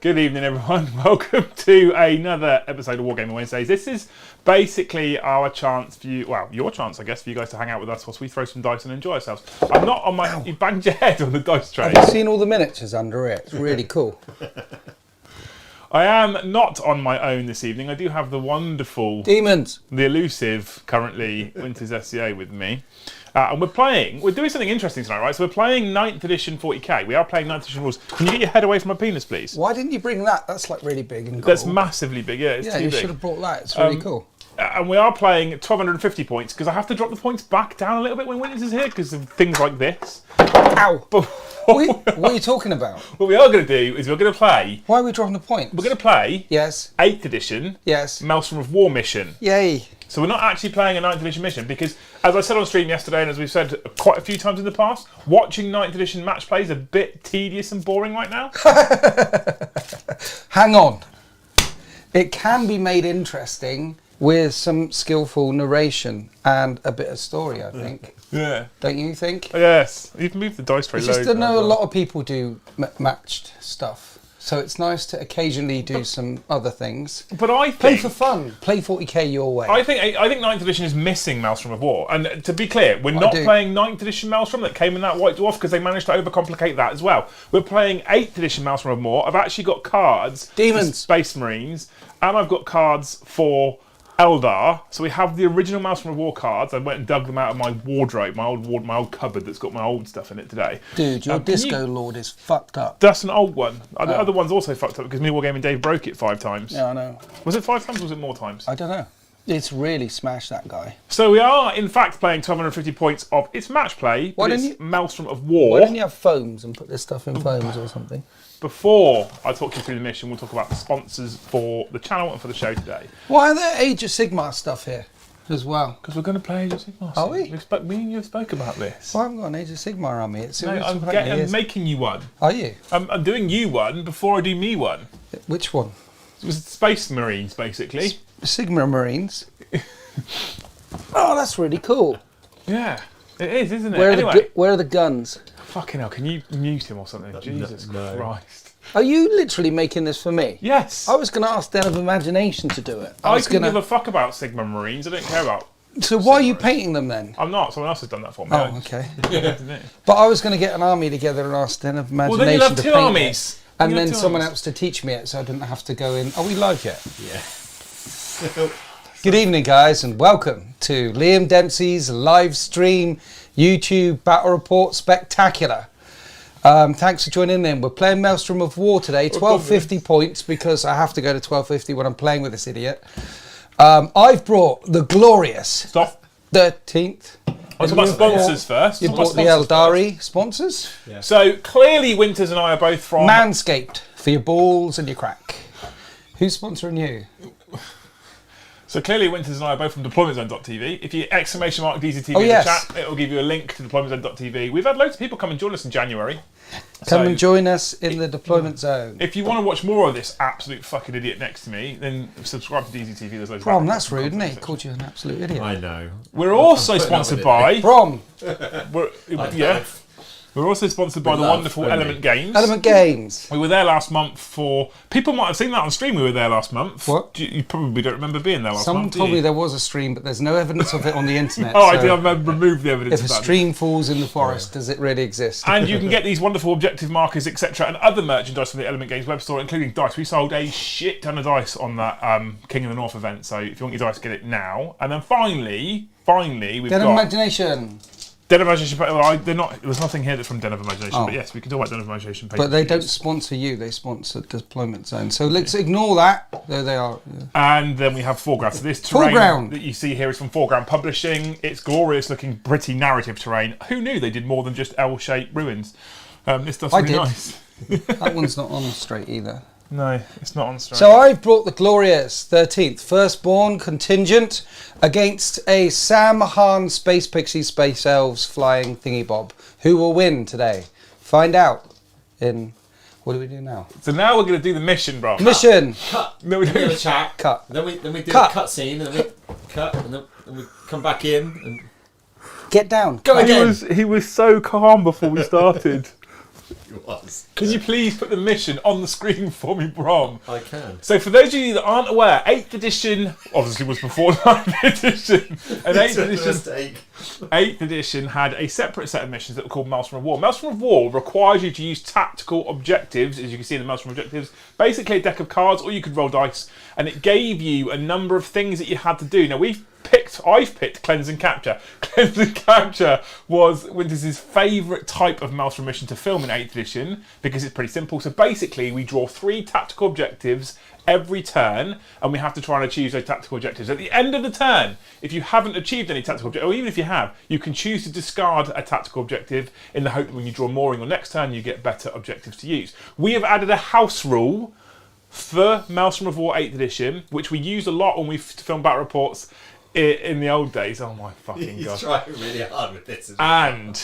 Good evening, everyone. Welcome to another episode of Wargaming Wednesdays. This is basically our chance for you, well, your chance, I guess, for you guys to hang out with us whilst we throw some dice and enjoy ourselves. I'm not on my... You banged your head on the dice tray. Have you seen all the miniatures under it? It's really cool. I am not on my own this evening. I do have the wonderful... Demons! The elusive, currently, Winter's SCA with me. And we're doing something interesting tonight, right? So we're playing 9th edition 40k. We are playing 9th edition rules. Can you get your head away from my penis, please? Why didn't you bring that? That's like really big and cool. That's massively big, yeah. It's too you big. should have brought that. It's really cool. And we are playing 1,250 points because I have to drop the points back down a little bit when Winters is here because of things like this. Ow! What are you talking about? What we are going to do is we're going to play... Why are we dropping the points? We're going to play... Yes. 8th edition... Yes. Maelstrom of War mission. Yay. So we're not actually playing a 9th edition mission because, as I said on stream yesterday and as we've said quite a few times in the past, watching 9th edition match play is a bit tedious and boring right now. Hang on. It can be made interesting with some skillful narration and a bit of story, I think. Yeah. Don't you think? Yes. You can move the dice tray loads. Just to know a lot of people do matched stuff. So it's nice to occasionally do some other things. But I think... Play for fun. Play 40k your way. I think 9th edition is missing Maelstrom of War. And to be clear, we're not playing 9th edition Maelstrom that came in that White Dwarf because they managed to overcomplicate that as well. We're playing 8th edition Maelstrom of War. I've actually got cards Demons. for Space Marines. And I've got cards for Eldar. So we have the original Maelstrom of War cards. I went and dug them out of my wardrobe, my old cupboard that's got my old stuff in it today. Dude, your Disco Lord is fucked up. That's an old one. The other one's also fucked up because me Wargaming Dave broke it 5 times. Yeah, I know. Was it 5 times or was it more times? I don't know. It's really smashed that guy. So we are, in fact, playing 1,250 points of... It's match play, but it's Maelstrom of War. Why didn't you have foams and put this stuff in foams or something? Before I talk you through the mission, we'll talk about the sponsors for the channel and for the show today. Why are there Age of Sigmar stuff here as well? Because we're going to play Age of Sigmar. Are we? Me and you spoke about this. Well, I haven't got an Age of Sigmar on me. I'm making you one. Are you? I'm doing you one before I do me one. Which one? It was Space Marines, basically. Sigmar Marines. Oh, that's really cool. Yeah, it is, isn't it? Where are the guns? Fucking hell, can you mute him or something? Jesus Christ. Are you literally making this for me? Yes. I was going to ask Den of Imagination to do it. I couldn't give a fuck about Sigma Marines. I don't care about... So why are you painting them then? I'm not. Someone else has done that for me. Oh, okay. But I was going to get an army together and ask Den of Imagination to paint it. Well, then you'll have 2 armies. And then someone else to teach me it so I didn't have to go in. Are we live yet? Yeah. Good evening, guys, and welcome to Liam Dempsey's live stream YouTube Battle Report Spectacular. Thanks for joining in. We're playing Maelstrom of War today, 1250 points, because I have to go to 1250 when I'm playing with this idiot. I've brought the glorious 13th. Let's talk about sponsors first. You brought the Eldari sponsors? Yeah. So clearly Winters and I are both from... Manscaped, for your balls and your crack. Who's sponsoring you? So clearly Winters and I are both from deploymentzone.tv. If you !DZTV in the chat, it'll give you a link to deploymentzone.tv. We've had loads of people come and join us in January. Come and join us in the deployment zone. If you want to watch more of this absolute fucking idiot next to me, then subscribe to DZTV. There's loads Brom, that's rude, isn't it? He called you an absolute idiot. I know. We're also sponsored by... Brom. We're also sponsored by the wonderful Element Games. Element Games. We were there last month for... People might have seen that on stream. We were there last month. What? You probably don't remember being there last month, Someone told me there was a stream, but there's no evidence of it on the internet. I did. I've removed the evidence of that. If a stream falls in the forest, does it really exist? And you can get these wonderful objective markers, etc., and other merchandise from the Element Games web store, including dice. We sold a shit ton of dice on that King of the North event, so if you want your dice, get it now. And then finally, we've got... Imagination. Den of Imagination, there's nothing here that's from Den of Imagination, but yes, we can talk about Den of Imagination. But they don't sponsor you, they sponsor Deployment Zone. So let's ignore that. There they are. Yeah. And then we have Foreground. So this terrain that you see here is from Foreground Publishing. It's glorious looking, pretty narrative terrain. Who knew they did more than just L-shaped ruins? This stuff's really nice. That one's not on straight either. No, it's not on straight. So I've brought the glorious 13th Firstborn contingent against a Sam Hahn Space Pixie Space Elves flying thingy bob. Who will win today? Find out in... What do we do now? So now we're going to do the mission, bro. Mission! Cut. No, we do the chat. Cut. Then we do a cut scene, and then we cut, and then we come back in and... Get down. Go again. He was so calm before we started. it was. Can you please put the mission on the screen for me, Brom? I can. So for those of you that aren't aware, 8th edition obviously was before 9th edition. And 8th edition had a separate set of missions that were called Maelstrom of War. Maelstrom of War requires you to use tactical objectives, as you can see in the Maelstrom objectives, basically a deck of cards, or you could roll dice, and it gave you a number of things that you had to do. Now I've picked Cleanse and Capture. Cleanse and Capture was Winters' favourite type of Maelstrom mission to film in 8th edition because it's pretty simple. So basically, we draw 3 tactical objectives every turn, and we have to try and achieve those tactical objectives. At the end of the turn, if you haven't achieved any tactical objective, or even if you have, you can choose to discard a tactical objective in the hope that when you draw more in your next turn, you get better objectives to use. We have added a house rule for Maelstrom of War 8th edition, which we used a lot when we filmed battle reports in the old days. Oh my fucking god! He's trying really hard with this. And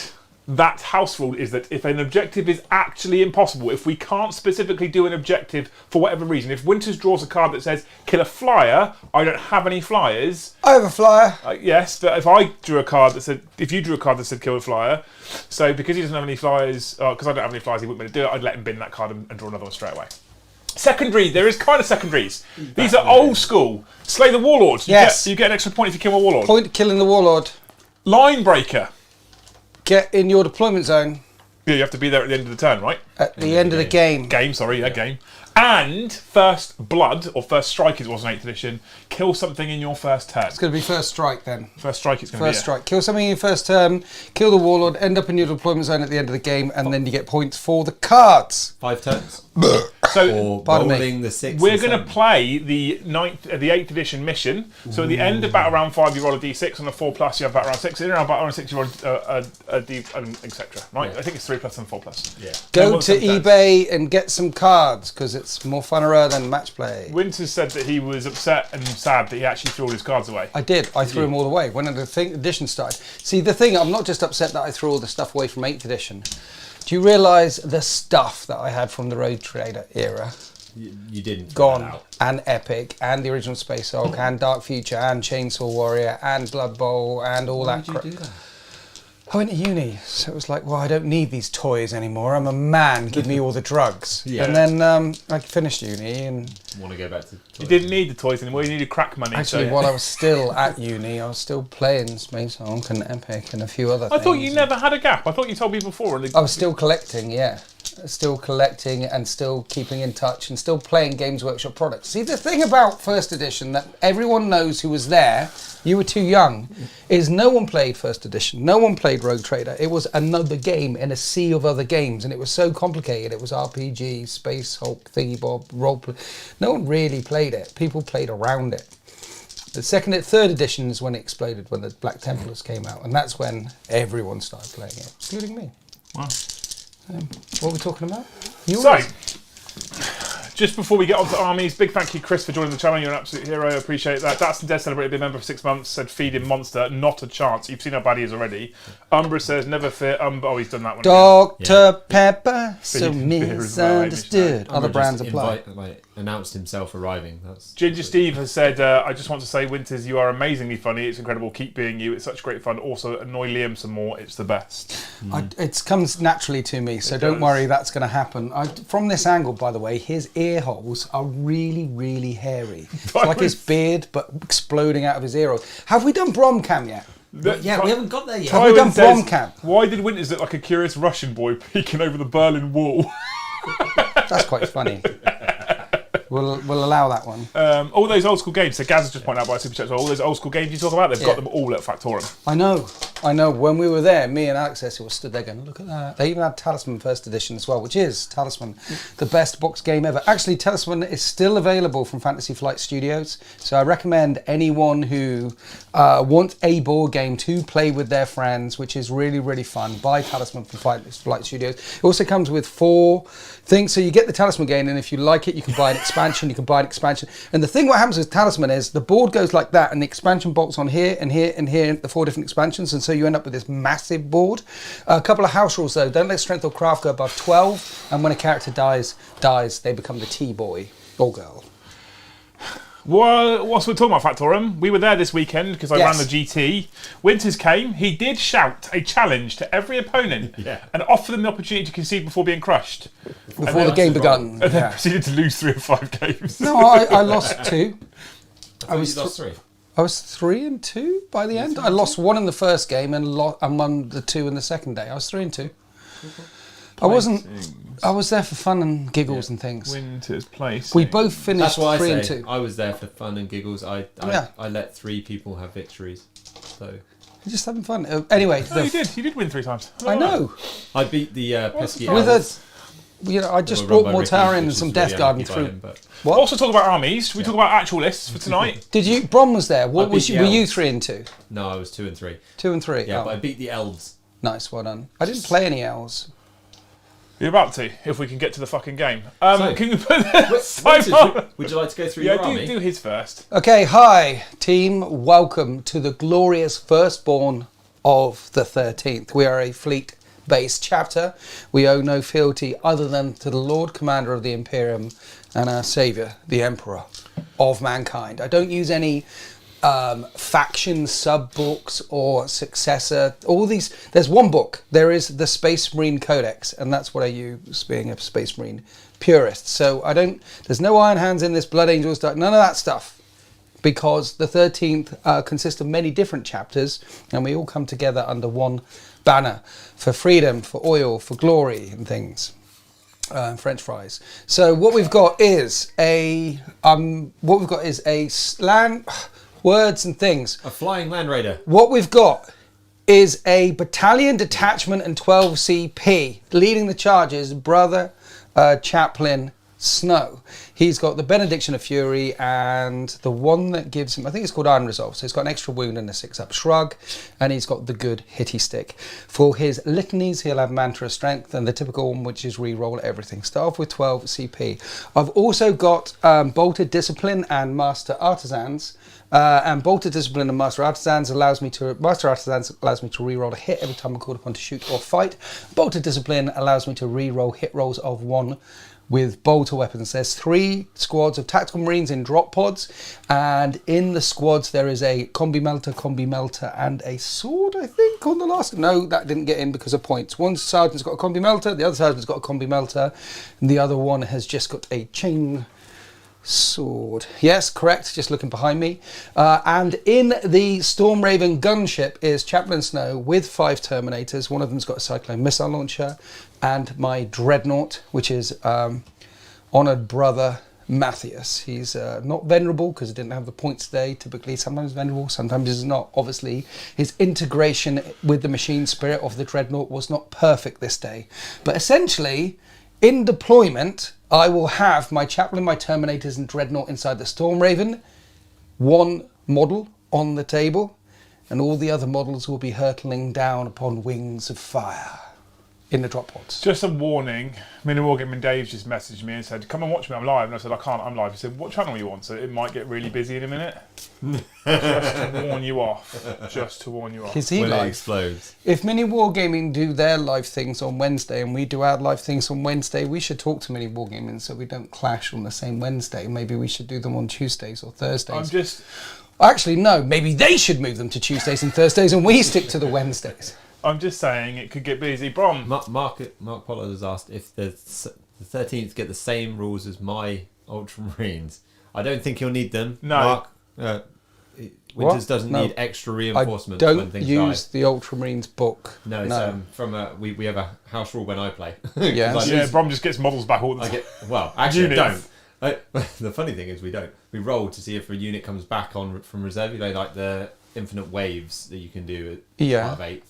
that house rule is that if an objective is actually impossible, if we can't specifically do an objective for whatever reason, if Winters draws a card that says kill a flyer, I don't have any flyers. I have a flyer. Yes, but if I drew a card that said, if you drew a card that said kill a flyer, so because he doesn't have any flyers, because I don't have any flyers, he wouldn't be able to do it. I'd let him bin that card and draw another one straight away. Secondary, there is kind of secondaries. These are old school. Slay the Warlord. Yes. You get an extra point if you kill a Warlord. Point killing the Warlord. Line Breaker. Get in your deployment zone. Yeah, you have to be there at the end of the turn, right? At the end of the game. Game. And First Blood, or First Strike as it was in 8th edition, kill something in your first turn. It's going to be first strike then. First Strike it's going to be. First strike. Kill something in your first turn, kill the Warlord, end up in your deployment zone at the end of the game, and then you get points for the cards. 5 turns. So Or Pardon me. rolling the 6. we're going to play the 8th edition mission. So at the end of Battle Round 5, you roll a d6. On a 4+, you have Battle Round 6. In around Battle Round 6, you roll a d, etc. Right? Yeah. I think it's 3+ and 4+. Yeah. Go to eBay and get some cards because it's more funner than match play. Winters said that he was upset and sad that he actually threw all his cards away. I did. I threw them all away when the edition started. See, the thing, I'm not just upset that I threw all the stuff away from 8th edition. Do you realise the stuff that I had from the Road Trader era? You didn't. throw that Gone. out. And Epic, and the original Space Hulk, and Dark Future, and Chainsaw Warrior, and Blood Bowl, and all Why that did crap. you do that? I went to uni, so it was like, well, I don't need these toys anymore. I'm a man. Give me all the drugs. Yeah. And then I finished uni, and Want to go back to. You didn't need the toys anymore, you needed crack money. actually, so. while I was still at uni, I was still playing Space Hulk and Epic and a few other I things. thought you never had a gap. I thought you told me before. I was still collecting, yeah. Still collecting and still keeping in touch and still playing Games Workshop products. See, the thing about first edition that everyone knows who was there, you were too young, is no one played first edition. No one played Rogue Trader. It was another game in a sea of other games, and it was so complicated. It was RPG, Space Hulk, Thingy Bob, roleplay. No one really played it. People played around it. The third edition is when it exploded, when the Black Templars came out, and that's when everyone started playing it, including me. Wow. What are we talking about? So, just before we get on to armies, big thank you, Chris, for joining the channel. You're an absolute hero. I appreciate that. That's Dead celebrated being a member for 6 months. Said feed him monster, not a chance. You've seen how bad he is already. Umbra says never fear. Oh, he's done that one. Dr. Pepper, so Beer is right, misunderstood. Other Just brands apply. announced himself arriving. That's Ginger Steve has said, I just want to say, Winters, you are amazingly funny. It's incredible. Keep being you. It's such great fun. Also, annoy Liam some more. It's the best. It comes naturally to me, so It don't does. worry, that's going to happen. From this angle, by the way, his ear holes are really, really hairy. It's like his beard, but exploding out of his ear holes. Have we done Bromcam yet? yeah, we haven't got there yet. Have we done Tyron says, Bromcamp? why did Winters look like a curious Russian boy peeking over the Berlin Wall? That's quite funny. We'll allow that one. All those old school games. So Gaz has just pointed out by Super Chat, so all those old school games you talk about, they've got them all at Factorum. I know. When we were there, me and Alex Essie were stood there going, look at that. They even had Talisman first edition as well, which is Talisman, the best box game ever. Actually, Talisman is still available from Fantasy Flight Studios, so I recommend anyone who wants a board game to play with their friends, which is really, really fun, buy Talisman from Fantasy Flight Studios. It also comes with 4 things, so you get the Talisman game, and if you like it, you can buy an expansion, And the thing what happens with Talisman is the board goes like that, and the expansion bolts on here and here and here, the 4 different expansions, and so you end up with this massive board. A couple of house rules though: don't let strength or craft go above 12, and when a character dies, they become the T-boy or girl. Well, whilst we're talking about Factorum, we were there this weekend because I ran Yes. the GT. Winters came. He did shout a challenge to every opponent and offer them the opportunity to concede before being crushed. Before the game begun. And then proceeded to lose 3 or 5 games. No, I lost 2. I lost 3. I was 3-2 by the end. I lost 1 in the first game and won the 2 in the second day. I was 3-2. I was there for fun and giggles and things. Winters place. We both finished That's why 3-2. I was there for fun and giggles. I let 3 people have victories. So You're just having fun. Anyway, No, you did. You did win 3 times. I know. I beat the pesky With elves. I just They were run brought by Ricky, Mortarion and which some is Death really Garden unlucky by through. him, but- We'll also talk about armies. We talk about actual lists for tonight. Did you? Bron was there. What I was beat you? the Were you elves. 3-2? No, I was 2 and 3. 2 and 3. Yeah, Oh, but I beat the elves. nice. Well done. I didn't play any elves. You're about to, if we can get to the fucking game. So- Can you put Would you like to go through Yeah, your army? do his first. Okay, hi team. Welcome to the glorious firstborn of the 13th. We are a fleet-based chapter. We owe no fealty other than to the Lord Commander of the Imperium and our Saviour, the Emperor of mankind. I don't use any faction sub-books or successor. All these. There's one book. There is the Space Marine Codex, and that's what I use, being a Space Marine purist. So I don't. There's no Iron Hands in this, Blood Angels, none of that stuff, because the 13th consists of many different chapters, and we all come together under one banner for freedom, for oil, for glory, and things. French fries. So what we've got is a land. Words and things. A flying land raider. What we've got is a battalion detachment and 12 CP. Leading the charges, Brother Chaplain Snow. He's got the Benediction of Fury and the one that gives him, I think it's called Iron Resolve. So he's got an extra wound and a 6-up shrug, and he's got the good hitty stick. For his litanies, he'll have Mantra of Strength and the typical one, which is re-roll everything. Start off with 12 CP. I've also got Bolted Discipline and Master Artisans. And Bolted Discipline and Master Artisans allows me to re-roll a hit every time I'm called upon to shoot or fight. Bolted Discipline allows me to re-roll hit rolls of 1 with bolter weapons. There's 3 squads of tactical marines in drop pods, and in the squads there is a combi melter, and a sword, I think, on the last. No, that didn't get in because of points. One sergeant's got a combi melter, the other sergeant's got a combi melter, and the other one has just got a chain sword. Yes, correct, just looking behind me. And in the Storm Raven gunship is Chaplain Snow with 5 Terminators. One of them's got a Cyclone missile launcher, and my Dreadnought, which is Honoured Brother Matthias. He's not venerable because he didn't have the points today. Typically, sometimes venerable, sometimes he's not. Obviously, his integration with the machine spirit of the Dreadnought was not perfect this day. But essentially, in deployment, I will have my Chaplain, my Terminators and Dreadnought inside the Storm Raven, 1 model on the table, and all the other models will be hurtling down upon wings of fire in the drop pods. Just a warning. Minimal Wargaming Dave just messaged me and said, "Come and watch me, I'm live." And I said, "I can't, I'm live." He said, "What channel are you on?" So it might get really busy in a minute. Just to warn you off. Is he When it live? explodes. If Mini Wargaming do their live things on Wednesday and we do our live things on Wednesday, we should talk to Mini Wargaming so we don't clash on the same Wednesday. Maybe we should do them on Tuesdays or Thursdays. Actually, no. Maybe they should move them to Tuesdays and Thursdays and we stick to the Wednesdays. I'm just saying it could get busy. Brom. Mark Pollard has asked if the 13th get the same rules as my Ultramarines. I don't think he'll need them. No. Mark, Winters doesn't need extra reinforcements I when don't things use die. the Ultramarines book. No, it's from we have a house rule when I play. Yes. 'Cause Yeah, Brom just gets models back all the I time. actually I Units. don't. The funny thing is we don't. We roll to see if a unit comes back from reserve. You know, like the infinite waves that you can do at part of 8.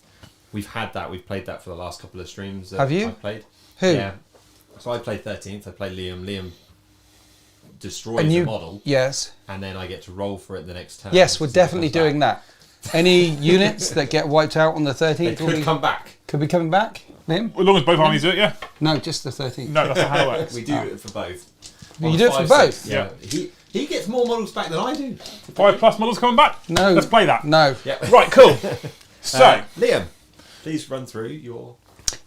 We've had that. We've played that for the last couple of streams. Have you? I've played. Who? Yeah. So I played 13th. I played Liam. Liam destroys the model. Yes. And then I get to roll for it the next turn. Yes, we're definitely doing that. Any units that get wiped out on the 13th They could come back. could be coming back, Liam? As long as both armies do it, yeah. No, just the 13th. No, that's not how it works. We do it for both. You do it for both? Yeah. He gets more models back than I do. 5+ models coming back. No. Let's play that. No. Yeah. Right, cool. So, Liam, please run through your...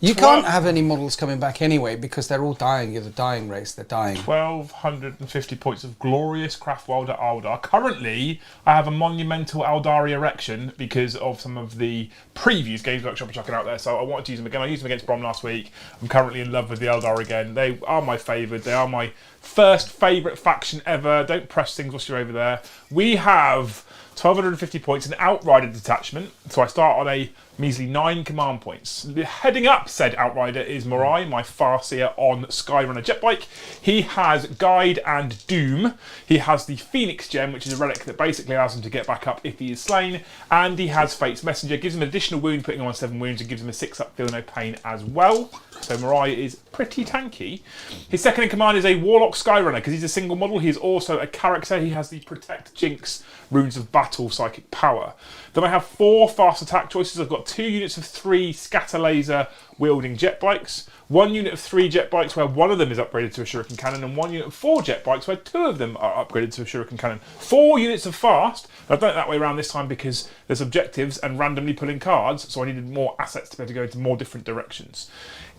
You can't have any models coming back anyway because they're all dying. You're the dying race. They're dying. 1,250 points of glorious Craftworld at Eldar. Currently, I have a monumental Eldari erection because of some of the previews Games Workshop are chucking out there. So I wanted to use them again. I used them against Brom last week. I'm currently in love with the Eldar again. They are my favoured. They are my first favourite faction ever. Don't press things whilst you're over there. We have 1,250 points, an Outrider detachment. So I start on a measly 9 command points. Heading up said Outrider is Morai, my Farseer on Skyrunner jet bike. He has Guide and Doom. He has the Phoenix Gem, which is a relic that basically allows him to get back up if he is slain. And he has Fate's Messenger, gives him an additional wound, putting him on 7 wounds, and gives him a 6 up, feel no pain as well. So Morai is pretty tanky. His second in command is a Warlock Skyrunner, because he's a single model. He is also a character. He has the Protect, Jinx, Runes of Battle, Psychic Power. Then I have 4 fast attack choices. I've got 2 units of 3 scatter laser wielding jet bikes, 1 unit of 3 jet bikes where 1 of them is upgraded to a shuriken cannon, and 1 unit of 4 jet bikes where 2 of them are upgraded to a shuriken cannon. 4 units of fast. I've done it that way around this time because there's objectives and randomly pulling cards, so I needed more assets to be able to go into more different directions.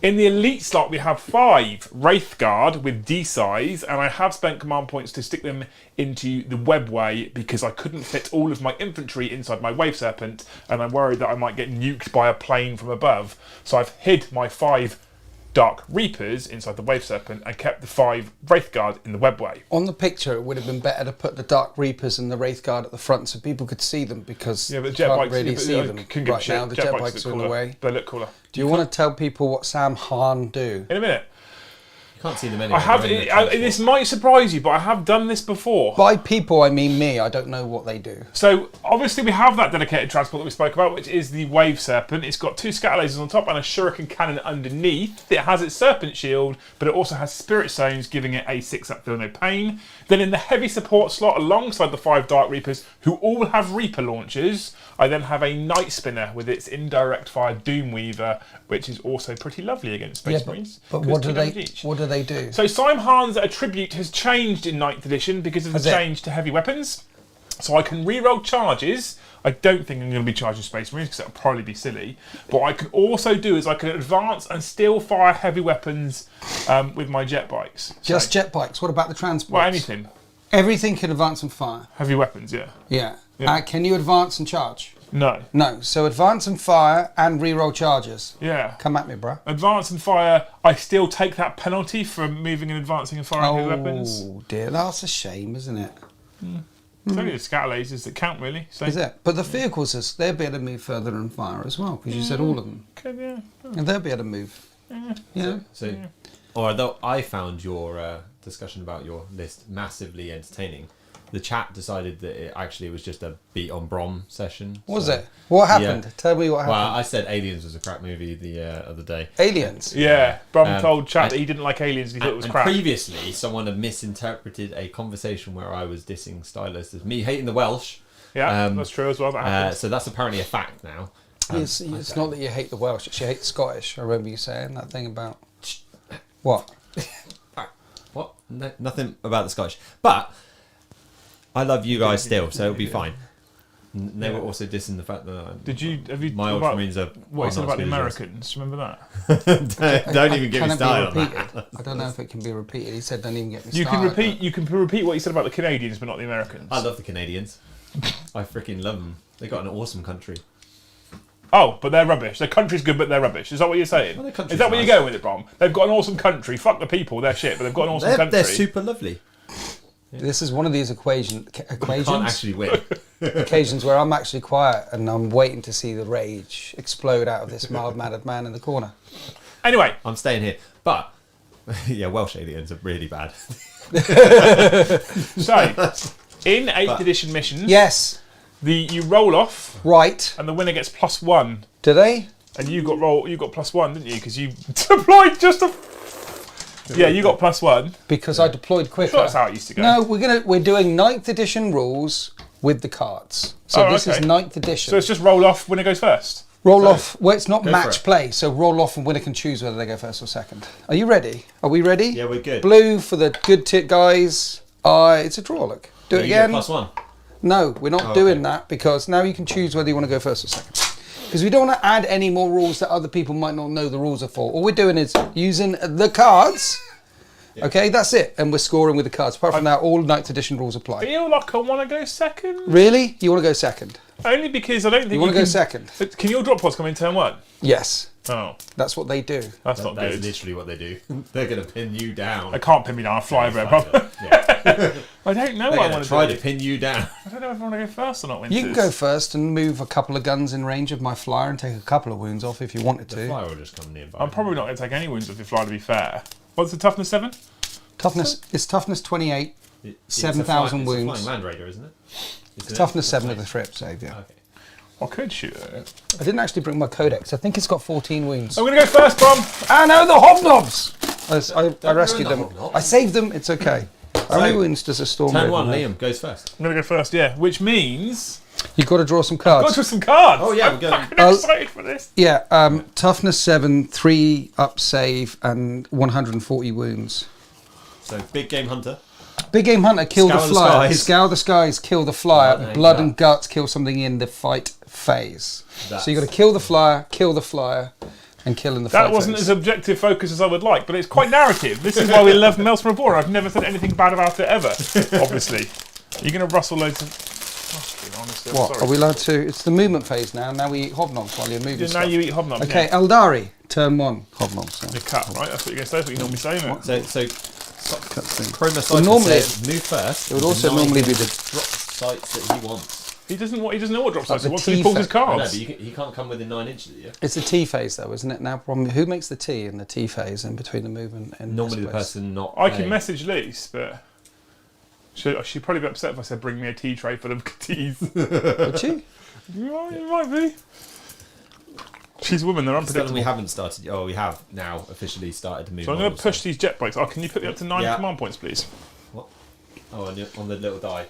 In the elite slot, we have 5 Wraithguard with D-size, and I have spent command points to stick them into the webway because I couldn't fit all of my infantry inside my Wave Serpent, and I'm worried that I might get nuked by a plane from above. So I've hid my 5 Dark Reapers inside the Wave Serpent and kept the 5 Wraithguard in the webway. On the picture, it would have been better to put the Dark Reapers and the Wraithguard at the front so people could see them because but you jet can't bikes, really see them right now. The jet bikes are in the way. They look cooler. Do you want to tell people what Sam Hahn do? In a minute. Can't see them anyway. This might surprise you, but I have done this before. By people, I mean me. I don't know what they do. So, obviously, we have that dedicated transport that we spoke about, which is the Wave Serpent. It's got 2 scatter lasers on top and a shuriken cannon underneath. It has its Serpent Shield, but it also has Spirit Stones, giving it a 6 up, feel no pain. Then in the heavy support slot, alongside the 5 Dark Reapers, who all have Reaper launchers, I then have a Night Spinner with its indirect fire Doom Weaver, which is also pretty lovely against Space Marines. But what do they do? So Simon Hahn's attribute has changed in 9th edition because of the change to heavy weapons. So I can reroll charges. I don't think I'm going to be charging Space Marines because that would probably be silly. But what I can also do is I can advance and still fire heavy weapons with my jet bikes. Just jet bikes? What about the transports? Well, anything. Everything can advance and fire? Heavy weapons, yeah. Yeah. Can you advance and charge? No. No. So advance and fire and reroll charges. Yeah. Come at me, bro. Advance and fire, I still take that penalty for moving and advancing and firing heavy weapons. Oh dear, that's a shame, isn't it? It's only the scatter lasers that count, really. So. Is it? But the vehicles, they'll be able to move further and fire as well, because you said all of them. Okay, And they'll be able to move. Although I found your discussion about your list massively entertaining, the chat decided that it actually was just a beat on Brom session. Was it? What happened? Yeah. Tell me what happened. Well, I said Aliens was a crap movie the other day. Aliens? Yeah. Brom told chat that he didn't like Aliens and he thought it was crap. Previously, someone had misinterpreted a conversation where I was dissing Stylist as me hating the Welsh. Yeah, that's true as well. That happens. So that's apparently a fact now. It's not that you hate the Welsh, it's you hate the Scottish. I remember you saying that thing about... What? What? No, nothing about the Scottish. But... I love you guys still, so it'll be fine. They were also dissing the fact that have you my Ultramarines are... What you said about the Americans? Remember that? don't even get me started on that. I don't know if it can be repeated. He said don't even get me started. You can repeat what you said about the Canadians, but not the Americans. I love the Canadians. I freaking love them. They got an awesome country. Oh, but they're rubbish. Their country's good, but they're rubbish. Is that what you're saying? Well, is that where you're going with it, Brom? They've got an awesome country. Fuck the people. They're shit, but they've got an awesome country. They're super lovely. Yeah. This is one of these occasions. Can't actually win. Occasions where I'm actually quiet and I'm waiting to see the rage explode out of this mild-mannered man in the corner. Anyway, I'm staying here, but yeah, Welsh aliens are really bad. So, in 8th edition missions, yes, you roll off, right, and the winner gets +1. Do they? And you got +1, didn't you? Because you deployed just a. Yeah, you got +1 because I deployed quicker. Sure, that's how it used to go. No, we're doing 9th edition rules with the cards. So this is 9th edition. So it's just roll off. Winner goes first. Roll off. Well, it's not match play. So roll off and winner can choose whether they go first or second. Are you ready? Are we ready? Yeah, we're good. Blue for the good tit guys. It's a draw. Look, do it again. You get +1. No, we're not doing that because now you can choose whether you want to go first or second. Because we don't want to add any more rules that other people might not know the rules are for. All we're doing is using the cards. Yeah. Okay, that's it. And we're scoring with the cards. Apart from that, all 9th edition rules apply. I feel like I want to go second. Really? You want to go second? Only because I don't think you want to go second. Can your drop pods come in turn 1? Yes. Oh. That's what they do. That's not good. That's literally what they do. They're going to pin you down. They can't pin me down. I fly over it, bro. Yeah. I don't know what what I want to try to pin you down. I don't know if I want to go first or not, Winters. You can go first and move a couple of guns in range of my flyer and take a couple of wounds off if you wanted to. The flyer will just come nearby. I'm probably not going to take any wounds off your flyer, to be fair. What's the toughness 7? It's toughness 28, 7,000 wounds. It's a flying Land Raider, isn't it? It's toughness 7 with a trip save, yeah. Okay. I could shoot it. I didn't actually bring my codex. I think it's got 14 wounds. I'm going to go first, Brom. Ah, no, the hobnobs! I rescued them. Hobnobs. I saved them. It's okay. How many wounds does a storm Turn Raven 1, have? Liam goes first. I'm going to go first, yeah. Which means... You've got to draw some cards. Got to some cards. Oh, yeah, I'm we're going. fucking excited for this. Yeah, toughness 7, 3 up save, and 140 wounds. So, Big Game Hunter. Big Game Hunter, kill Scour the the flyer. skies. Scour the skies, kill the flyer. Oh, Blood yeah. and guts, kill something in the fight phase. That's- So you've got to kill the flyer, and kill in the fight That wasn't phase. as objective focus as I would like, but it's quite narrative. This is why we love Maelstrom of War. I've never said anything bad about it ever, obviously. You're going to rustle loads of... Fucking honestly, I'm What? sorry. Are we allowed to... It's the movement phase now. Now we eat hobnobs while you're moving Yeah, now stuff. you eat hobnob. Okay, Yeah. Eldari, turn 1. Hobnobs. The cut, right? That's what you're going to say. That's what you normally say, mate. So Cutscene. Chroma Well, normally- says move first. It would also Deny normally him be the- drop sites that he wants. He doesn't know what drop size the he wants, so he pulls his T-Fed. I know, cards. but he can't come within 9 inches of you. It's the T phase though, isn't it? Now, who makes the T in the T phase in between the movement and Normally the space? person not I can playing. message Lise, but she'd probably be upset if I said bring me a tea tray full of teas. Would she? It might be. She's a woman, they're Tell them unpredictable. we haven't started. Oh, we have now officially started to move. So I'm going to models, push these jet bikes. Oh, can you put me up to 9 Yeah. command points, please? What? Oh, on the little die.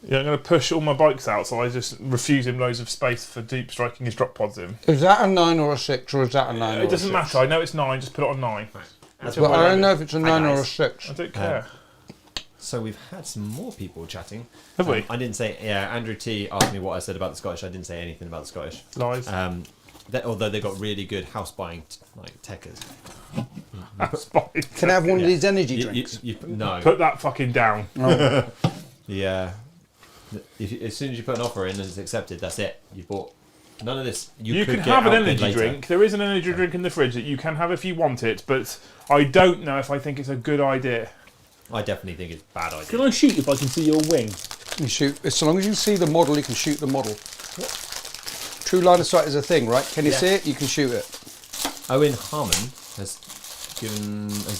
Yeah, I'm going to push all my bikes out, so I just refuse him loads of space for deep striking his drop pods in. Is that a 9 or a 6, or is that a 9 or It doesn't a 6? matter. I know it's 9. Just put it on 9. As But well. I don't know if it's a 9 or a guys. 6. I don't care. So we've had some more people chatting. Have we? I didn't say. Yeah, Andrew T asked me what I said about the Scottish. I didn't say anything about the Scottish. Lies. Although they got really good house buying techers. That's fine. Can I have one of Yeah. these energy drinks? No. Put that fucking down. Yeah. As soon as you put an offer in and it's accepted, that's it. You've bought none of this. You could can get have an outbid energy later. drink. There is an energy drink in the fridge that you can have if you want it, but I don't know if I think it's a good idea. I definitely think it's a bad idea. Can I shoot if I can see your wing? You shoot. As long as you see the model, you can shoot the model. True line of sight is a thing, right? Can you Yeah. see it? You can shoot it. Owen Harmon has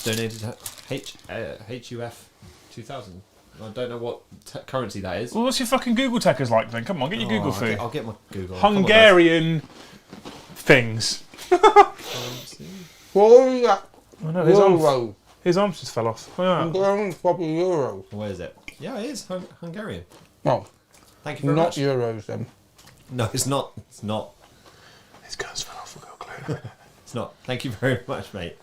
donated HUF 2000. I don't know what currency that is. Well, what's your fucking Google techers like then? Come on, get your Google I'll fee. I'll get my Google. Come on, guys. Hungarian things. What is that? Oh no, Euro. his arms just fell off. Yeah. Hungarian probably euro. Where is it? Yeah, it is Hungarian. No, Thank you very not much. euros then. No, it's not. It's not. His guns fell off. We've got a clue. It's not. Thank you very much, mate.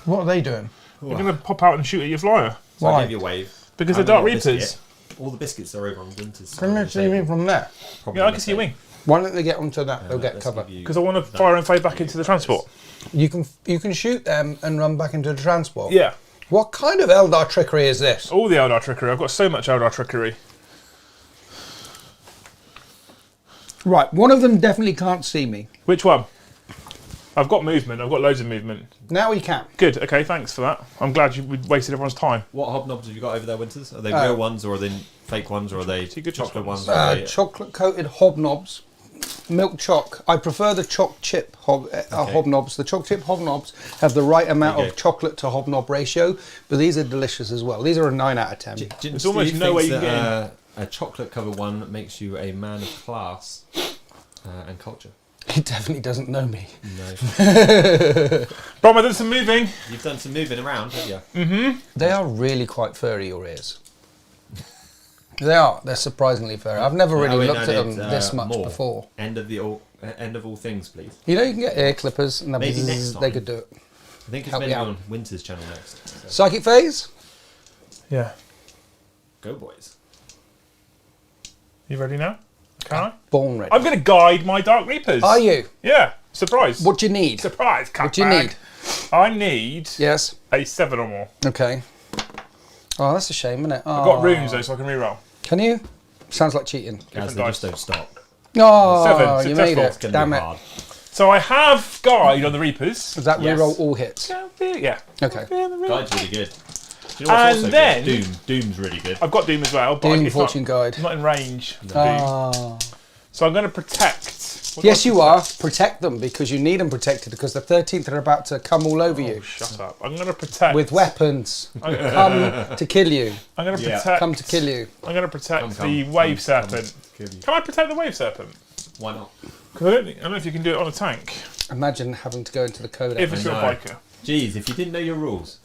What are they doing? You're going to pop out and shoot at your flyer. So Why? I'll give you a wave. Because I'm they're Dark a biscuit. Reapers. All the biscuits are over on Winter's. Can they see me from there? Yeah, I can see your wing. Why don't they get onto that? They'll get Let's cover. give you Because I want to that. fire and fade back into the transport. You can shoot them and run back into the transport. Yeah. What kind of Eldar trickery is this? All the Eldar trickery. I've got so much Eldar trickery. Right, one of them definitely can't see me. Which one? I've got movement. I've got loads of movement. Now he can. Good. Okay, thanks for that. I'm glad you wasted everyone's time. What hobnobs have you got over there, Winters? Are they real ones, or are they fake ones, or are they good chocolate ones. ones? Or are they... Chocolate coated hobnobs, milk choc. I prefer the choc chip hobnobs. The choc chip hobnobs have the right amount There you of go. chocolate to hobnob ratio, but these are delicious as well. These are a 9 out of 10. There's almost no way you can get a chocolate covered one makes you a man of class and culture. He definitely doesn't know me. No, Brom, I did some moving. you've done some moving around, haven't you? They are really quite furry, your ears. They are. They're surprisingly furry. I've never really we looked at them need, this much more. before. End of all things, please. You know, you can get ear clippers and Maybe next they time. could do it. I think it's Help me maybe out. on Winter's channel next. So. Psychic phase. Yeah. Go boys. You ready now? Can I? Born ready. I'm going to guide my Dark Reapers. Are you? Yeah. Surprise. What do you need? Surprise. What do you need? I need Yes. a 7 or more. Okay. Oh, that's a shame, isn't it? Oh. I've got runes though, so I can reroll. Can you? Sounds like cheating. Guys, they just don't stop. Oh, 7, you made successful. it. Damn it. Hard. So I have guide on the Reapers. Does that Yes. reroll all hits? Yeah. Okay. Guide's really good. Do you know what's And also then- good? Doom's really good. I've got Doom as well, but Doom it's Fortune not, Guide. not in range. of Doom. Oh. So I'm going to protect. What Yes, do I you are. protect? Protect them because you need them protected because the 13th are about to come all over you Shut up. I'm going to protect. with weapons. Come to kill you. I'm going to Yeah. protect. Come to kill you. I'm going to protect Come, the come, Wave come, Serpent. kill you. Can I protect the Wave Serpent? Why not? Because I don't know if you can do it on a tank. Imagine having to go into the codex. If it's I your know. biker. Jeez, if you didn't know your rules.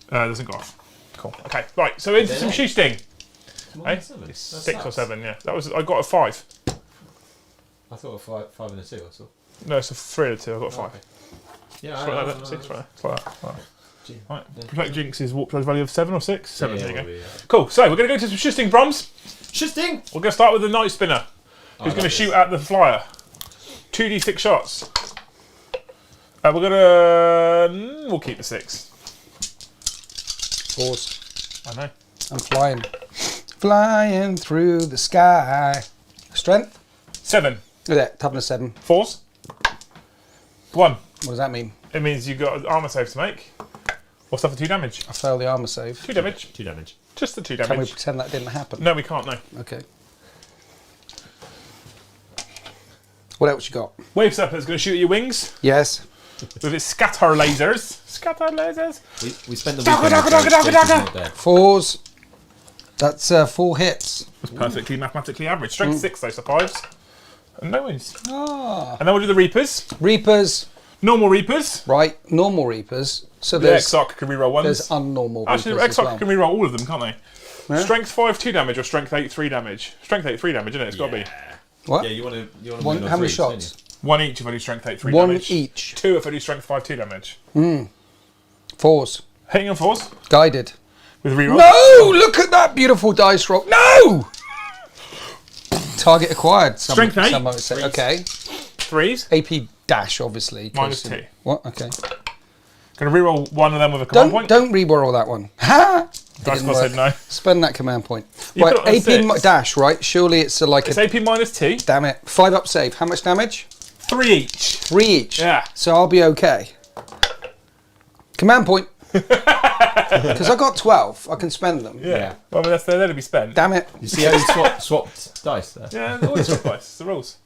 Doesn't go off. Cool. Okay. Right. So into some shooting. Hey? 6 or 7. Yeah. That was. I got a 5. I thought a five and a 2. I saw. No, it's a 3 or 2. I got a 5. Okay. Yeah, It's like that. 6. Right. It's like that. Right. Protect Jinx is warp drive value of 7 or 6. 7. There you go. Cool. So we're going to go to some shooting, Broms. Shifting. We're going to start with the Night Spinner, who's going to shoot at the flyer. 2d6 shots. We're going to. We'll keep the 6. Pause. I know. I'm flying. Flying through the sky. Strength? 7. Look at that. Toughness 7. 4s. 1. What does that mean? It means you've got an armor save to make. Or suffer 2 damage. I failed the armor save. 2 damage. 2 damage. Just the 2 Can we damage. pretend that didn't happen? No, we can't. No. Okay. What else you got? Wave Serpent is going to shoot at your wings Yes. with its scatter lasers. Scatter lasers. We spent the Dagger, weekend. dagger, dagger, dagger, Not dead. 4s. That's 4 hits. It's perfectly mathematically average. Strength 6 though, so 5s. And no wins. Ah. And then we'll do the Reapers. Reapers. Normal Reapers. Right. Normal Reapers. So The there's Exarch can reroll there's 1s. unnormal Actually, the Reapers as Exarch well. can reroll all of them, can't they? Yeah. Strength 5, 2 damage, or Strength 8, 3 damage. Strength 8, 3 damage, isn't it? It's got to be. What? Yeah, you want to. One, how many shots? 1 each if I do Strength 8, 3 One damage. each. 2 if I do Strength 5, 2 damage. 4s. Hitting on 4s Guided. with reroll. No! Look at that beautiful dice roll. No! Target acquired. Strength 8. Some might say. Threes. Okay. 3s. AP dash, obviously. 'cause- Minus 2. What? Okay. Going to reroll one of them with a command point. Don't re-roll that one. Ha! Dice Didn't God said work. no. Spend that command point. You Right, put it on AP 6. dash, right? Surely it's like It's a... AP minus 2. Damn it. 5 up save. How much damage? 3 each. 3 each. Yeah. So I'll be okay. Command point. Because I got 12. I can spend them. Yeah. Well, they're there to be spent. Damn it. You see how you swapped dice there? Yeah, they always swap dice. It's the rules.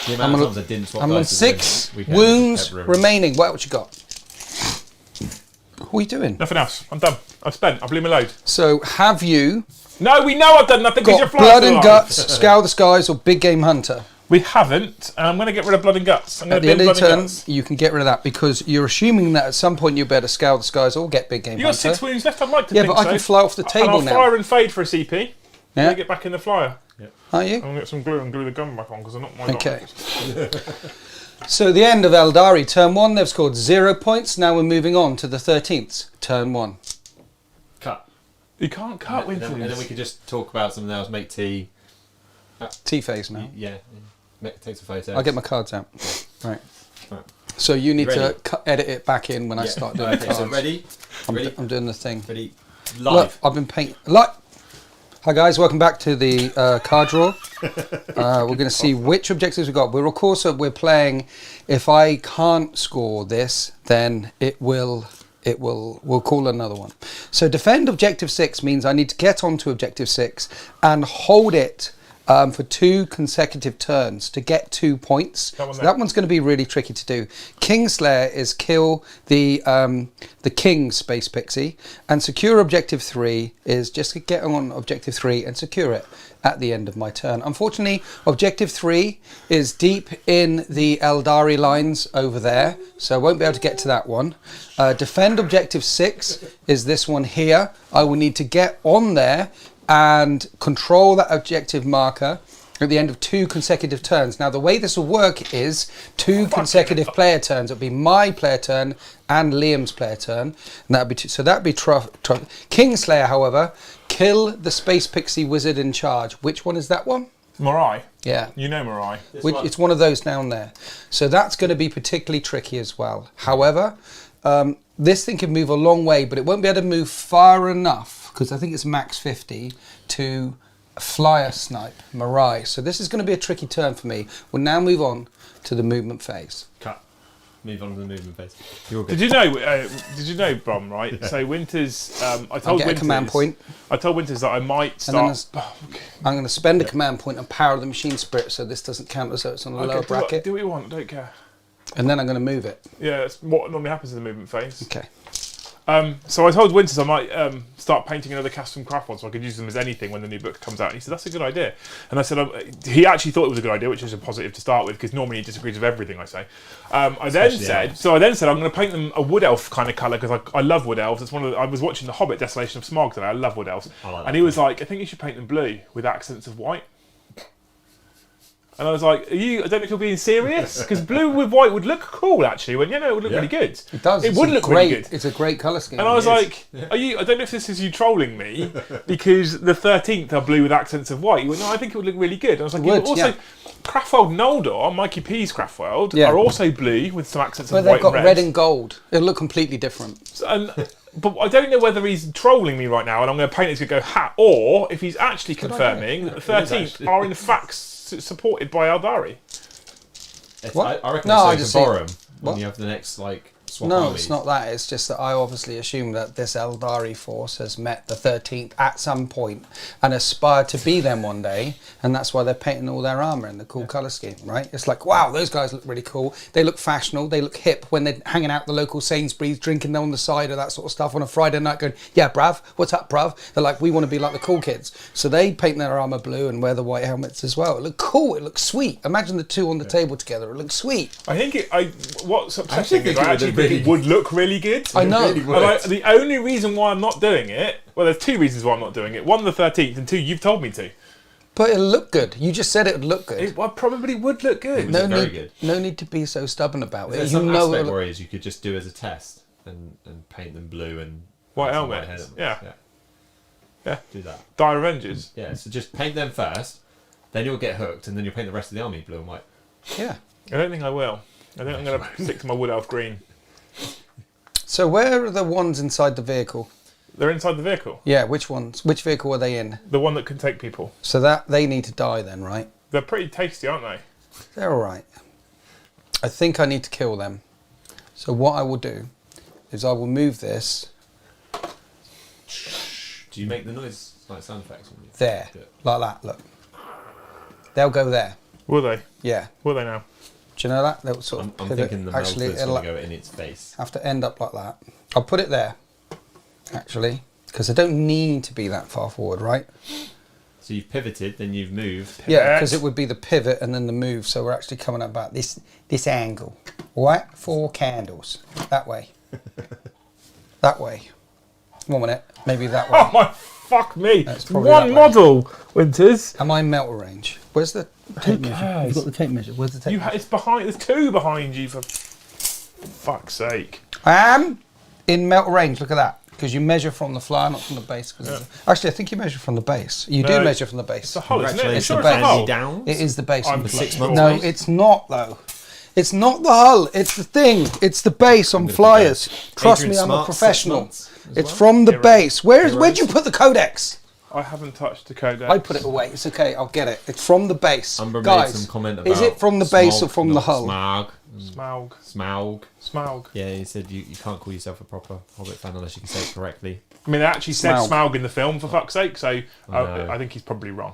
The amount of times I didn't swap I'm on dice. 6 weekend, wounds kept ruining. remaining. What else you got? What are you doing? Nothing else. I'm done. I've spent. I blew my load. So have you No, we know I've done nothing because you're got flying Blood and Guts, Scour the Skies, or Big Game Hunter? We haven't, and I'm going to get rid of Blood and Guts. I'm going At to the end bin of the Blood and turn, Guts. you can get rid of that because you're assuming that at some point you better Scour the Skies or get Big Game You got Hunter. 6 wounds left. I'd like to Yeah, think but I so. can fly off the And table I'll now. fire and fade for a CP. I'm Yeah, going to get back in the flyer. are you? I'm going to get some glue and glue the gun back on because I'm not my Okay. So the end of Eldari, turn 1, they've scored 0 points. Now we're moving on to the 13th, turn 1. Cut. You can't cut with And then we could just talk about something else. Make tea. T-phase now. Yeah. Take some photos. I'll get my cards out. Right. Right. So you need Ready? to edit it back in when I start doing Okay, cards. so ready? Ready? I'm doing the thing. Ready? Look, Live. I've been painting. Hi guys, welcome back to the card draw. We're going to see which objectives we've got. We're playing. If I can't score this, then we'll call another one. So defend objective 6 means I need to get onto objective 6 and hold it for 2 consecutive turns to get 2 points. That one's going to be really tricky to do. Kingslayer is kill the King Space Pixie, and secure objective 3 is just get on objective 3 and secure it at the end of my turn. Unfortunately, objective 3 is deep in the Eldari lines over there, so I won't be able to get to that one. Defend objective 6 is this one here. I will need to get on there and control that objective marker at the end of 2 consecutive turns. Now the way this will work is 2 consecutive player turns. It'll be my player turn and Liam's player turn, and that'd be so that'd be Kingslayer. However, Kill the Space Pixie Wizard in charge. Which one is that one? Mirai. Yeah. You know Mirai. It's one of those down there. So that's going to be particularly tricky as well. However, this thing can move a long way, but it won't be able to move far enough, because I think it's max 50, to flyer snipe Mirai. So this is going to be a tricky turn for me. We'll now move on to the movement phase. Cut. Move on to the movement phase. You're good. Did you know, Brom, right? Yeah. So Winters, I I'll told get Winters, a command point. I told Winters that I might And then start. I'm going to spend a command point and power the machine spirit, so this doesn't count, so it's on a lower bracket. Do what you want, I don't care. And then I'm going to move it. Yeah, that's what normally happens in the movement phase. Okay. So I told Winters I might start painting another cast from Craftworld so I could use them as anything when the new book comes out. He said, that's a good idea. And I said, he actually thought it was a good idea, which is a positive to start with, because normally he disagrees with everything I say. I then said, I'm going to paint them a wood elf kind of colour, because I love wood elves. It's I was watching The Hobbit, Desolation of Smaug today. I love wood elves. And he was like, I think you should paint them blue with accents of white. And I was like, I don't know if you're being serious, because blue with white would look cool, actually. It would look really good. It does. It would look really good. It's a great colour scheme. And I was like, I don't know if this is you trolling me, because the 13th are blue with accents of white. He went, no, I think it would look really good. And I was like, also, Craftworld Noldor, Mikey P's Craftworld, are also blue with some accents of white and red. But they've got red and gold. It'll look completely different. But I don't know whether he's trolling me right now and I'm going to paint it to go ha, or if he's actually confirming that the 13th are in fact supported by Eldari. I reckon it's like a Borum when you have the next swap No, armies. it's not that. It's just that I obviously assume that this Eldari force has met the 13th at some point and aspired to be them one day, and that's why they're painting all their armour in the cool colour scheme, right? It's like, wow, those guys look really cool. They look fashionable. They look hip when they're hanging out the local Sainsbury's, drinking on the side of that sort of stuff on a Friday night going, yeah, bruv, what's up, bruv? They're like, we want to be like the cool kids. So they paint their armour blue and wear the white helmets as well. It looked cool. It looks sweet. Imagine the two on the table together. It looks sweet. I think what's upsetting is I actually think it would look really good. I know. The only reason why I'm not doing it, well, there's two reasons why I'm not doing it. One, the 13th, and two, you've told me to. But it'll look good. You just said it would look good. It probably would look good. No need to be so stubborn about it. There's some aspect warriors you could just do as a test and paint them blue and white helmets. Yeah. Do that. Dire Avengers. Yeah, so just paint them first, then you'll get hooked, and then you'll paint the rest of the army blue and white. Yeah. I don't think I will. I think I'm going to stick to my wood elf green. So where are the ones inside the vehicle? They're inside the vehicle. Yeah, which ones? Which vehicle are they in? The one that can take people. So that they need to die then, right? They're pretty tasty, aren't they? They're all right. I think I need to kill them. So what I will do is I will move this Do you make the noise like sound effects when you there, do it? like that. Look, they'll go there. Will they? Yeah. Will they now? Do you know that? They'll sort of I'm pivot. thinking the Actually, melter's it'll going to go in its face. have to end up like that. I'll put it there, actually, because I don't need to be that far forward, right? So you've pivoted, then you've moved. Yeah, because it would be the pivot and then the move. So we're actually coming up about this angle. All right? 4 candles. That way. That way. 1 minute. Maybe that way. Oh my fuck me! probably One that way. model, Winters. Am I melter range? Where's the tape measure? You've got the tape measure. Where's the tape measure? It's behind. There's two behind you, for fuck's sake. I am in melter range. Look at that. Because you measure from the flyer, not from the base. Actually, I think you measure from the base. You do measure from the base. It's a hull, isn't it? Congratulations, Sure, it's a hull. Downs. It is the base. I'm for for 6 flyers. months. No, it's not though. It's not the hull. It's the thing. It's the base on flyers. Trust Adrian me, I'm a Smart, professional. 6 months It's from the base. Where'd you put the codex? I haven't touched the codex. I put it away. It's okay. I'll get it. It's from the base. Umber made Guys, some comment about is it from the base or Smaug, from the not hull? Smaug. Smaug. Smaug. Yeah, he said you can't call yourself a proper Hobbit fan unless you can say it correctly. I mean, they actually said Smaug. Smaug in the film, for fuck's sake, so I think he's probably wrong.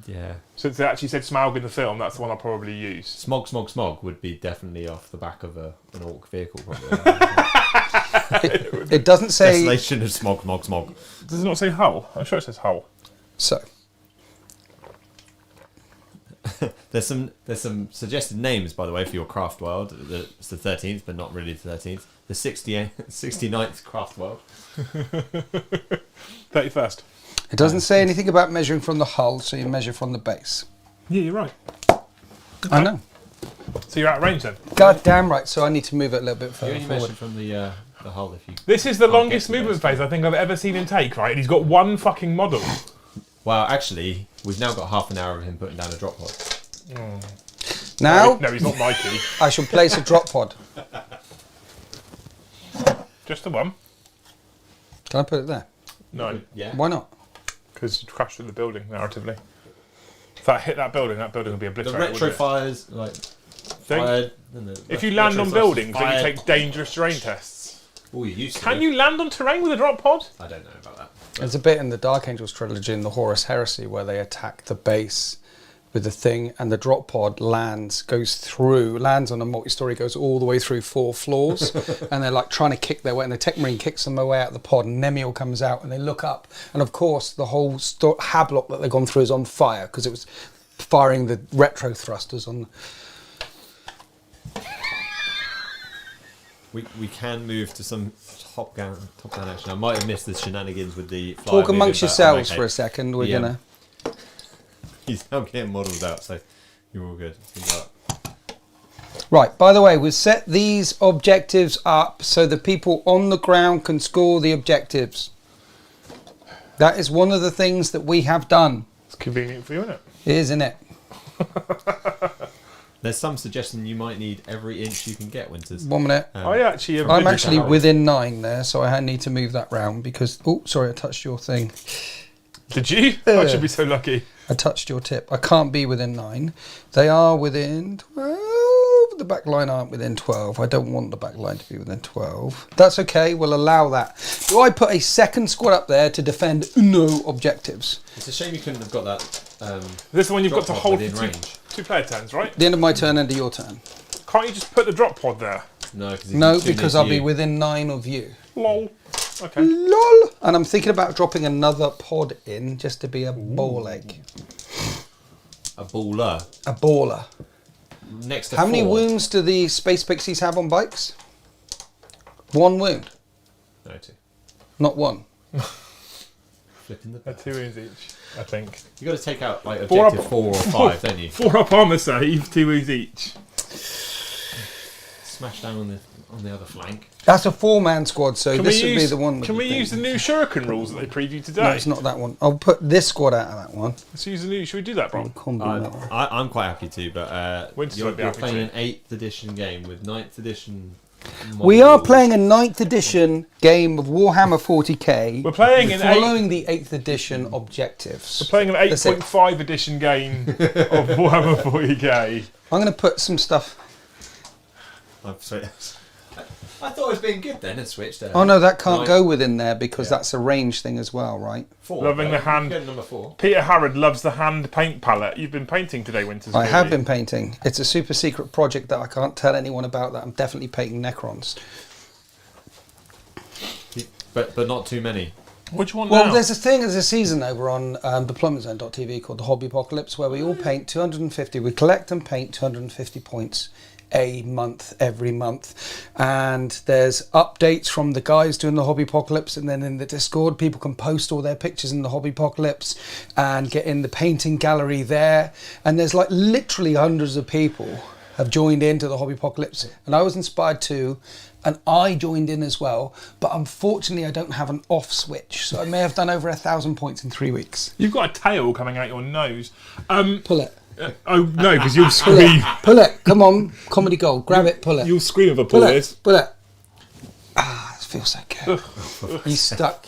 Yeah. Since they actually said Smaug in the film, that's the one I'll probably use. Smog would be definitely off the back of an orc vehicle, probably. It doesn't say. Desolation of smog. Does it not say hull? I'm sure it says hull. So. There's some suggested names, by the way, for your Craftworld. It's the 13th, but not really the 13th. The 69th Craftworld. 31st. It doesn't say anything about measuring from the hull, so you measure from the base. Yeah, you're right. I know. So you're out of range then? God damn right. So I need to move it a little bit further You only forward. measured from the the hull if you. This is the can't longest get to movement those phase I think I've ever seen him take, right? And he's got one fucking model. Well, actually, we've now got half an hour of him putting down a drop pod. Now, No, he's not Mikey. I shall place a drop pod. Just the one. Can I put it there? No, Yeah. Why not? because you crashed through the building, narratively. If that hit that building will be The obliterated. retro wouldn't it? fires, fired. If you land on buildings, then you fired. take dangerous terrain tests. Oh, you used to. Can you land on terrain with a drop pod? I don't know about that. There's a bit in the Dark Angels trilogy in the Horus Heresy where they attack the base with the thing, and the drop pod lands on a multi-story, goes all the way through 4 floors, and they're like trying to kick their way, and the Tech Marine kicks them away out of the pod, and Nemiel comes out, and they look up, and of course the whole Hablock that they've gone through is on fire because it was firing the retro thrusters on. We can move to some top down action. I might have missed the shenanigans with the flyer Talk amongst moving, but yourselves I'm okay. for a second. We're Yeah. gonna. He's now getting models out, so you're all good. Right, by the way, we've set these objectives up so the people on the ground can score the objectives. That is one of the things that we have done. It's convenient for you, isn't it? It is, isn't it? There's some suggestion you might need every inch you can get, Winters. 1 minute. I actually have I'm been- actually within 9 there, so I need to move that round because... Oh, sorry, I touched your thing. Did you? I should be so lucky. I touched your tip. I can't be within 9. They are within 12. The back line aren't within 12. I don't want the back line to be within 12. That's okay. We'll allow that. Do I put a second squad up there to defend no objectives? It's a shame you couldn't have got that. This is the one you've got to drop pod hold within for range. two player turns, right? The end of my turn, end of your turn. Can't you just put the drop pod there? No, because I'll be within 9 of you. Lol. Okay. LOL. And I'm thinking about dropping another pod in just to be a ball egg. A baller. A baller. Next to How many 4. wounds do the Space Pixies have on bikes? 1 wound. No, 2. Not 1. Flipping the. They're 2 wounds each, I think. You got to take out like Four objective up- 4 or 5, don't you? 4 up armor save, 2 wounds each. Smash down on the other flank. That's a 4-man squad, so this would be the one. with Can we the use the thing. new Shuriken rules that they previewed today? No, it's not that one. I'll put this squad out of that one. Let's use the new. Should we do that, bro? Combi metal. I'm quite happy to, but Winters you're won't be happy playing to. an 8th edition game with 9th edition. We are models. playing a 9th edition game of Warhammer 40k. We're playing an following the 8th edition objectives. We're playing an That's it. 8.5 edition game of Warhammer 40k. I'm going to put some stuff. I'm sorry. I thought it was being good then and switched. Oh no, that can't Nine. go within there because Yeah. that's a range thing as well, right? 4. Loving the hand. Go to number 4. Peter Harrod loves the hand paint palette. You've been painting today, Winters. I have clearly. been painting. It's a super secret project that I can't tell anyone about. That I'm definitely painting Necrons. But not too many. What do you want Well, now? there's a season over on deploymentzone.tv called the Hobby Apocalypse where we all paint 250. We collect and paint 250 points a month every month, and there's updates from the guys doing the Hobby Apocalypse, and then in the Discord people can post all their pictures in the Hobby Apocalypse and get in the painting gallery there, and there's like literally hundreds of people have joined into the Hobby Apocalypse, and I was inspired too, and I joined in as well, but unfortunately I don't have an off switch, so I may have done over 1,000 points in 3 weeks. You've got a tail coming out your nose. Pull it. Oh no, because you'll Pull scream. it. Pull it. Come on. Comedy gold. Grab it. Pull it. You'll scream if I Pull pull it. this. Pull it. Ah, it feels so good.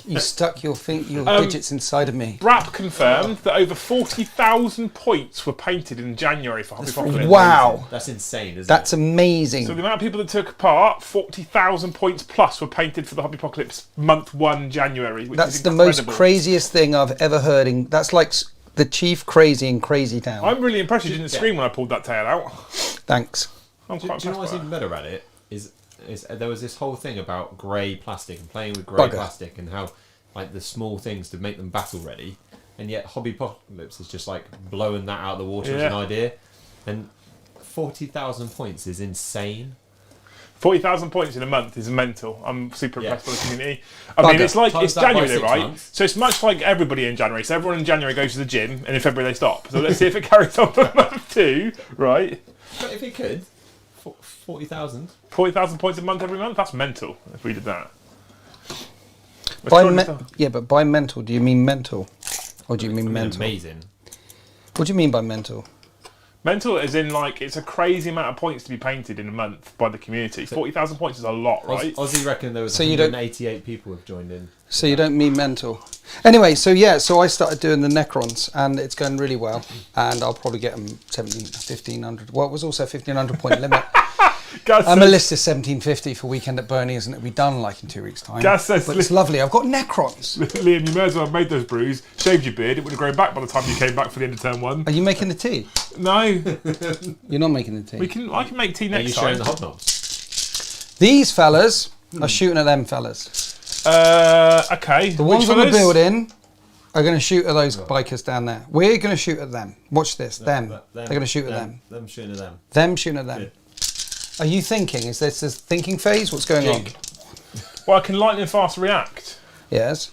You stuck your digits inside of me. Brap confirmed that over 40,000 points were painted in January for Hobby Apocalypse. Wow. That's insane, isn't That's it? amazing. So the amount of people that took part, 40,000 points plus were painted for the Hobby Apocalypse month 1 January. Which That's is the most incredible. craziest thing I've ever heard. That's like the chief crazy in Crazy Town. I'm really impressed you didn't scream when I pulled that tail out. Thanks. I'm Do quite you know what's impressed by even better at it? Is there was this whole thing about grey plastic and playing with grey Bugger. plastic and how like the small things to make them battle ready, and yet Hobby Apocalypse is just like blowing that out of the water as an Yeah. idea, and 40,000 points is insane. 40,000 points in a month is mental. I'm super Yeah. impressed by the community. I mean, Bugger. it's like Times it's that by January, 6 right? months. So it's much like everybody in January. So everyone in January goes to the gym, and in February they stop. So let's see if it carries on for month 2, right? But if it could, 40,000. 40,000 points a month every month? That's mental if we did that. Yeah, but by mental, do you mean mental? Or do you mean mental? Amazing. What do you mean by mental? Mental as in, like, it's a crazy amount of points to be painted in a month by the community. 40,000 points is a lot, right? Aussie reckon there was So 188 people have joined in. So you don't mean mental. Anyway, so I started doing the Necrons, and it's going really well. And I'll probably get them 1,500. Well, it was also a 1,500 point limit. My list is 1,750 for Weekend at Bernie's, and it'll be done like in 2 weeks' time. But it's lovely. I've got Necrons. Liam, you may as well have made those brews, shaved your beard. It would have grown back by the time you came back for the end of term 1. Are you making the tea? No. You're not making the tea. I can make tea next time. Are you showing the hobnobs? These fellas are shooting at them fellas. Okay. The ones on the building are going to shoot at those bikers down there. We're going to shoot at them. Watch this. Them. They're going to shoot at them. Them shooting at them. Them shooting at them. Good. Are you thinking? Is this a thinking phase? What's going on? Well, I can lightning fast react. Yes.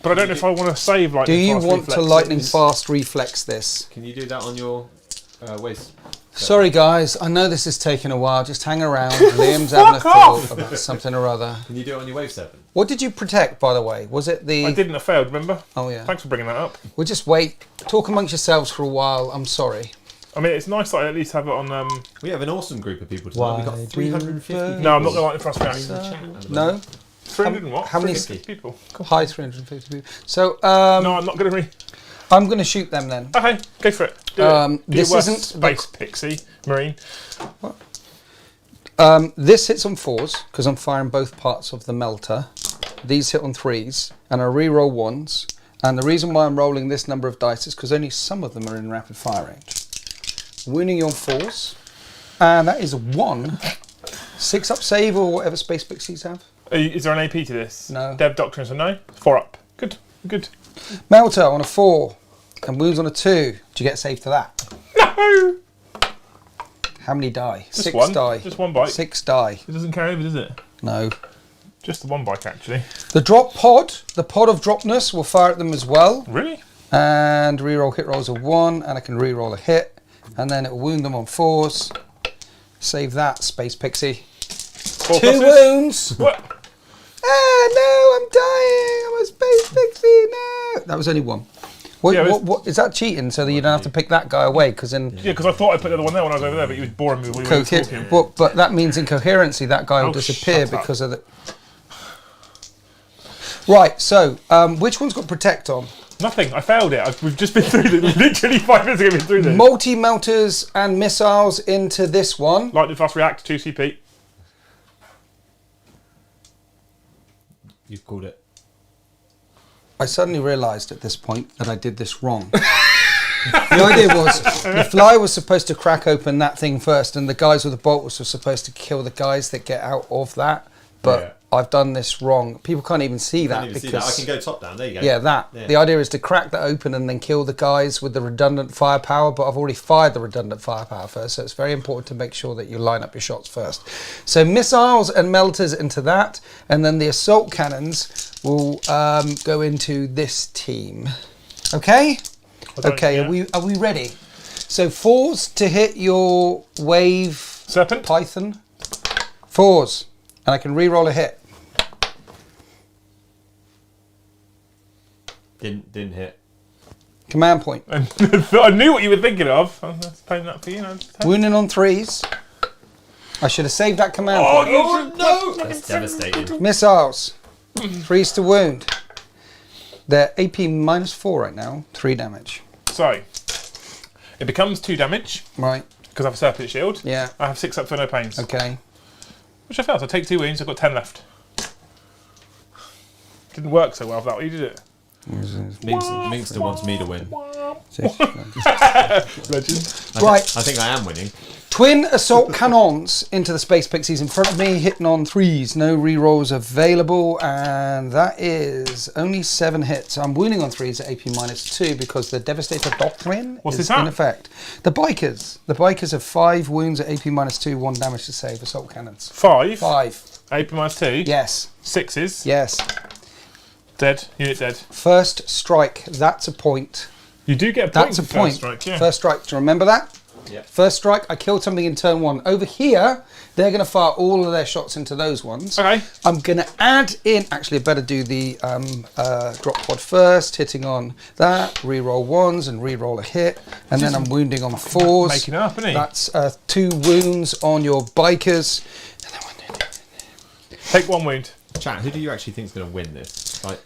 But I don't know if I want to save lightning fast. Do you want to lightning fast reflex this? Can you do that on your waist? Sorry guys, I know this is taking a while. Just hang around. Liam's having a thought about something or other. Can you do it on your wave 7? What did you protect, by the way? Was it the... I didn't. I failed, remember? Oh yeah. Thanks for bringing that up. We'll just wait. Talk amongst yourselves for a while. I'm sorry. I mean, it's nice that I at least have it on... We have an awesome group of people tonight. We've got 350 people. No, I'm not going to lightning fast react. No? 300 and what? How many 350 people? Hi, 350 people. So, no, I'm not going to... I'm going to shoot them then. Okay, go for it. This isn't... Space Pixie, Marine. What? This hits on 4s, because I'm firing both parts of the melter. These hit on 3s, and I re-roll 1s. And the reason why I'm rolling this number of dice is because only some of them are in rapid fire range. Winning you on 4s. And that is a 1. 6 up save or whatever Space Pixies have. Is there an AP to this? No. Dev Doctrine, so no? 4 up. Good, good. Melter on a 4. And wounds on a 2. Do you get saved to that? No! How many die? Just 6 one. die. Just one bite. 6 die. It doesn't carry over, does it? No. Just the one bike, actually. The drop pod, the pod of dropness, will fire at them as well. Really? And reroll hit rolls of 1, and I can reroll a hit. And then it will wound them on 4s. Save that, Space Pixie. 4 2 pluses? wounds. What? No, I'm dying. I'm a Space Pixie. No. That was only 1. What is that cheating so that you don't have to pick that guy away? Because Yeah, because I thought I put the other one there when I was over there, but he was boring me when we were talking. But that means in coherency that guy will disappear because of the... Right, so which one's got protect on? Nothing. I failed it. We've just been through this. Literally 5 minutes ago we've been through this. Multi-melters and missiles into this one. Lightning fast react, 2 CP. You've called it. I suddenly realised at this point that I did this wrong. The idea was the fly was supposed to crack open that thing first, and the guys with the bolts were supposed to kill the guys that get out of that. But I've done this wrong. People can't even see that because I can go top down. There you go. Yeah, that. Yeah. The idea is to crack that open and then kill the guys with the redundant firepower. But I've already fired the redundant firepower first, so it's very important to make sure that you line up your shots first. So missiles and melters into that, and then the assault cannons will go into this team. Okay. Okay. Yeah. Are we ready? So 4s to hit your wave serpent python. 4s. And I can re-roll a hit. Didn't hit. Command point. I knew what you were thinking of. I was playing that for you. Wounding on 3s. I should have saved that command point. Oh no! That's devastating. Missiles. 3s to wound. They're AP -4 right now. 3 damage. So, it becomes 2 damage. Right. Because I have a serpent shield. Yeah. I have 6 up for no pains. Okay. Which I failed. So I take 2 wounds. I've got 10 left. Didn't work so well for that one. You did it. Minkster wants me to win. Legend. Right. I think I am winning. Twin assault cannons into the Space Pixies in front of me, hitting on 3s. No rerolls available, and that is only 7 hits. I'm wounding on 3s at AP -2 because the Devastator Doctrine is in effect. The bikers have 5 wounds at AP -2, 1 damage to save. Assault cannons. 5? 5. AP -2? Yes. 6s? Yes. Dead. Unit dead. First strike. That's a point. You do get a point. That's a point. First strike, yeah. First strike. Do you remember that? Yeah. First strike, I killed something in turn 1. Over here, they're going to fire all of their shots into those ones. Okay. I'm going to add in... Actually, I better do the drop pod first, hitting on that, re-roll 1s and re-roll a hit. And then I'm wounding on 4s. Making up, isn't he? That's 2 wounds on your bikers. Take 1 wound. Chat, who do you actually think is going to win this? Like,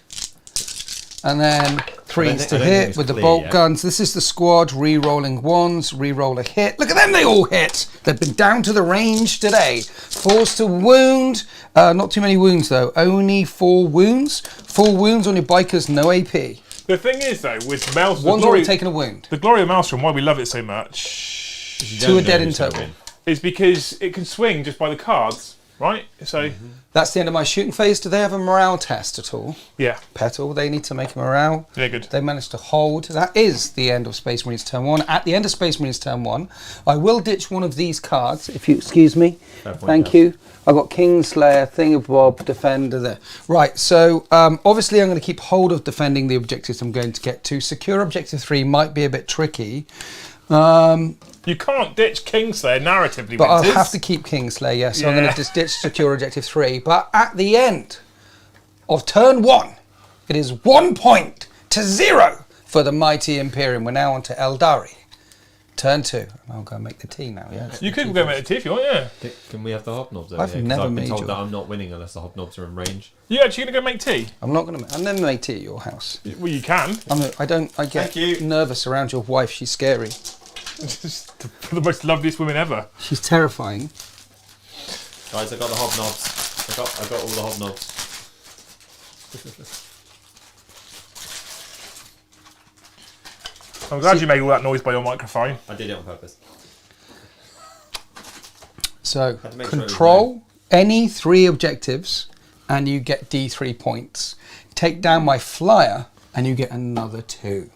And then 3s to I don't think hit it's with the clear bolt yet. guns. This is the squad, re-rolling 1s, re-roll a hit. Look at them, they all hit. They've been down to the range today. 4s to wound. Not too many wounds though, only 4 wounds. 4 wounds on your bikers, no AP. The thing is, though, with Maelstrom... One's already taken a wound. The glory of Maelstrom, why we love it so much, 2 are dead in total. is because it can swing just by the cards, right? So, That's the end of my shooting phase. Do they have a morale test at all? yeah. Petal, they need to make a morale. Yeah, good. They managed to hold. That is the end of Space Marines turn 1. At the end of Space Marines turn 1, I will ditch one of these cards, if you excuse me. Thank you. I've got Kingslayer, Thingamabob, Defender there. Right, so obviously I'm going to keep hold of defending the objectives I'm going to get to. Secure Objective 3 might be a bit tricky. You can't ditch Kingslayer narratively, But I'll Winters. have to keep Kingslayer, yeah. So I'm going Yeah. to just ditch Secure Objective 3. But at the end of turn 1, it is 1 point to 0 for the mighty Imperium. We're now on to Eldari. Turn 2. I'll go and make the tea now, yeah. You could go make a tea if you want, yeah. Can we have the hobnobs over I've here? 'Cause never I've been made told you- that I'm not winning unless the hobnobs are in range. You actually going to go make tea? I'm not going to... I'll never make tea at your house. Well, you can. I get Thank you. nervous around your wife. She's scary. Just the most loveliest women ever. She's terrifying. Guys, I got the hobnobs. I got all the hobnobs. I'm glad you made all that noise by your microphone. I did it on purpose. So, Had to make sure it was control any 3 objectives and you get D3 points. Take down my flyer and you get another 2.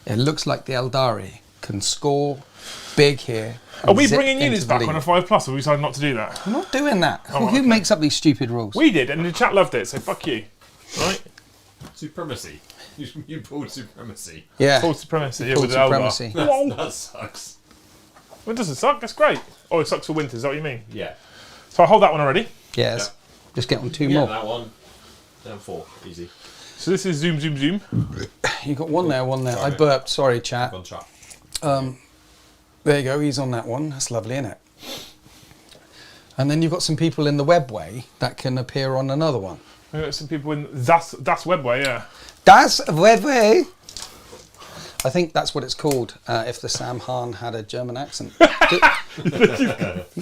It looks like the Eldari can score big here. Are we zip bringing into units the back lead. on a 5+, or we decided not to do that? I'm not doing that. Oh, Who okay. makes up these stupid rules? We did, and the chat loved it, so fuck you. Right? Supremacy. You pulled supremacy. Yeah. Full supremacy, yeah, Full with the Eldar. supremacy. That sucks. Well, it doesn't suck, that's great. Oh, it sucks for Winters, is that what you mean? Yeah. So I hold that one already. Yes. Just get on 2 Yeah, more. that one. Then 4. Easy. So this is zoom, zoom, zoom. You got one there, one there. Sorry, I mate. burped. Sorry, chat. Gone trap. There you go. He's on that one. That's lovely, isn't it? And then you've got some people in the webway that can appear on another one. We got some people in that's Webway, yeah. Das Webway. I think that's what it's called. If the Sam Hahn had a German accent.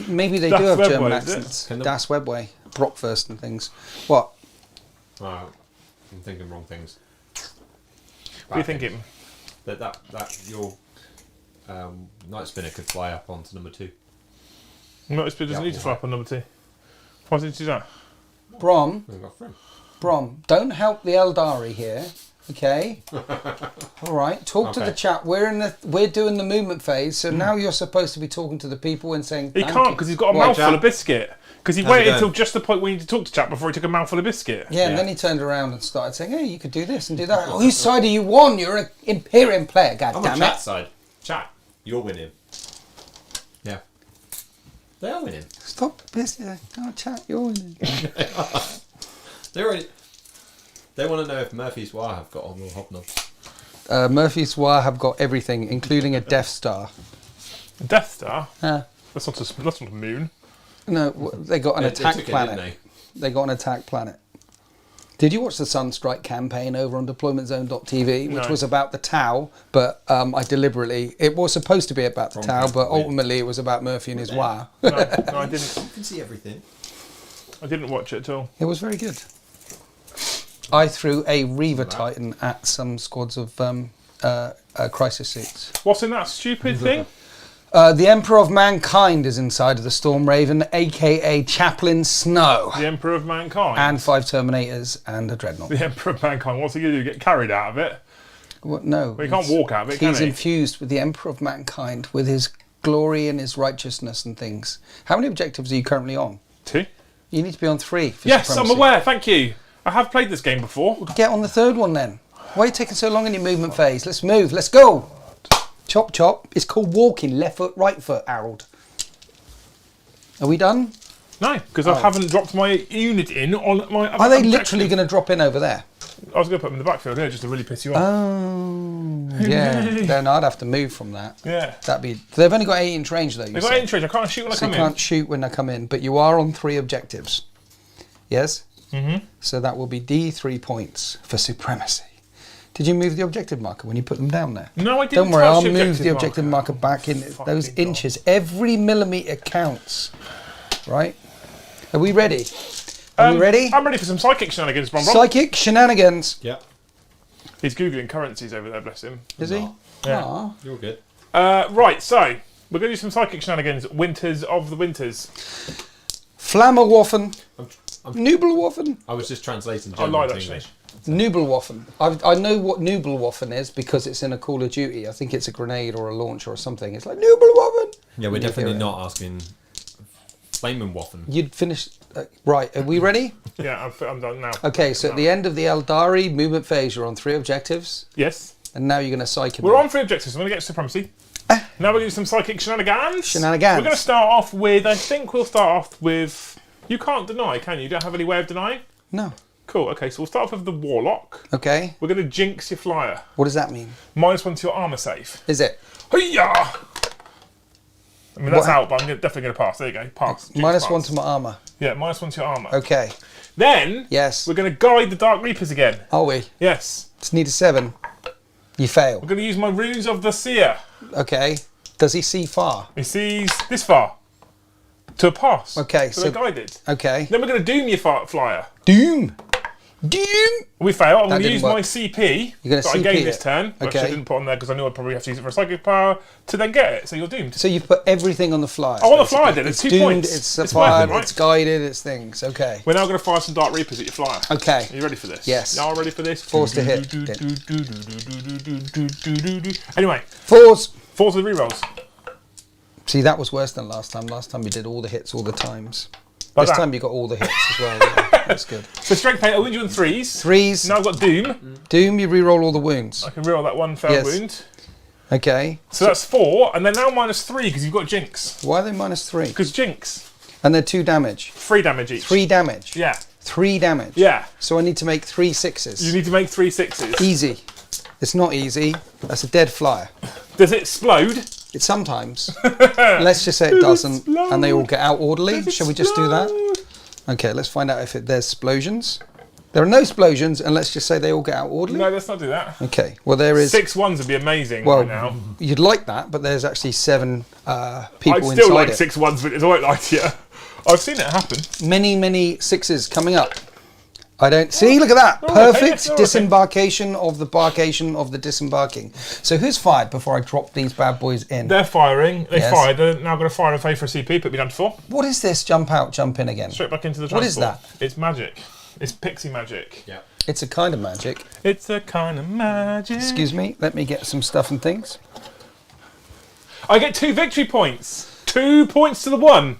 Maybe they Das do have Webway, German is it? accents. Can the- Das Webway, Brockfurst and things. What? I'm thinking wrong things. What are you thinking? That your night spinner could fly up onto number 2. No, it doesn't need to fly up on number 2. Why did you do that? Brom, We've got a friend. Brom, don't help the Eldari here. Okay. All right. Talk to Okay. the chat. We're doing the movement phase, so now you're supposed to be talking to the people and saying He thank can't you. because he's got a What, mouthful chat? of biscuit. Because he How's it waited going? until just the point we need to talk to chat before he took a mouthful of biscuit. Yeah, and Yeah. then he turned around and started saying, "Hey, you could do this and do that." Oh, whose side are you on? You're an Imperium player. God I'm damn on it! chat side. Chat, you're winning. Yeah. They are winning. Stop this. Oh, chat, you're winning. They want to know if Murphy's War have got on the hobnob. Murphy's War have got everything, including a Death Star. Death Star? Uh, That's not a moon. no, they got an They attack took it, planet. didn't They got an attack planet. Did you watch the Sunstrike campaign over on deploymentzone.tv, which No. was about the Tau, but I deliberately... It was supposed to be about the Wrong Tau, but campaign. ultimately it was about Murphy and his War. No, I didn't. You can see everything. I didn't watch it at all. It was very good. I threw a Reaver Titan at some squads of crisis suits. What's in that stupid thing? The Emperor of Mankind is inside of the Storm Raven, aka Chaplain Snow, The Emperor of Mankind. and 5 Terminators and a Dreadnought. the Emperor of Mankind. What's he going to do? Get carried out of it? What, no. Well, he can't walk out of it, can He's he? infused with the Emperor of Mankind, with his glory and his righteousness and things. How many objectives are you currently on? 2? You need to be on 3 for Yes, supremacy. I'm aware. Thank you. I have played this game before. Get on the 3rd one then. Why are you taking so long in your movement phase? Let's move. Let's go. Chop, chop. It's called walking. Left foot, right foot, Harold. Are we done? No, because I haven't dropped my unit in on my other Are they objective. literally going to drop in over there? I was going to put them in the backfield here just to really piss you off. Oh, yeah. Then I'd have to move from that. Yeah. They've only got 8-inch range though. They've got 8-inch range. I can't shoot when I come you in. can't shoot when they come in, but you are on 3 objectives. Yes? Mm-hmm. So that will be D3 points for supremacy. Did you move the objective marker when you put them down there? No, I didn't. Don't worry, I'll touch move the objective marker back in those inches. Every millimetre counts. Right? Are we ready? Are we ready? I'm ready for some psychic shenanigans, Brom. Psychic shenanigans. Yeah. He's Googling currencies over there, bless him. Is he? Yeah. Aw. You're good. Right, so we're going to do some psychic shenanigans. Winters of the Winters. Flammerwaffen. I'm, Nubelwaffen. I was just translating I German lied, to actually. English. Nubelwaffen. I know what Nubelwaffen is because it's in a Call of Duty. I think it's a grenade or a launcher or something. It's like Nubelwaffen. Yeah, we're You definitely hear it. not asking Flamenwaffen. You'd finish. Right, are we ready? Yeah, I'm done now. Okay, so at the end of the Eldari movement phase, you're on 3 objectives, Yes. and now you're going to psych him. We're on 3 objectives. I'm going to get supremacy. Now we're going to do some psychic shenanigans. Shenanigans. We're going to start off with, I think we'll start off with, you can't deny, can you? You don't have any way of denying? No. Cool, okay, so we'll start off with the Warlock. Okay. We're going to jinx your flyer. What does that mean? -1 to your armour save. Is it? Hiya! I mean, that's What? out, but I'm definitely going to pass. There you go, pass. Jinx -1 pass. to my armour. Yeah, -1 to your armour. Okay. Then, Yes. we're going to guide the Dark Reapers again. Are we? Yes. It's need a 7. You fail. We're going to use my Runes of the Seer. Okay. Does he see far? He sees this far. To a pass. Okay, So so- they're guided. Okay. Then we're going to doom your flyer. Doom. Doom. We fail. I'm That going to didn't use work. my CP You're gonna that I CP gained this it. turn, which I Okay. didn't put on there because I knew I'd probably have to use it for a psychic power to then get it. So you're doomed. So you put everything on the flyer. Oh, on the flyer basically. then. It's It's 2 doomed, points. it's It's fired, working, right? it's guided, it's things. Okay. We're now going to fire some Dark Reapers at your flyer. Okay. Are you ready for this? Yes. Y'all ready for this? Force to hit. Anyway, 4s. force with rerolls. See, that was worse than last time. Last time you did all the hits all the times. Like This that. time you got all the hits as well. Yeah, that's good. So strength 8, I wound you on 3s. 3s. Now I've got Doom. Doom, you re-roll all the wounds. I can reroll that one failed Yes. wound. Okay. So that's 4, and then now -3 because you've got Jinx. Why are they -3? Because Jinx, And they're 2 damage. 3 damage each. 3 damage. Yeah. 3 damage. Yeah. So I need to make 3 6s. You need to make 3 6s. Easy. It's not easy. That's a dead flyer. Does it explode? It sometimes. Let's just say it doesn't, and they all get out orderly. Shall we just do that? Okay, let's find out if there's explosions. There are no explosions, and let's just say they all get out orderly. No, let's not do that. Okay, well there is. 6 1s would be amazing Well, right now. you'd like that, but there's actually 7 people I'd still inside like it. 6 1s, but I won't lie to you. I've seen it happen. Many, many 6s coming up. I don't see. Look at that! They're all okay, Perfect they're all okay. disembarkation of the barkation of the disembarking. So who's fired before I drop these bad boys in? They're firing. They Yes. fired. They're now going to fire and pay for a CP. Put me down to 4. What is this? Jump out, jump in again. Straight back into the What transport. is It's magic. It's pixie magic. Yeah. It's a kind of magic. It's a kind of magic. Excuse me. Let me get some stuff and things. I get 2 victory points. 2 points to the 1.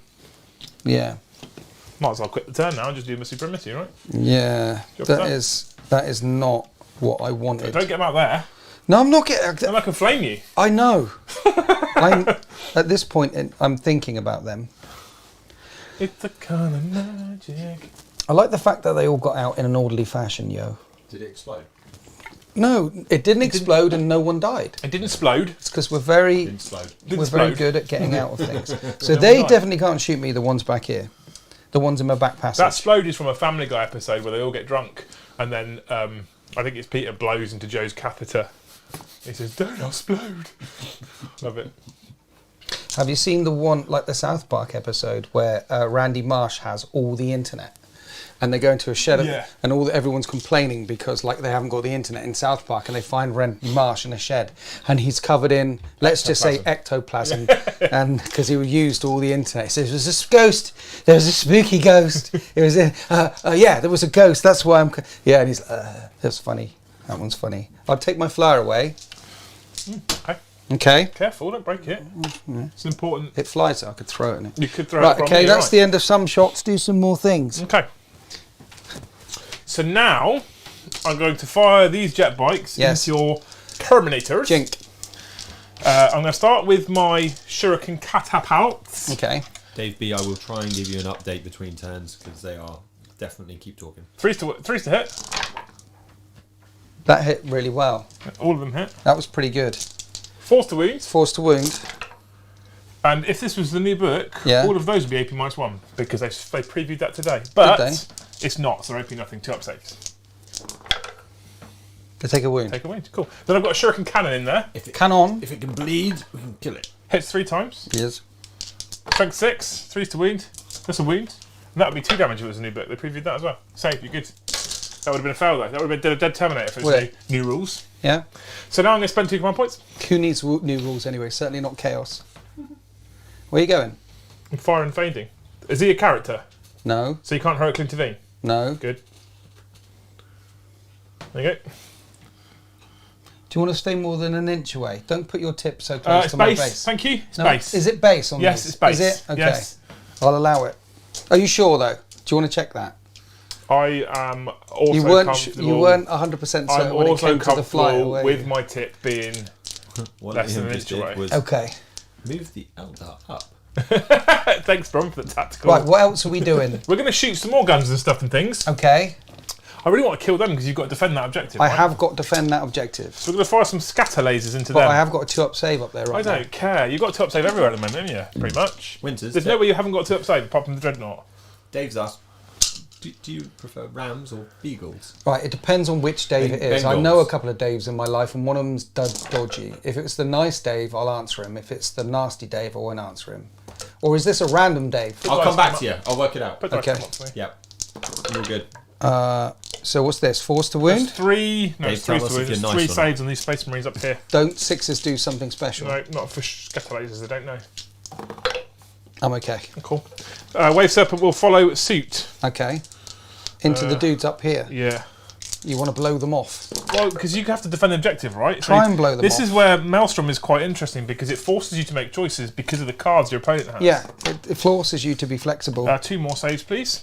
Yeah. Might as well quit the turn now and just do my supremacy, right? Yeah. Job That done. is not what I wanted. Don't get them out there. No, I'm not getting. Then I can flame you. I know. I'm at this point. I'm thinking about them. It's a kind of magic. I like the fact that they all got out in an orderly fashion, yo. Did it explode? No, it didn't explode and no one died. It didn't explode. It's because we're very Didn't explode. we're very good at getting out of things. So No they one died. definitely can't shoot me. The ones back here, the ones in my back passage. That explode is from a Family Guy episode where they all get drunk and then I think it's Peter blows into Joe's catheter. He says, "Don't explode." Love it. Have you seen the one like the South Park episode where Randy Marsh has all the internet? And they go into a shed, Yeah. and everyone's complaining because like they haven't got the internet in South Park, and they find Randy Marsh in a shed, and he's covered in, let's just say ectoplasm, and because he used all the internet. He says, "There was this ghost. There was a spooky ghost. It was yeah, there was a ghost. That's why I'm yeah." And he's that's funny. That one's funny. I'll take my flyer away. Okay. Okay. Careful, don't break it. It's important. It flies, so I could throw it in it. You could throw Right. it from Okay. here, That's right. the end of some shots. Do some more things. Okay. So now I'm going to fire these jet bikes Yes. into your Terminators. Jink. I'm going to start with my Shuriken catapults. Okay. Dave B, I will try and give you an update between turns because they are definitely keep talking. Threes to hit. That hit really well. All of them hit. That was pretty good. Fours to wound. Force to wound. And if this was the new book, Yeah. all of those would be AP -1 because they previewed that today. But they? it's not, so they're AP nothing. 2 up saves. To take a wound. Take a wound. Cool. Then I've got a Shuriken cannon in there. If it, Canon. if it can bleed, we can kill it. Hits 3 times. Yes. Strength 6. 3s to wound. That's a wound. And that would be 2 damage if it was a new book. They previewed that as well. Save, you're good. That would have been a fail though. That would have been a dead Terminator if it was new rules. Yeah. So now I'm going to spend 2 command points. Who needs new rules anyway? Certainly not chaos. Where are you going? I'm fire and fading. Is he a character? No. So you can't heroically intervene? No. Good. There you go. Do you want to stay more than an inch away? Don't put your tip so close It's to my base. base. Thank you. It's No, base. Is it base on Yes, these? it's base. Is it? Okay. Yes. I'll allow it. Are you sure though? Do you want to check that? I am also You weren't. comfortable. You weren't 100% certain I'm when it also came to the flyer, comfortable were with you? my tip being What less than Liam an just inch away. did was Okay. move the Eldar up. Thanks, Brom, for the tactical. Right. What else are we doing? We're going to shoot some more guns and stuff and things. Okay. I really want to kill them because you've got to defend that objective. I right? have got to defend that objective, So we're going to fire some scatter lasers into but them. I have got a 2-up save up there I right now. don't care. You've got a 2-up save everywhere at the moment, haven't you? Pretty much. Winters. There's no way you haven't got a 2-up save apart from the Dreadnought. Dave's asked, do you prefer rams or beagles? Right, it depends on which Dave it is. I know a couple of Daves in my life, and one of them's dodgy. If it's the nice Dave, I'll answer him. If it's the nasty Dave, I won't answer him. Or is this a random Dave? I'll come back to you. I'll work it out. Put the Okay. rest of them up for me. Yep. You're good. So what's this? Force to wound? There's 3. No, Dave, it's 3 tell to us if wound. you're There's nice 3 or not. saves on these Space Marines up here. Don't 6s do something special? No, not for scatter lasers. I don't know. I'm okay. Cool. Wave Serpent will follow suit. Okay. Into the dudes up here. Yeah. You want to blow them off. Well, because you have to defend the objective, right? Try and blow them This off. is where Maelstrom is quite interesting because it forces you to make choices because of the cards your opponent has. Yeah, it forces you to be flexible. 2 more saves, please.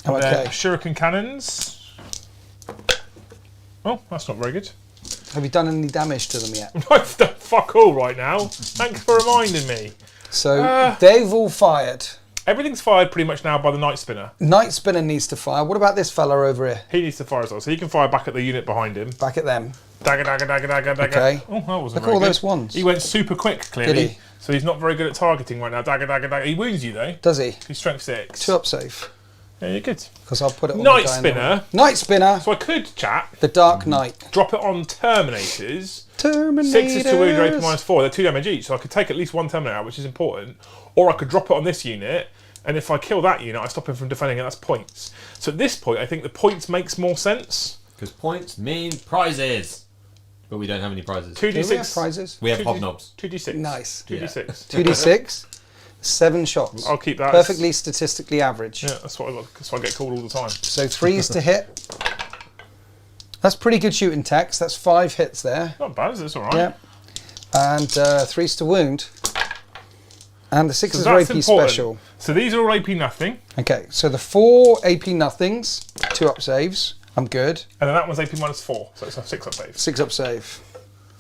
I'm And then okay. Shuriken cannons. Oh, that's not very good. Have you done any damage to them yet? I've done fuck all right now. Thanks for reminding me. So they've all fired. Everything's fired pretty much now by the Night Spinner. Night Spinner needs to fire. What about this fella over here? He needs to fire as well, so he can fire back at the unit behind him. Back at them. Dagger, dagger, dagger, dagger, dagger. Okay. Oh, that wasn't Look at very all good. those ones. He went super quick, clearly. Did he? So he's not very good at targeting right now. Dagger, dagger, dagger. He wounds you though. Does he? He's strength 6. 2-up save. Yeah, you're good. Because I'll put it on Night the guy in Spinner. the Night Spinner. So I could, chat, The Dark Knight. drop it on Terminators. Terminators. 6 is to wound or AP -4. They're 2 damage each, so I could take at least 1 Terminator out, which is important. Or I could drop it on this unit, and if I kill that unit, I stop him from defending it. That's points. So at this point, I think the points makes more sense. Because points mean prizes. But we don't have any prizes. 2d6. Do we have prizes? We have hobnobs. 2d6. Nice. 2d6. 2d6. 7 shots. I'll keep that. Perfectly statistically average. Yeah, that's what I get called all the time. So 3s to hit. That's pretty good shooting text. That's 5 hits there. Not bad, is this all right? Yeah. And 3s to wound. And the 6s So are that's AP important. special. So these are all AP nothing, Okay, so the 4 AP nothings, 2-up saves. I'm good. and then that one's AP -4, so it's a 6-up save. 6-up save.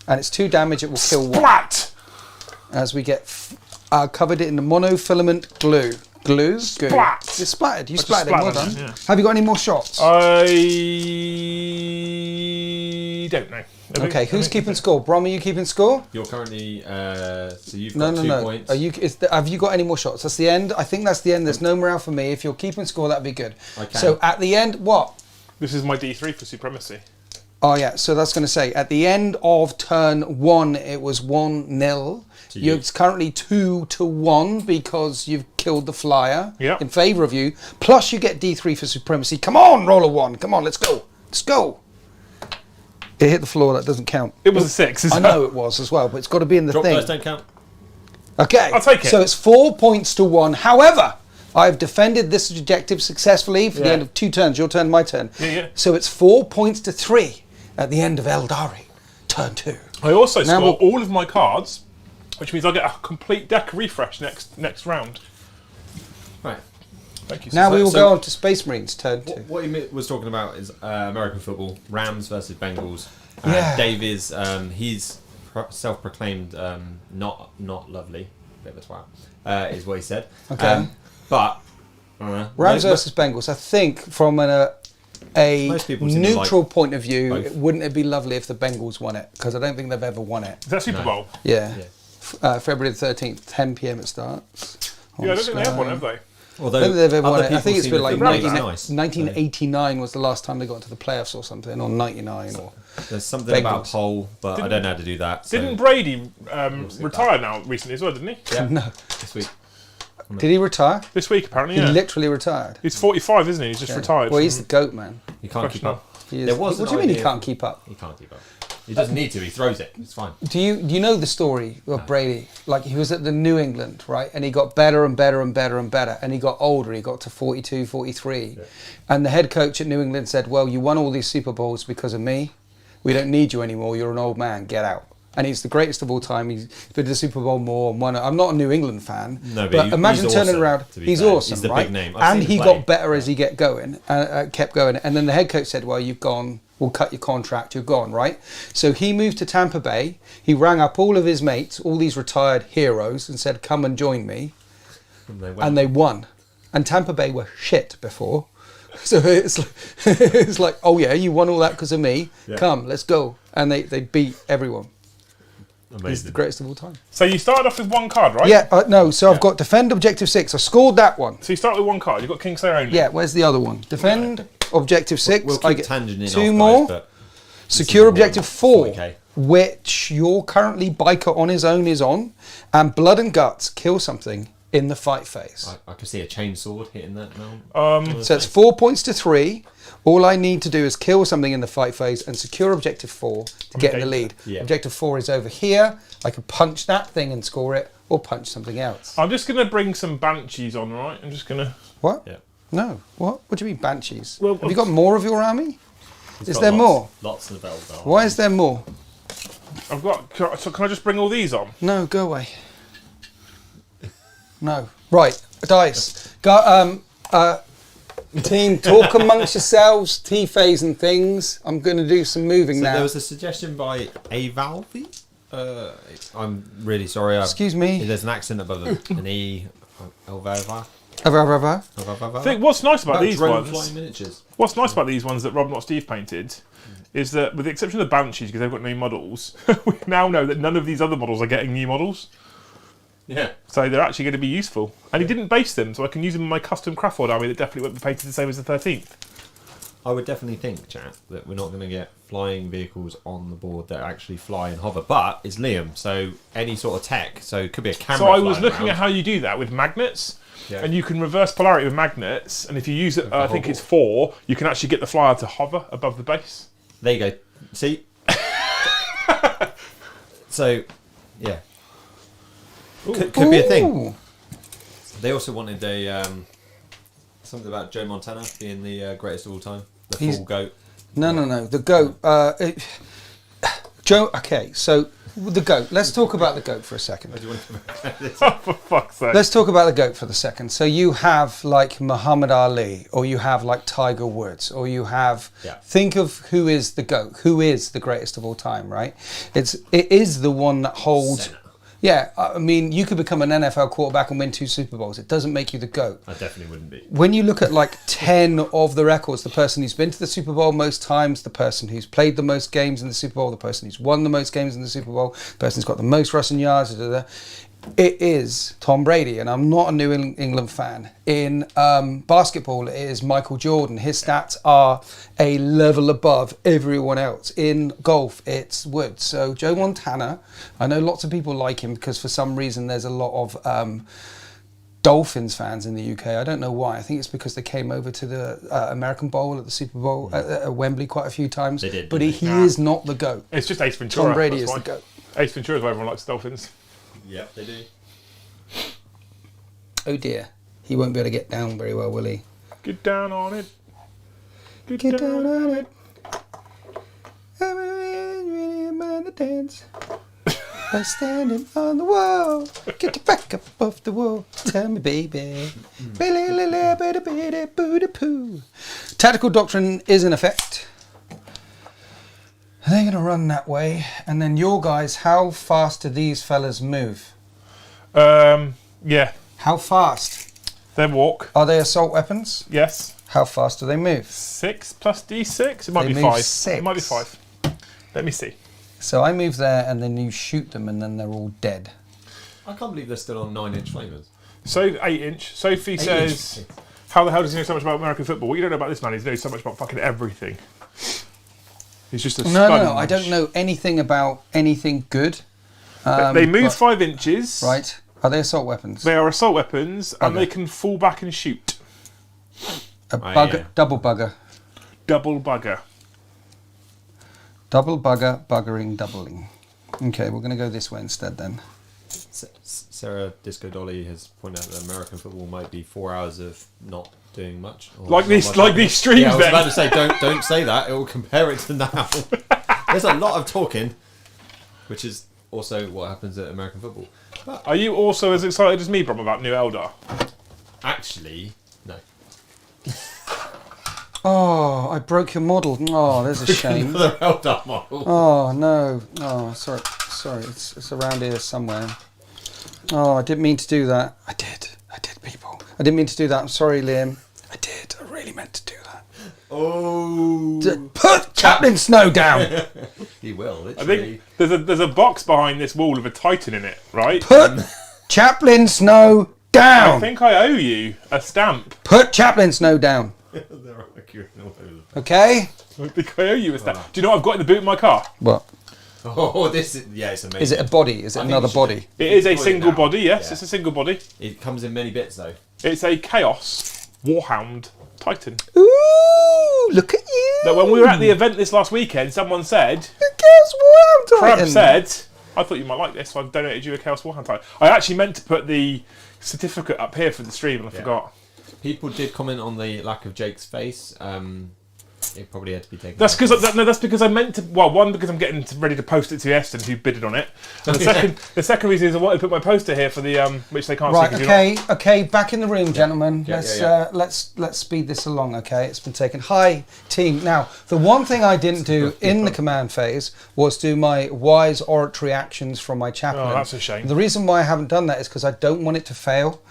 And it's 2 damage, it will kill 1. Splat! As we get covered it in the monofilament glue. Glue? Goo. Splat! It's splattered. You just splattered it. Well splattered done. it, yeah. Have you got any more shots? I don't know. Okay, who's keeping score? Brom, are you keeping score? You're currently, so you've No, got no, 2 no. points. Have you got any more shots? That's the end. I think that's the end. There's no morale for me. If you're keeping score, that'd be good. Okay. So at the end, what? This is my D3 for supremacy. Oh yeah, so that's going to say at the end of turn 1, it was 1-0. you. It's currently 2-1 because you've killed the flyer Yep. in favour of you. Plus you get D3 for supremacy. Come on, roll a 1. Come on, let's go. Let's go. It hit the floor. That doesn't count. It was a 6. I know it was as well, but it's got to be in the Drop thing. dice don't count. Okay, I'll take it. So it's 4 points to 1. However, I've defended this objective successfully for the Yeah. end of 2 turns. Your turn, my turn. Yeah, yeah. So it's 4 points to 3 at the end of Eldari, turn 2. I also Now score we'll- all of my cards, which means I get a complete deck refresh next round. Right. Thank you. Now we will so- go on to Space Marines, turn 2. What he was talking about is American football, Rams versus Bengals. Dave is he's self-proclaimed not lovely, bit of a twat, is what he said. Okay. But Rams versus Bengals. I think from a neutral point of view, wouldn't it be lovely if the Bengals won it? Because I don't think they've ever won it. Is that Super Bowl? Yeah. February the 13th, 10 p.m. it starts. Yeah, I don't think they have one, have they? Although I don't think they've ever won it. I think it's been like 1989 was the last time they got into the playoffs or something, or 99 or... There's something about pole, but I don't know how to do that. Didn't Brady retire now recently as well, didn't he? Yeah. No. This week. Did he retire? This week, apparently, yeah. He literally retired. He's 45, isn't he? He's just retired. Well, he's the GOAT, man. He can't keep up. What do you mean he can't keep up? He can't keep up. He doesn't need to. He throws it. It's fine. Do you know the story of Brady? Like, he was at the New England, right? And he got better and better and better and better. And he got older. He got to 42, 43. Yeah. And the head coach at New England said, well, you won all these Super Bowls because of me. We don't need you anymore. You're an old man. Get out. And he's the greatest of all time. He's been to the Super Bowl more and won. I'm not a New England fan, but imagine turning around. He's awesome, he's the right? Big name. And he got better as he kept going. And then the head coach said, well, you've gone. We'll cut your contract. You're gone, right? So he moved to Tampa Bay. He rang up all of his mates, all these retired heroes, and said, come and join me. And they won. And Tampa Bay were shit before. So it's like, oh yeah, you won all that because of me. Yeah. Come, let's go. And they beat everyone. Amazing. He's the greatest of all time. So you started off with one card, right? Yeah, no. So I've got Defend Objective 6. I scored that one. So you start with one card. You've got Kingslayer only. Yeah, where's the other one? Defend Objective 6. We'll I get tangenting 2 off, more. Guys, Secure Objective 4, 40k. which your currently biker on his own is on. And Blood and Guts, kill something in the fight phase. I can see a chainsword hitting that now. So it's 4 points to 3. All I need to do is kill something in the fight phase and secure Objective 4 to get in the lead. Yeah. Objective 4 is over here. I can punch that thing and score it, or punch something else. I'm just going to bring some Banshees on, right? I'm just going to... What? Yeah. No. What? What do you mean Banshees? Well, have you got more of your army? Is there more? Lots of Eldar. Why is there more? I've got... So can I just bring all these on? No, go away. No. Right. Dice. Go, team, talk amongst yourselves, T-phase and things. I'm going to do some moving now. There was a suggestion by A Valvey. I'm really sorry. Excuse me. There's an accent above an E. Elvava. I think what's nice about these ones... flying miniatures. What's nice about these ones that Rob, not Steve, painted is that, with the exception of the Banshees, because they've got new models, we now know that none of these other models are getting new models. Yeah. So they're actually going to be useful. And he didn't base them, so I can use them in my custom Craftworld army that definitely won't be painted the same as the 13th. I would definitely think, chat, that we're not going to get flying vehicles on the board that actually fly and hover. But it's Liam, so any sort of tech. So it could be a camera. So I was looking at how you do that with magnets. Yeah. And you can reverse polarity with magnets. And if you use it, I think it's 4, you can actually get the flyer to hover above the base. There you go. See? So, yeah. Could be a thing. They also wanted a something about Joe Montana being the greatest of all time. The full GOAT. No. The GOAT. Joe. Okay, so the GOAT. Let's talk about the GOAT for a second. Oh, for fuck's sake. Let's talk about the GOAT for the second. So you have like Muhammad Ali, or you have like Tiger Woods, or you have. Yeah. Think of who is the GOAT. Who is the greatest of all time? Right. It is the one that holds. Senna. Yeah, I mean, you could become an NFL quarterback and win 2 Super Bowls. It doesn't make you the GOAT. I definitely wouldn't be. When you look at like 10 of the records, the person who's been to the Super Bowl most times, the person who's played the most games in the Super Bowl, the person who's won the most games in the Super Bowl, the person who's got the most rushing yards, it is Tom Brady. And I'm not a New England fan. In basketball, it is Michael Jordan. His stats are a level above everyone else. In golf, it's Woods. So Joe Montana, I know lots of people like him because for some reason there's a lot of Dolphins fans in the UK. I don't know why. I think it's because they came over to the American Bowl at the Super Bowl at Wembley quite a few times. They did. But he is not the GOAT. It's just Ace Ventura. Tom Brady is the GOAT. Ace Ventura is why everyone likes Dolphins. Yep, they do. Oh dear. He won't be able to get down very well, will he? Get down on it. Get down on it. I'm really dance. By standing on the wall. Get your back up off the wall. Tell me, baby. Tactical doctrine is in effect. They're going going to run that way. And then your guys, how fast do these fellas move? Yeah. How fast? They walk. Are they assault weapons? Yes. How fast do they move? 6 plus D6? It might They be move 5. 6. It might be 5. Let me see. So I move there and then you shoot them and then they're all dead. I can't believe they're still on 9-inch flamers. So 8-inch. Sophie says, how the hell does he know so much about American football? What you don't know about this man is he knows so much about fucking everything. He's just a No, sponge. I don't know anything about anything good. They move 5 inches. Right. Are they assault weapons? They are assault weapons and Bugger. they can fall back and shoot. A bugger, double bugger. Double bugger. Double bugger, buggering, doubling. Okay, we're going to go this way instead then. Sarah Disco Dolly has pointed out that American football might be 4 hours of not doing much. Like these streams yeah, I was then. about to say, don't say that. It will compare it to now. There's a lot of talking, which is also what happens at American football. But Are you also as excited as me, Brom, about New Eldar? actually, no. Oh, I broke your model. Oh, there's a shame. Another Eldar model. Oh, no. Oh, sorry. It's around here somewhere. Oh, I didn't mean to do that. I did, people. I didn't mean to do that. I'm sorry, Liam. I did. I really meant to do that. Oh. Put Chaplain Snow down. He will, I literally. think there's a box behind this wall with a Titan in it, right? Put Chaplain Snow down. I think I owe you a stamp. Put Chaplain Snow down. They're arguing all over the place. Okay? I think I owe you a stamp. Do you know what I've got in the boot of my car? What? Oh, this is, yeah, it's amazing. Is it a body? Is it I think another you should body? It is a Probably single now. body, yes, Yeah. it's a single body. It comes in many bits, though. It's a Chaos Warhound Titan. Ooh, look at you. Now, when we were at the event this last weekend, someone said, Chaos Warhound Crab Titan. said, I thought you might like this, so I've donated you a Chaos Warhound Titan. I actually meant to put the certificate up here for the stream and I forgot. People did comment on the lack of Jake's face. It probably had to be taken. That's because I meant to. Well, one, because I'm getting ready to post it to Eston, who bidded on it, and the second reason is I wanted to put my poster here for the which they can't Right, see. 'Cause okay, back in the room, gentlemen. Yeah, Let's speed this along, okay? It's been taken. Hi, team. Now, the one thing I didn't do in the command phase was do my wise oratory actions from my chaplain. Oh, that's a shame. The reason why I haven't done that is because I don't want it to fail.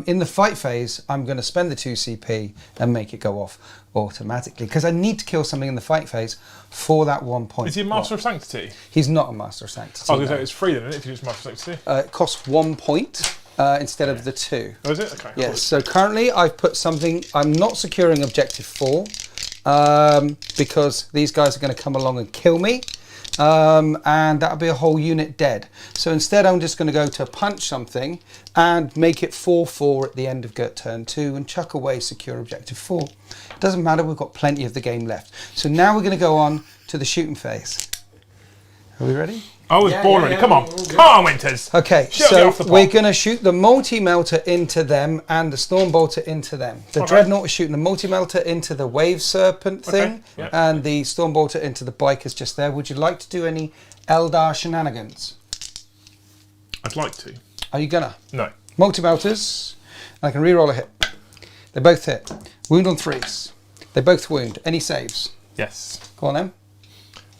In the fight phase, I'm going to spend the 2 CP and make it go off automatically because I need to kill something in the fight phase for that 1 point. Is he a Master of Sanctity? He's not a Master of Sanctity. I was going to no. say it's free then, isn't it, if you're just Master of Sanctity? It costs 1 point instead of the 2. Oh, is it? Okay. Yes, so currently I've put something, I'm not securing objective 4 because these guys are going to come along and kill me and that'll be a whole unit dead. So instead I'm just going to go to punch something and make it 4-4 at the end of turn 2 and chuck away secure objective 4. It doesn't matter, we've got plenty of the game left. So now we're going to go on to the shooting phase. Are we ready? I was born already. Come on. Come on, Winters. Okay, Shoot me so off the we're pot. going to shoot the multi-melter into them and the Stormbolter into them. The Okay. Dreadnought is shooting the multi-melter into the Wave Serpent thing yeah. and the Stormbolter into the Bikers just there. Would you like to do any Eldar shenanigans? I'd like to. Are you gonna? No. Multi-melters. I can re-roll a hit. They both hit. Wound on 3s. They both wound. Any saves? Yes. Go on then.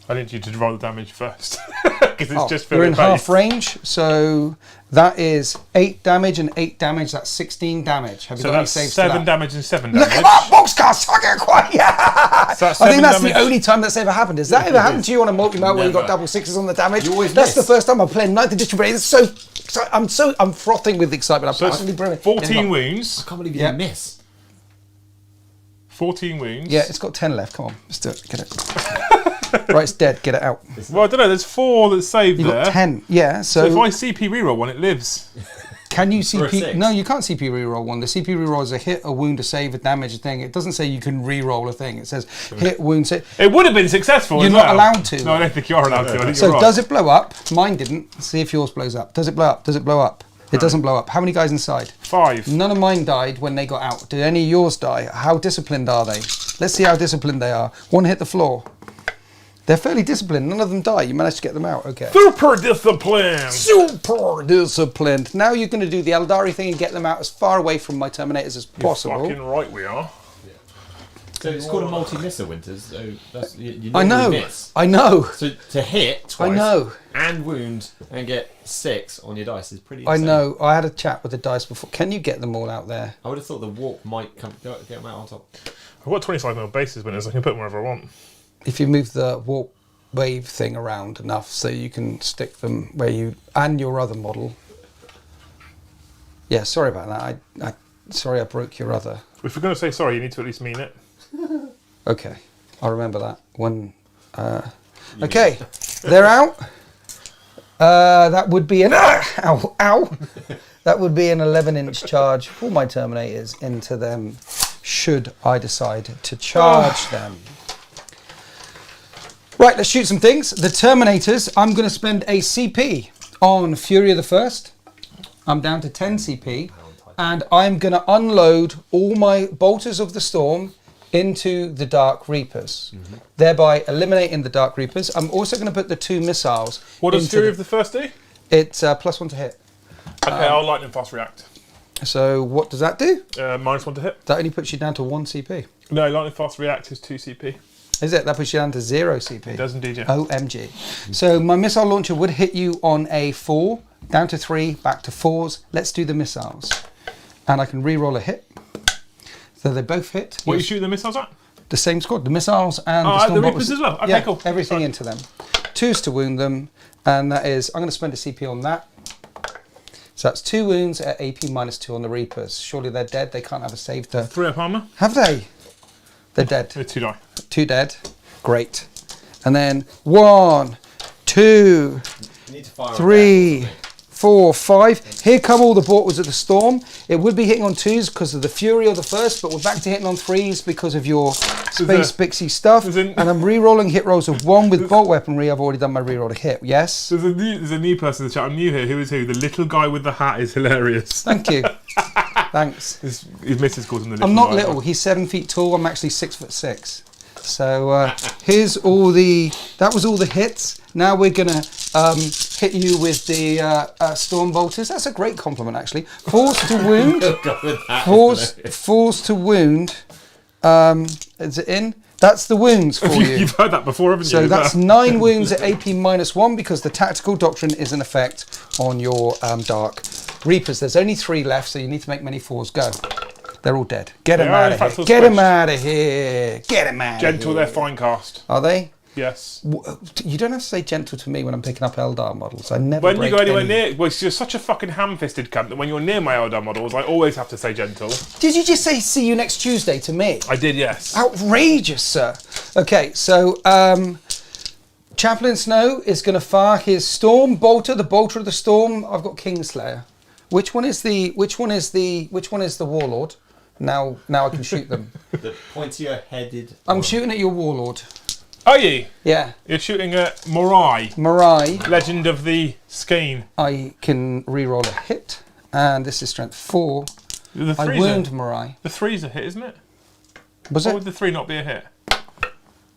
I need you to roll the damage first. Because it's just you're in filling half base. range, so that is 8 damage and 8 damage. That's 16 damage. Have you So got any that's saves 7 to that? damage and 7 Look damage. at that boxcast! I get quite. Yeah. So that's I think 7 that's damage. the only time that's ever happened. Has that ever happened to you on a multi-melt where you got Never. double 6s on the damage? You always That's miss. the first time I'm playing 9th edition. But it's I'm frothing with excitement. I'm absolutely brilliant. 14 wounds. I can't believe you Yeah. didn't miss. 14 wounds. Yeah, it's got 10 left. Come on, let's do it. Get it. Right, it's dead. Get it out. Well, I don't know. There's 4 that's saved You there. got 10. Yeah. So if So I CP reroll one, it lives. can you For a CP? 6. No, you can't CP reroll one. The CP reroll is a hit, a wound, a save, a damage, a thing. It doesn't say you can reroll a thing. It says hit, wound, save. It would have been successful. You're as not well. allowed to. No, I don't think you're allowed to. I think So you're right. does it blow up? Mine didn't. Let's see if yours blows up. Does it blow up? Does it blow up? It doesn't blow up. How many guys inside? 5. None of mine died when they got out. Did any of yours die? How disciplined are they? Let's see how disciplined they are. One hit the floor. They're fairly disciplined. None of them die. You managed to get them out. Okay. Super discipline. Super disciplined. Now you're going to do the Eldari thing and get them out as far away from my Terminators as possible. Fucking right we are. So it's called a multi-misser, Winters. So that's, you I know. Miss. I know. So to hit twice I know. and wound and get 6 on your dice is pretty I insane. know. I had a chat with the dice before. Can you get them all out there? I would have thought the warp might get them out on top. I've got 25mm bases, Winters. I can put them wherever I want. If you move the warp wave thing around enough so you can stick them where you... And your other model. Yeah, sorry about that. Sorry I broke your other... If you're going to say sorry, you need to at least mean it. Okay, I'll remember that. Okay, they're out. That would be an... Ow! That would be an 11-inch charge for my Terminators into them, should I decide to charge them. Right, let's shoot some things. The Terminators, I'm going to spend a CP on Fury of the First. I'm down to 10 CP. And I'm going to unload all my Bolters of the Storm into the Dark Reapers, thereby eliminating the Dark Reapers. I'm also going to put the 2 missiles. What does Fury of the First do? It's +1 to hit. Okay, I'll lightning fast react. So what does that do? -1 to hit. That only puts you down to 1 CP. No, lightning fast react is 2 CP. Is it? That puts you down to 0 CP. It does indeed, yeah. OMG. So my missile launcher would hit you on a 4, down to 3, back to 4s. Let's do the missiles. And I can re-roll a hit. So they both hit. What are you shooting the missiles at? The same squad. The missiles and the the Storm Reapers Bolters as well? Okay, yeah, cool. everything Sorry. into them. 2s to wound them. And that is, I'm going to spend a CP on that. So that's 2 wounds at AP -2 on the Reapers. Surely they're dead. They can't have a save to... 3 up armor. Have they? They're dead. 2 die. 2 dead. Great. And then 1, 2, You need to fire 3, 4, 5. Here come all the Bolters of the Storm. It would be hitting on 2s because of the Fury of the First, but we're back to hitting on 3s because of your Space Pixie stuff. And I'm re-rolling hit rolls of 1 with bolt weaponry. I've already done my re-roll to hit. Yes? There's a new person in the chat. I'm new here. Who is who? The little guy with the hat is hilarious. Thank you. Thanks. His missus calls him the little I'm not guy. little. He's 7 feet tall. I'm actually 6'6". So here's all the... That was all the hits. Now we're going to hit you with the Storm Bolters. That's a great compliment, actually. 4s to wound. 4s to wound. Is it in? That's the wounds for you. You've heard that before, haven't you? So that's 9 wounds at AP -1 because the Tactical Doctrine is in effect on your Dark Reapers. There's only 3 left, so you need to make many 4s go. They're all dead. Get them out of here. Get them out of here. Get them out of here. Gentle, they're fine cast. Are they? Yes. You don't have to say gentle to me when I'm picking up Eldar models. I never When you break go anywhere any. near... Well, you're such a fucking ham-fisted cunt that when you're near my Eldar models, I always have to say gentle. Did you just say see you next Tuesday to me? I did, yes. Outrageous, sir. Okay, so Chaplain Snow is going to fire his Storm Bolter, the Bolter of the Storm. I've got Kingslayer. Which one is the Warlord? Now I can shoot them. The pointier-headed... I'm shooting at your Warlord. Are you? Yeah. You're shooting at Morai. Morai. Legend of the Skeen. I can re-roll a hit, and this is strength 4. I wound Morai. The 3's a hit, isn't it? Was Why it? would the 3 not be a hit?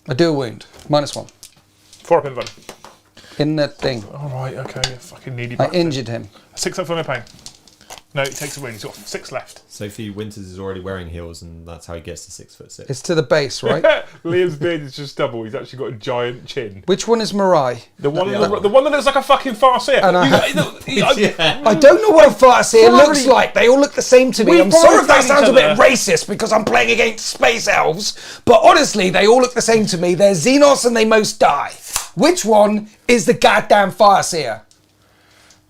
I do a wound. -1. 4 up in one. In that thing. Alright, okay, you fucking needy I bastard. injured him. 6 up for my pain. No, he takes a wound. He's got 6 left. Sophie Winters is already wearing heels, and that's how he gets to 6'6". It's to the base, right? Liam's beard is just double. He's actually got a giant chin. Which one is Morai? The one that looks like a fucking farseer. And Yeah. I don't know what a Farseer looks like. They all look the same to me. I'm sorry if that sounds a bit racist because I'm playing against space elves, but honestly, they all look the same to me. They're Xenos and they most die. Which one is the goddamn Farseer?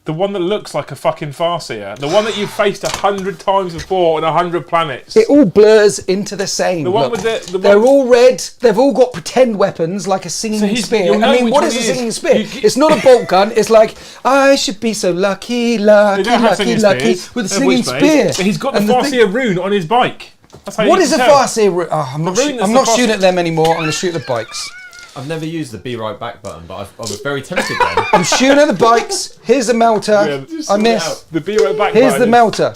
The one that looks like a fucking farseer. The one that you've faced 100 times before on 100 planets. It all blurs into the same. The one Look, with the they're all red. They've all got pretend weapons like a singing spear. you'll know I mean, which what one is a he is. singing spear? You- It's not a bolt gun. It's like, I should be so lucky, lucky, They don't have lucky, singing lucky, spears. with a They're singing witch spear. babes. But he's got the And thing- farseer rune on his bike. That's how What you is a can tell. Farseer? Oh, I'm not rune that's the shooting Farseer- at them anymore. I'm going to shoot at the bikes. I've never used the be right back button, but I was very tempted then. I'm shooting at the bikes. Here's the melter. I miss. The be right back Here's the button. melter.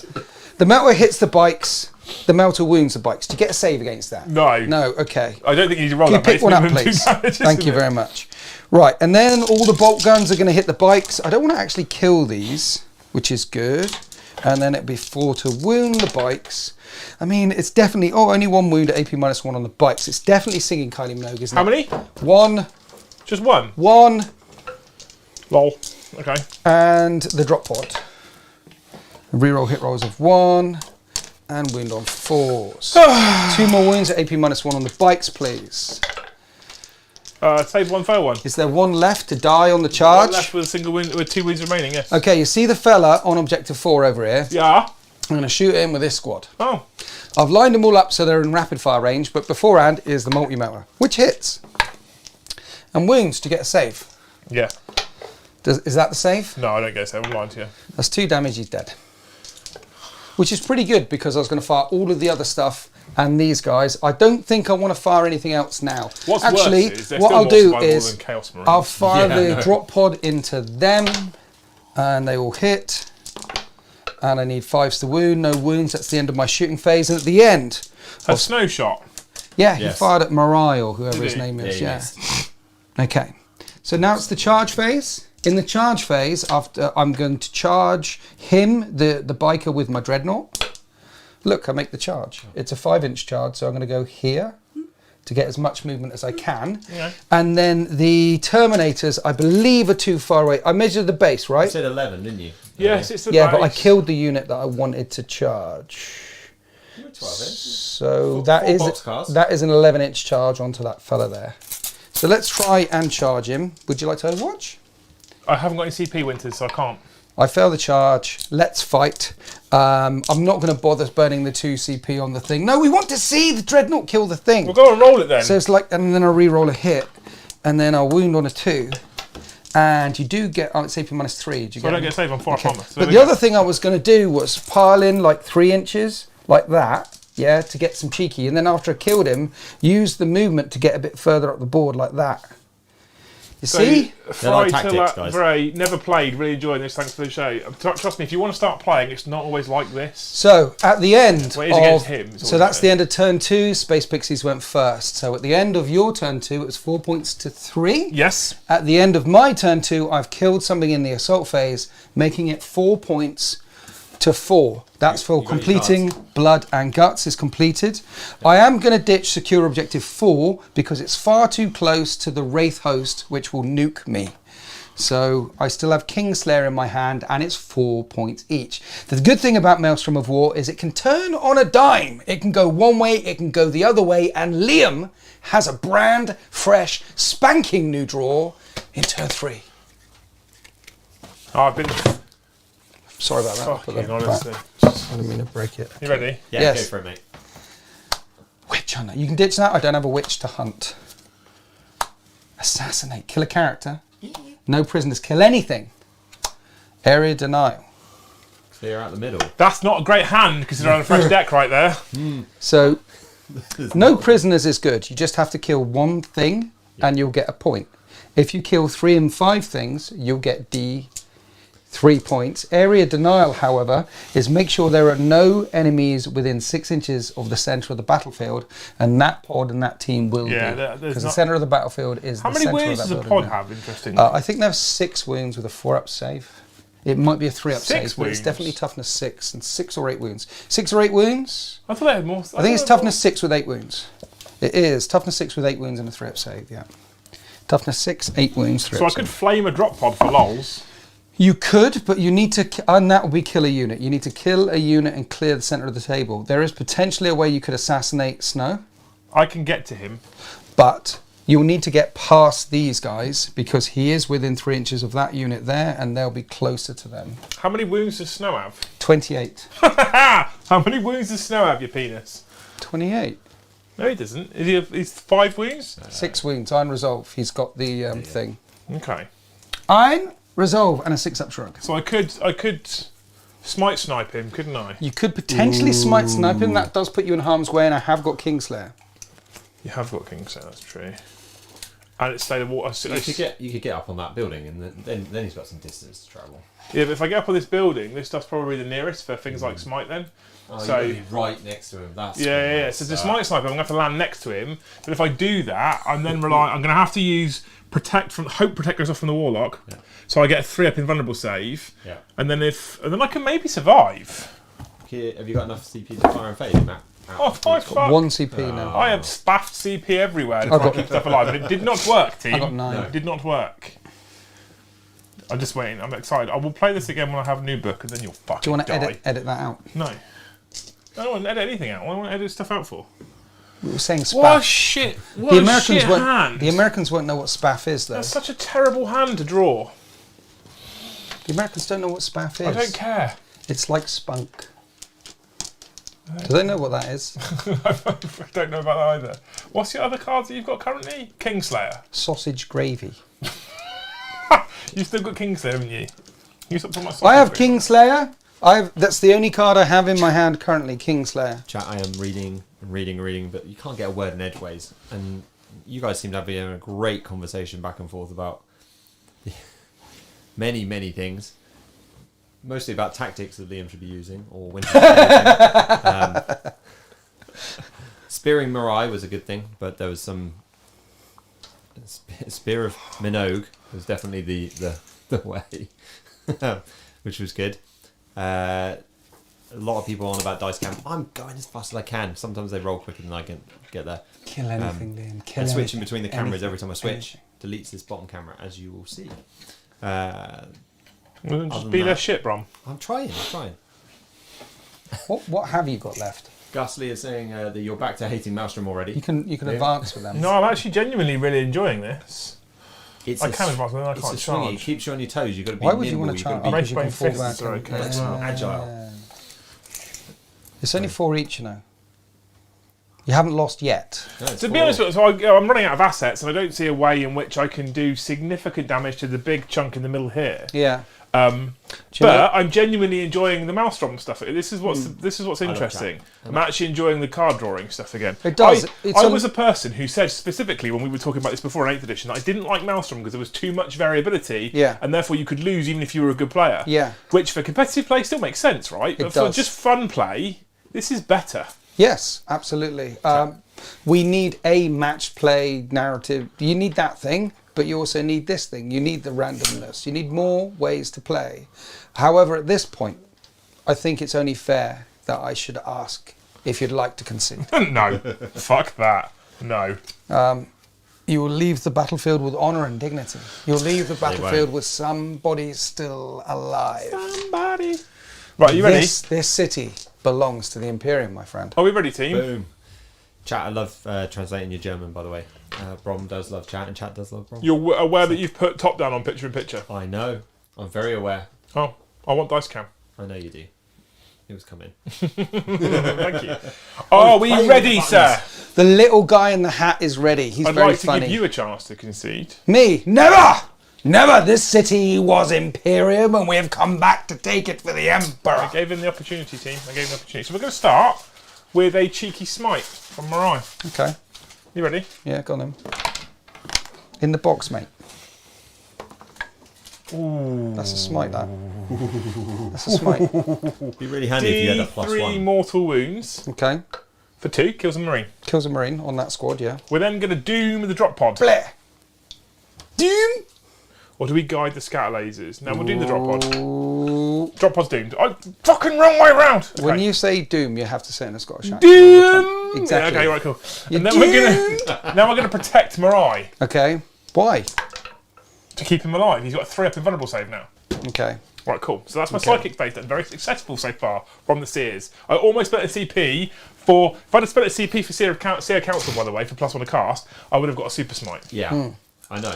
The melter hits the bikes. The melter wounds the bikes. Do you get a save against that? No. No, okay. I don't think you need to roll Can you that. pick one up, please? Thank you very much. Right, and then all the bolt guns are going to hit the bikes. I don't want to actually kill these, which is good. And then it'll be 4 to wound the bikes. I mean, it's definitely... Oh, only 1 wound at AP -1 on the bikes. It's definitely singing Kylie Minogue, isn't it? How many? 1. Just 1? 1. Lol. Okay. And the drop pod. Reroll hit rolls of 1. And wound on 4s. 2 more wounds at AP -1 on the bikes, please. Save 1, fail 1. Is there 1 left to die on the charge? 1 left with a single wound, with 2 wounds remaining, yes. Okay, you see the fella on objective 4 over here? Yeah. I'm going to shoot him with this squad. Oh. I've lined them all up so they're in rapid fire range, but beforehand is the multi-melter, which hits. And wounds to get a save. Yeah. Is that the save? No, I don't get a save. I'm lying to you. That's 2 damage, he's dead. Which is pretty good because I was going to fire all of the other stuff and these guys. I don't think I want to fire anything else now. What's actually, worse is what I'll do is than Chaos Marines. I'll fire the drop pod into them and they will hit. And I need 5s to wound, no wounds. That's the end of my shooting phase. And at the end... A snow shot? Yeah, he fired at Mariah or whoever his name is. Yeah. Okay. So now it's the charge phase. In the charge phase, after I'm going to charge him, the biker, with my dreadnought. Look, I make the charge. It's a 5-inch charge, so I'm going to go here to get as much movement as I can. Yeah. And then the Terminators, I believe, are too far away. I measured the base, right? You said 11, didn't you? Yes, it's the Yeah, but I base. killed the unit that I wanted to charge. You were 12, eh? So Four boxcars. that is an 11-inch charge onto that fella there. So let's try and charge him. Would you like to overwatch? I haven't got any CP winters, so I can't. I fail the charge. Let's fight. I'm not going to bother burning the 2 CP on the thing. No, we want to see the dreadnought kill the thing. Well, go and roll it then. So it's like, and then I'll re-roll a hit, and then I'll wound on a 2. And you do get, oh, it's AP -3. Do you So I don't get a save on 4 Okay. armor. So But the other thing I was going to do was pile in like 3 inches, like that, yeah, to get some cheeky. And then after I killed him, use the movement to get a bit further up the board like that. You see? They're like tactics, guys. Ray, never played, really enjoying this, thanks for the show. Trust me, if you want to start playing, it's not always like this. So at the end Well, it is against him, it's so always that's like the end of turn 2. Space Pixies went first. So at the end of your turn 2, it was 4 points to 3. Yes. At the end of my turn 2, I've killed something in the assault phase, making it 4 points to 4. That's for You got your completing Blood and Guts is completed. I am going to ditch secure objective 4 because it's far too close to the Wraith host, which will nuke me. So I still have Kingslayer in my hand and it's 4 points each. The good thing about Maelstrom of War is it can turn on a dime. It can go one way, it can go the other way, and Liam has a brand fresh, spanking new draw in turn 3. Oh, I've been... Sorry about that. Fucking honestly. I didn't mean to break it. You ready? Yeah, Yes. go for it, mate. Witch hunter. You can ditch that. I don't have a witch to hunt. Assassinate. Kill a character. No prisoners. Kill anything. Area denial. Clear out the middle. That's not a great hand, because they're on a fresh deck right there. So, no prisoners is good. You just have to kill 1 thing and you'll get a point. If you kill 3 and 5 things, you'll get D3 points. Area denial, however, is make sure there are no enemies within 6 inches of the centre of the battlefield, and that pod and that team will Yeah, be. there's Because the not- centre of the battlefield is How the many centre of wounds that does a building pod now. have, interesting? I think they have 6 wounds with a 4-up save. It might be a 3-up 6 save, but wounds? it's definitely toughness 6 and 6 or 8 wounds. 6 or 8 wounds? I thought they had more. I think it's toughness 6 with 8 wounds. It is toughness 6 with 8 wounds and a 3-up save. Yeah, toughness 6, 8 wounds, 3-up So I save. could flame a drop pod for lols. You could, but you need to, and that would be kill a unit. You need to kill a unit and clear the centre of the table. There is potentially a way you could assassinate Snow, I can get to him. but you'll need to get past these guys because he is within 3 inches of that unit there, and they'll be closer to them. How many wounds does Snow have? 28. How many wounds does Snow have, your penis? 28. No, he doesn't. He's 5 wounds? 6 wounds. Iron Resolve. He's got the thing. Okay. Iron Resolve and a 6-up shrug. So I could smite snipe him, couldn't I? You could potentially smite snipe him. That does put you in harm's way, and I have got Kingslayer. You have got Kingslayer, that's true. And it's stay the water. You could get up on that building, and then he's got some distance to travel. Yeah, but if I get up on this building, this stuff's probably the nearest for things like smite then. Oh, So- you'd be right next to him. That's Yeah. So the smite sniper, I'm going to have to land next to him. But if I do that, I'm going to have to use Hope protect goes off from the warlock, so I get a 3-up invulnerable save, and then I can maybe survive. Have you got enough CP to fire and fade, Matt? Oh, fuck. 1 CP now. I have spaffed CP everywhere to try and keep stuff alive, and it did not work, team. I got 9. It did not work. I'm just waiting. I'm excited. I will play this again when I have a new book, and then you'll fucking Do you want to die. edit that out? No. I don't want to edit anything out. What do I want to edit stuff out for? We were saying spaff. What a shit! What The a Americans shit won't. hand! The Americans won't know what spaff is, though. That's such a terrible hand to draw. The Americans don't know what spaff is. I don't care. It's like spunk. Do they know what that is? I don't know about that either. What's your other cards that you've got currently? Kingslayer. Sausage gravy. You've still got Kingslayer, haven't you? You stop talking about I have sausage gravy. Kingslayer. That's the only card I have in my hand currently, Kingslayer. Chat, I am reading, but you can't get a word in edgeways. And you guys seem to have a great conversation back and forth about many, many things. Mostly about tactics that Liam should be using, or when he should be using. Spearing Mirai was a good thing, but there was some... Spear of Minogue was definitely the way, which was good. A lot of people on about dice cam. I'm going as fast as I can. Sometimes they roll quicker than I can get there. Kill anything, Liam. Kill and switching anything. between the cameras every time I switch Anything. deletes this bottom camera, as you will see. Well, Other just than be that- their shit, Brom. I'm trying. What have you got left? Ghastly is saying that you're back to hating Maelstrom already. You can advance with them. No, I'm actually genuinely really enjoying this. It's I can advance, but then I it's can't a swingy. It charge. keeps you on your toes. You've got to be Why would nimble. you want to You've got charge? to be Range You can bone fall fists back are and- okay. agile. It's only 4 each, you know. You haven't lost yet. No, it's To be all- honest, with you, so I'm running out of assets, and I don't see a way in which I can do significant damage to the big chunk in the middle here. Yeah. But you know- I'm genuinely enjoying the Maelstrom stuff. This is what's love interesting. that. I'm actually enjoying the card drawing stuff again. It does. I was a person who said specifically when we were talking about this before in 8th edition that I didn't like Maelstrom because there was too much variability, Yeah. and therefore you could lose even if you were a good player. Yeah. Which for competitive play still makes sense, right? But for does. just fun play, this is better. Yes, absolutely. We need a match play narrative. You need that thing, but you also need this thing. You need the randomness. You need more ways to play. However, at this point, I think it's only fair that I should ask if you'd like to concede. No, fuck that. No. You will leave the battlefield with honour and dignity. You'll leave the won't. battlefield with somebody still alive. Somebody. Right, you ready? This city belongs to the Imperium, my friend. Are we ready, team? Boom. Chat, I love translating your German, by the way. Brom does love chat, and chat does love Brom. You're aware that you've put top down on picture in picture? I know. I'm very aware. Oh, I want dice cam. I know you do. It was coming. Thank you. Are we ready, sir? The little guy in the hat is ready. He's I'd very like to funny. give you a chance to concede. Me? Never! Never! This city was Imperium and we have come back to take it for the Emperor. I gave him the opportunity, team. I gave him the opportunity. So we're going to start with a cheeky smite from Mirai. Okay. You ready? Yeah, go on then. In the box, mate. Ooh. That's a smite, that. That's a smite. It'd be really handy if you had a D3 +1. mortal wounds Okay. for 2. Kills a marine. Kills a Marine on that squad, yeah. We're then going to doom the drop pod. Bleh! Doom! Or do we guide the scatter lasers? No, we'll do the drop pod. Ooh. Drop pod's doomed. I fucking wrong way round. Okay. When you say Doom, you have to say it in a Scottish accent. doom. Exactly. Yeah, okay, right, cool. You're And then we're gonna protect Mirai Okay. Why? to keep him alive. He's got a 3-up invulnerable save now. Okay. Right, cool. So that's my psychic phase. That's very successful so far from the Seers. I almost spent a CP for... If I'd have spent a CP for Seer Council, by the way, for +1 to cast, I would have got a Super Smite. Yeah, I know.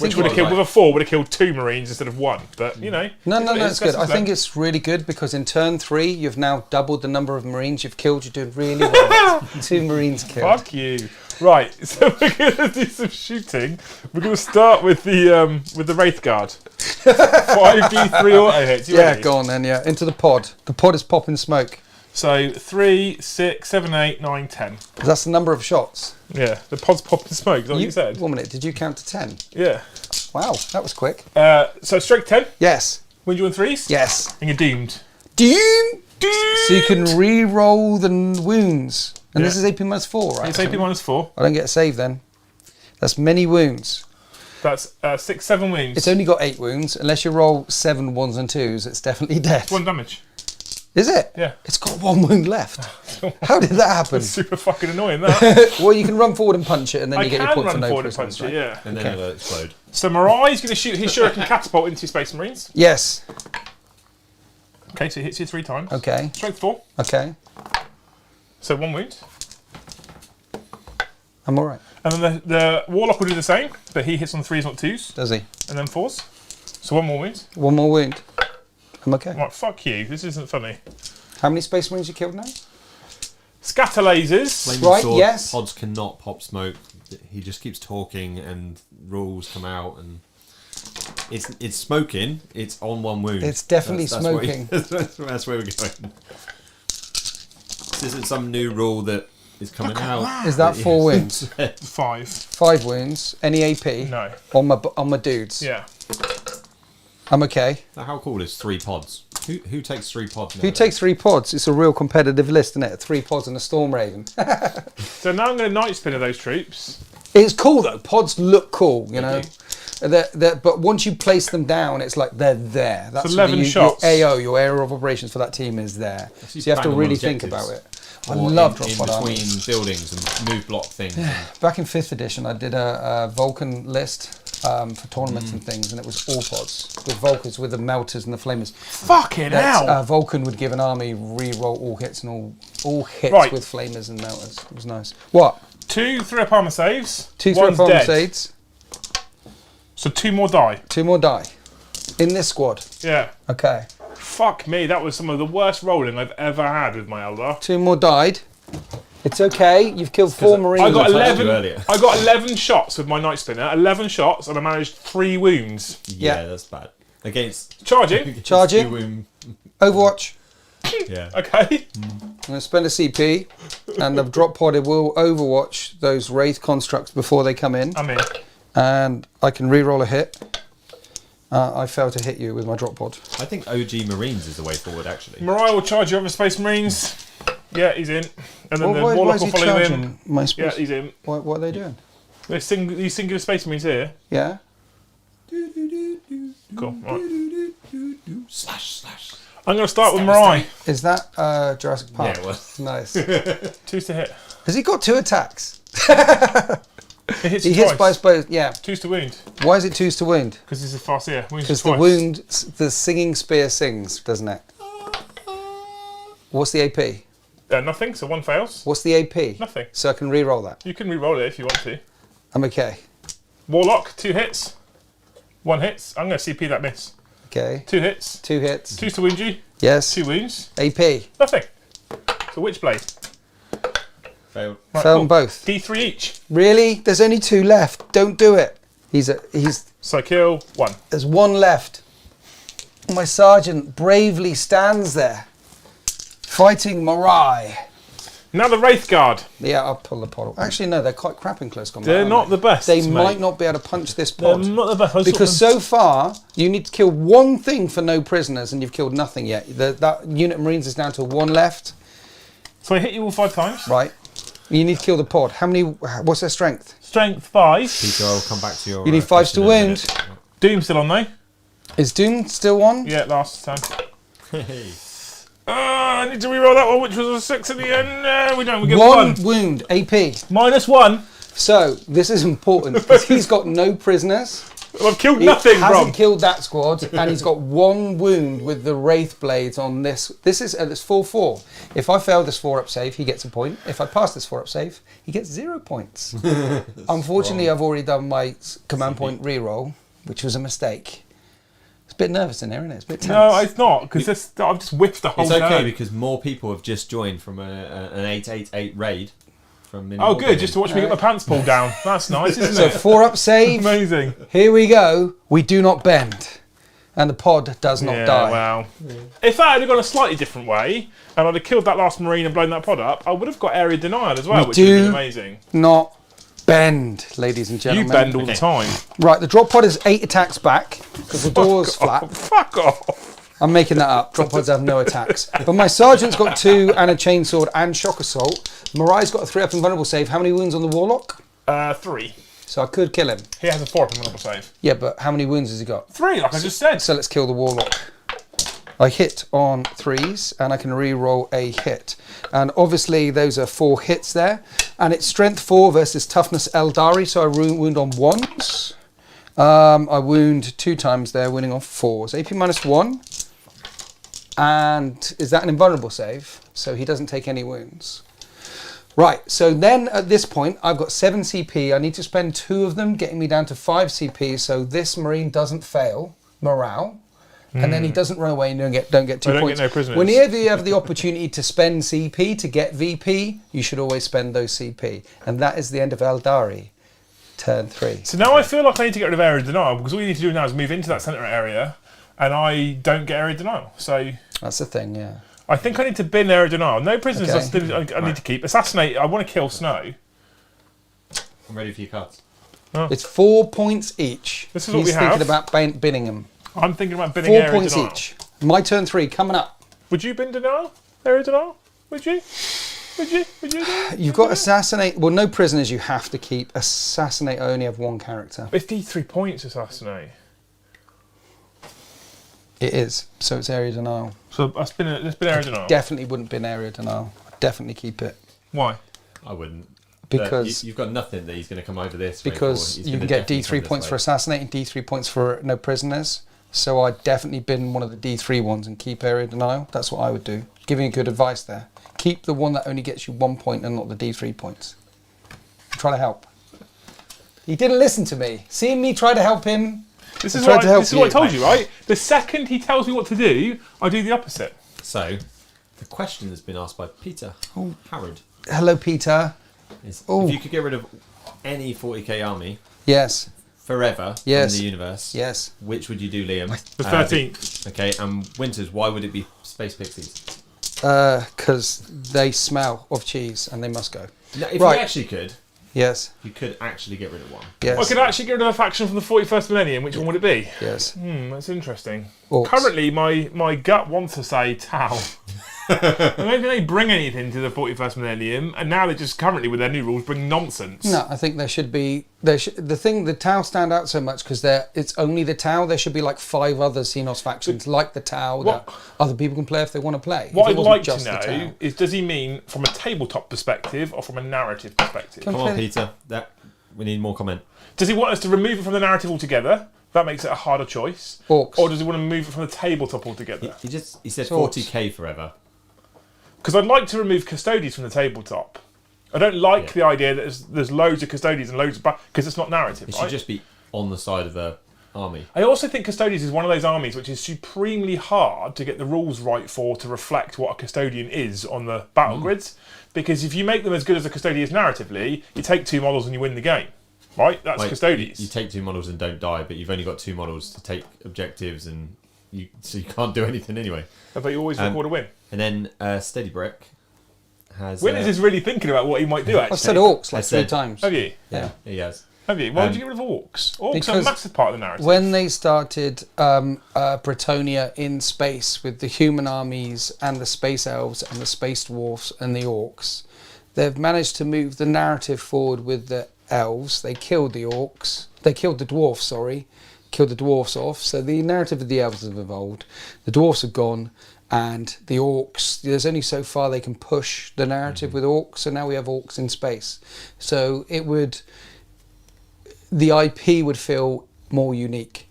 Which would have killed, with a 4, would have killed 2 Marines instead of 1. But, you know... No, it's good. I best think it's really good because in turn 3, you've now doubled the number of Marines you've killed. You're doing really well. 2 Marines killed. Fuck you. Right, so we're going to do some shooting. We're going to start with the Wraith Guard. 5d3 auto hits. You Yeah, ready? go on then, yeah. Into the pod. The pod is popping smoke. So 3, 6, 7, 8, 9, 10. That's the number of shots. Yeah, the pod's popping smoke. Is that what you said? 1 minute, did you count to 10? Yeah. Wow, that was quick. So strike 10. Yes. Win you on 3s. Yes. And you're doomed. Doom! Doom! So you can re-roll the wounds. And this Yeah. is AP -4, right? It's AP -4. I don't get a save then. That's many wounds. That's 6, 7 wounds. It's only got 8 wounds. Unless you roll 7 1s and 2s, it's definitely dead. 1 damage. Is it? Yeah. It's got 1 wound left. How did that happen? That's super fucking annoying, that. Well, you can run forward and punch it, and then you get your point for run no forward and prisoners, punch right? it, yeah. And then it'll explode. So Mirai's going to shoot his shuriken catapult into your Space Marines. Yes. Okay, so he hits you 3 times. Okay. Strength 4. Okay. So 1 wound. I'm all right. And then the Warlock will do the same, but he hits on 3s, not 2s. Does he? And then 4s. So 1 more wound. 1 more wound. I'm okay. Right, fuck you. This isn't funny. How many Space Marines you killed now? Scatter lasers. Flaming Right, sword, yes. Pods cannot pop smoke. He just keeps talking and rules come out and it's smoking. It's on 1 wound. It's definitely That's smoking. That's where we're going. This isn't some new rule that is coming out. Is that 4 wounds? 5. 5 wounds. Any AP? No. On my dudes. Yeah. I'm okay. Now, how cool is 3 pods? Who takes 3 pods? Who takes 3 pods? It's a real competitive list, isn't it? 3 pods and a Storm Raven. So now I'm going to Night Spinner those troops. It's cool though. Pods look cool, you know. But once you place them down, it's like they're there. That's 11 shots. Your AO, your area of operations for that team is there. So you have to bang on really think objectives. about it. I Or love in drop pod between armies. buildings and move block things. Back in 5th edition, I did a Vulcan list for tournaments and things, and it was all pods with Vulcans, with the melters and the flamers. Fucking hell! Vulcan would give an army re-roll all hits and all hits Right. with flamers and melters. It was nice. What? 2 3-up armor saves. 2 one's throw dead. saves, So 2 more die. 2 more die. In this squad. Yeah. Okay. Fuck me, that was some of the worst rolling I've ever had with my Eldar. 2 more died. It's okay. You've killed 4 Marines. I got I told you 11. earlier. I got 11 shots with my Night Spinner. 11 shots, and I managed 3 wounds. Yeah, that's bad. Against Charging. Charging. 2 wound. Overwatch. Yeah. Okay. I'm going to spend a CP, and the drop pod will overwatch those Wraith constructs before they come in, I'm in. and I can re-roll a hit. I failed to hit you with my drop pod. I think OG Marines is the way forward, actually. Mariah will charge your other Space Marines. Yeah, he's in. And then the why Warlock is will he follow him. charging my Yeah, space? he's in. What are they doing? These singular Space Marines here. Yeah. Cool. Right. Slash, slash. I'm going to start with Mariah. Is that Jurassic Park? Yeah, it was. Nice. 2s to hit. Has he got 2 attacks? He hits He you hits by twice. both. Yeah. 2s to wound. Why is it 2s to wound? Because this is fast here. Wounds Because twice. the wound, the singing spear sings, doesn't it? What's the AP? Nothing, so 1 fails. What's the AP? Nothing. So I can re-roll that. You can re-roll it if you want to. I'm okay. Warlock, 2 hits. 1 hits. I'm going to CP that miss. Okay. 2 hits. 2 hits. 2s to wound you. Yes. 2 wounds. AP. Nothing. So Witchblade. Failed. Right, Fail cool. them both. D3 each. Really? There's only 2 left. Don't do it. He's. So kill 1. There's 1 left. My sergeant bravely stands there, fighting Marai. Now the Wraith Guard. Yeah, I'll pull the pod. Actually, no, they're quite crap in close combat. They're aren't not they? the best, They mate. might not be able to punch this They're pod. not the best. Because so far, you need to kill 1 thing for no prisoners, and you've killed nothing yet. That unit of Marines is down to 1 left. So I hit you all 5 times. Right. You need to kill the pod. How many? What's their strength? Strength 5. Peter, I'll come back to your. You need 5s question to in a wound. minute. Doom still on though. Is Doom still 1? Yeah, last time. Hey. I need to reroll that one, which was a 6 in the end. No, we don't. We get 1 1. wound. AP. -1. So this is important because he's got no prisoners. Well, I've killed He nothing, hasn't bro. killed that squad, and he's got 1 wound with the Wraith Blades on this. This is it's 4-4. If I fail this 4-up save, he gets a point. If I pass this 4-up save, he gets 0 points. Unfortunately, I've already done my command point reroll, which was a mistake. It's a bit nervous in here, isn't it? It's a bit tense. No, it's not, because I've just whiffed the whole It's okay turn. because more people have just joined from an 888 raid. From Oh, good, just to watch me get my pants pulled down. That's nice, isn't So it? 4-up save. Amazing. Here we go. We do not bend, and the pod does not Yeah, die. wow. If that had gone a slightly different way, and I'd have killed that last Marine and blown that pod up, I would have got area denial as well, We which would have been do amazing. Not bend, ladies and You gentlemen. bend all the time. Right, the drop pod is 8 attacks back because the door's flat. Fuck off. I'm making that up. Drop pods have no attacks. But my sergeant's got 2 and a chainsword and shock assault. Marai's got a 3-up invulnerable save. How many wounds on the warlock? 3. So I could kill him. He has a 4 up invulnerable save. Yeah, but how many wounds has he got? 3, like I just said. So let's kill the warlock. I hit on 3s, and I can re-roll a hit. And obviously those are 4 hits there. And it's strength 4 versus toughness Eldari, so I wound on 1s. I wound 2 times there, winning on 4s. AP -1. And is that an invulnerable save? So he doesn't take any wounds. Right, so then at this point, I've got 7 CP. I need to spend 2 of them, getting me down to 5 CP, so this Marine doesn't fail morale. And then he doesn't run away and don't get 2 don't points. get no prisoners. Whenever you have the opportunity to spend CP to get VP, you should always spend those CP. And that is the end of Eldari, turn 3. So now I feel like I need to get rid of area denial, because all you need to do now is move into that centre area, and I don't get area denial. So That's the thing, yeah. I think I need to bin area denial. No prisoners Okay. I need to keep. Assassinate, I want to kill Snow. I'm ready for your cards. It's 4 points each. This is what He's we have. thinking about binning them. I'm thinking about binning 4 area points denial. each. My turn 3, coming up. Would you bin denial? Area denial? Would you? Would you? Would you do it? You've got assassinate. Well, no prisoners you have to keep. Assassinate, I only have 1 character. 53 points assassinate. It is. So it's area denial. So let's bin area denial. Definitely wouldn't bin area denial. I'd definitely keep it. Why? I wouldn't. Because you've got nothing that he's going to come over this. because He's you gonna can get definitely D3 come this points way. for assassinating, D3 points for no prisoners. So I'd definitely bin one of the D3 ones and keep area denial. That's what I would do. Giving you good advice there. Keep the one that only gets you 1 point and not the D3 points. I'm trying to help. He didn't listen to me. Seeing me try to help him. This is tried what to help this is what I you. told you, right? The second he tells me what to do, I do the opposite. So, the question that's been asked by Peter Harrod Hello, Peter. is: Oh. if you could get rid of any 40k army Yes. forever Yes. in the universe, Yes. which would you do, Liam? The 13th. Okay, and Winters, why would it be Space Pixies? Because they smell of cheese and they must go. No, if Right. you actually could, Yes. you could actually get rid of one. Yes. I could actually get rid of a faction from the 41st millennium. Which one would it be? Yes. That's interesting. Orcs. Currently, my gut wants to say Tau. I don't think they bring anything to the 41st millennium, and now they just currently, with their new rules, bring nonsense. No, I think there should be. The Tau stand out so much because it's only the Tau. There should be like 5 other Xenos factions like the Tau that other people can play if they want to play. What If I'd it wasn't like to just the know Tau. is, does he mean from a tabletop perspective or from a narrative perspective? Come on, Completely. Peter. We need more comment. Does he want us to remove it from the narrative altogether? That makes it a harder choice. Orcs. Or does he want to move it from the tabletop altogether? He said Thoughts? 40k forever. Because I'd like to remove custodies from the tabletop. I don't like the idea that there's loads of custodies and loads of... Because it's not narrative, It right? should just be on the side of the army. I also think custodies is one of those armies which is supremely hard to get the rules right for to reflect what a custodian is on the battle grids. Because if you make them as good as a custodian is narratively, you take 2 models and you win the game. Right? That's Like, custodies. You take 2 models and don't die, but you've only got 2 models to take objectives, and so you can't do anything anyway. But you always record a win. And then Steady Brick has. Winters is really thinking about what he might do, actually. I've said orcs like I 3 said- times. Have you? Yeah. He has. Have you? Why would you get rid of orcs? Orcs are a Because massive part of the narrative. When they started Bretonia in space with the human armies and the space elves and the space dwarfs and the orcs, they've managed to move the narrative forward with the elves. They killed the orcs. They killed the dwarfs, sorry. Killed the dwarfs off. So the narrative of the elves have evolved. The dwarfs have gone. And the orcs, there's only so far they can push the narrative with orcs. So now we have orcs in space. So the IP would feel more unique.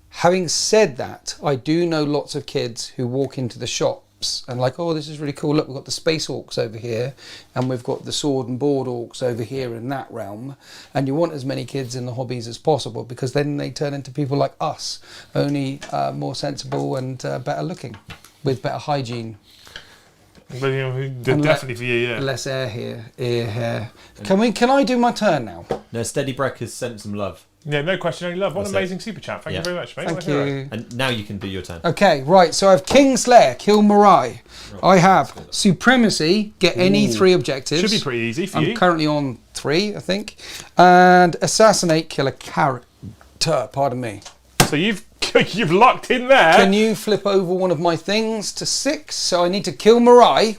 Having said that, I do know lots of kids who walk into the shops and like, oh, this is really cool. Look, we've got the space orcs over here, and we've got the sword and board orcs over here in that realm. And you want as many kids in the hobbies as possible, because then they turn into people like us, only more sensible and better looking, with better hygiene. But, definitely for you, yeah. Less ear hair. Can I do my turn now? No, Steady Brick has sent some love. Yeah, no question, only love. What an That's it. amazing super chat. Thank Yeah. you very much, mate. Thank What a hero. you. And now you can do your turn. Okay, right, so I have Kingslayer, kill Marai. I have Supremacy, get any 3 objectives. Should be pretty easy for I'm you. currently on 3, I think. And Assassinate, kill a character, pardon me. So you've locked in there. Can you flip over one of my things to 6? So I need to kill Marai.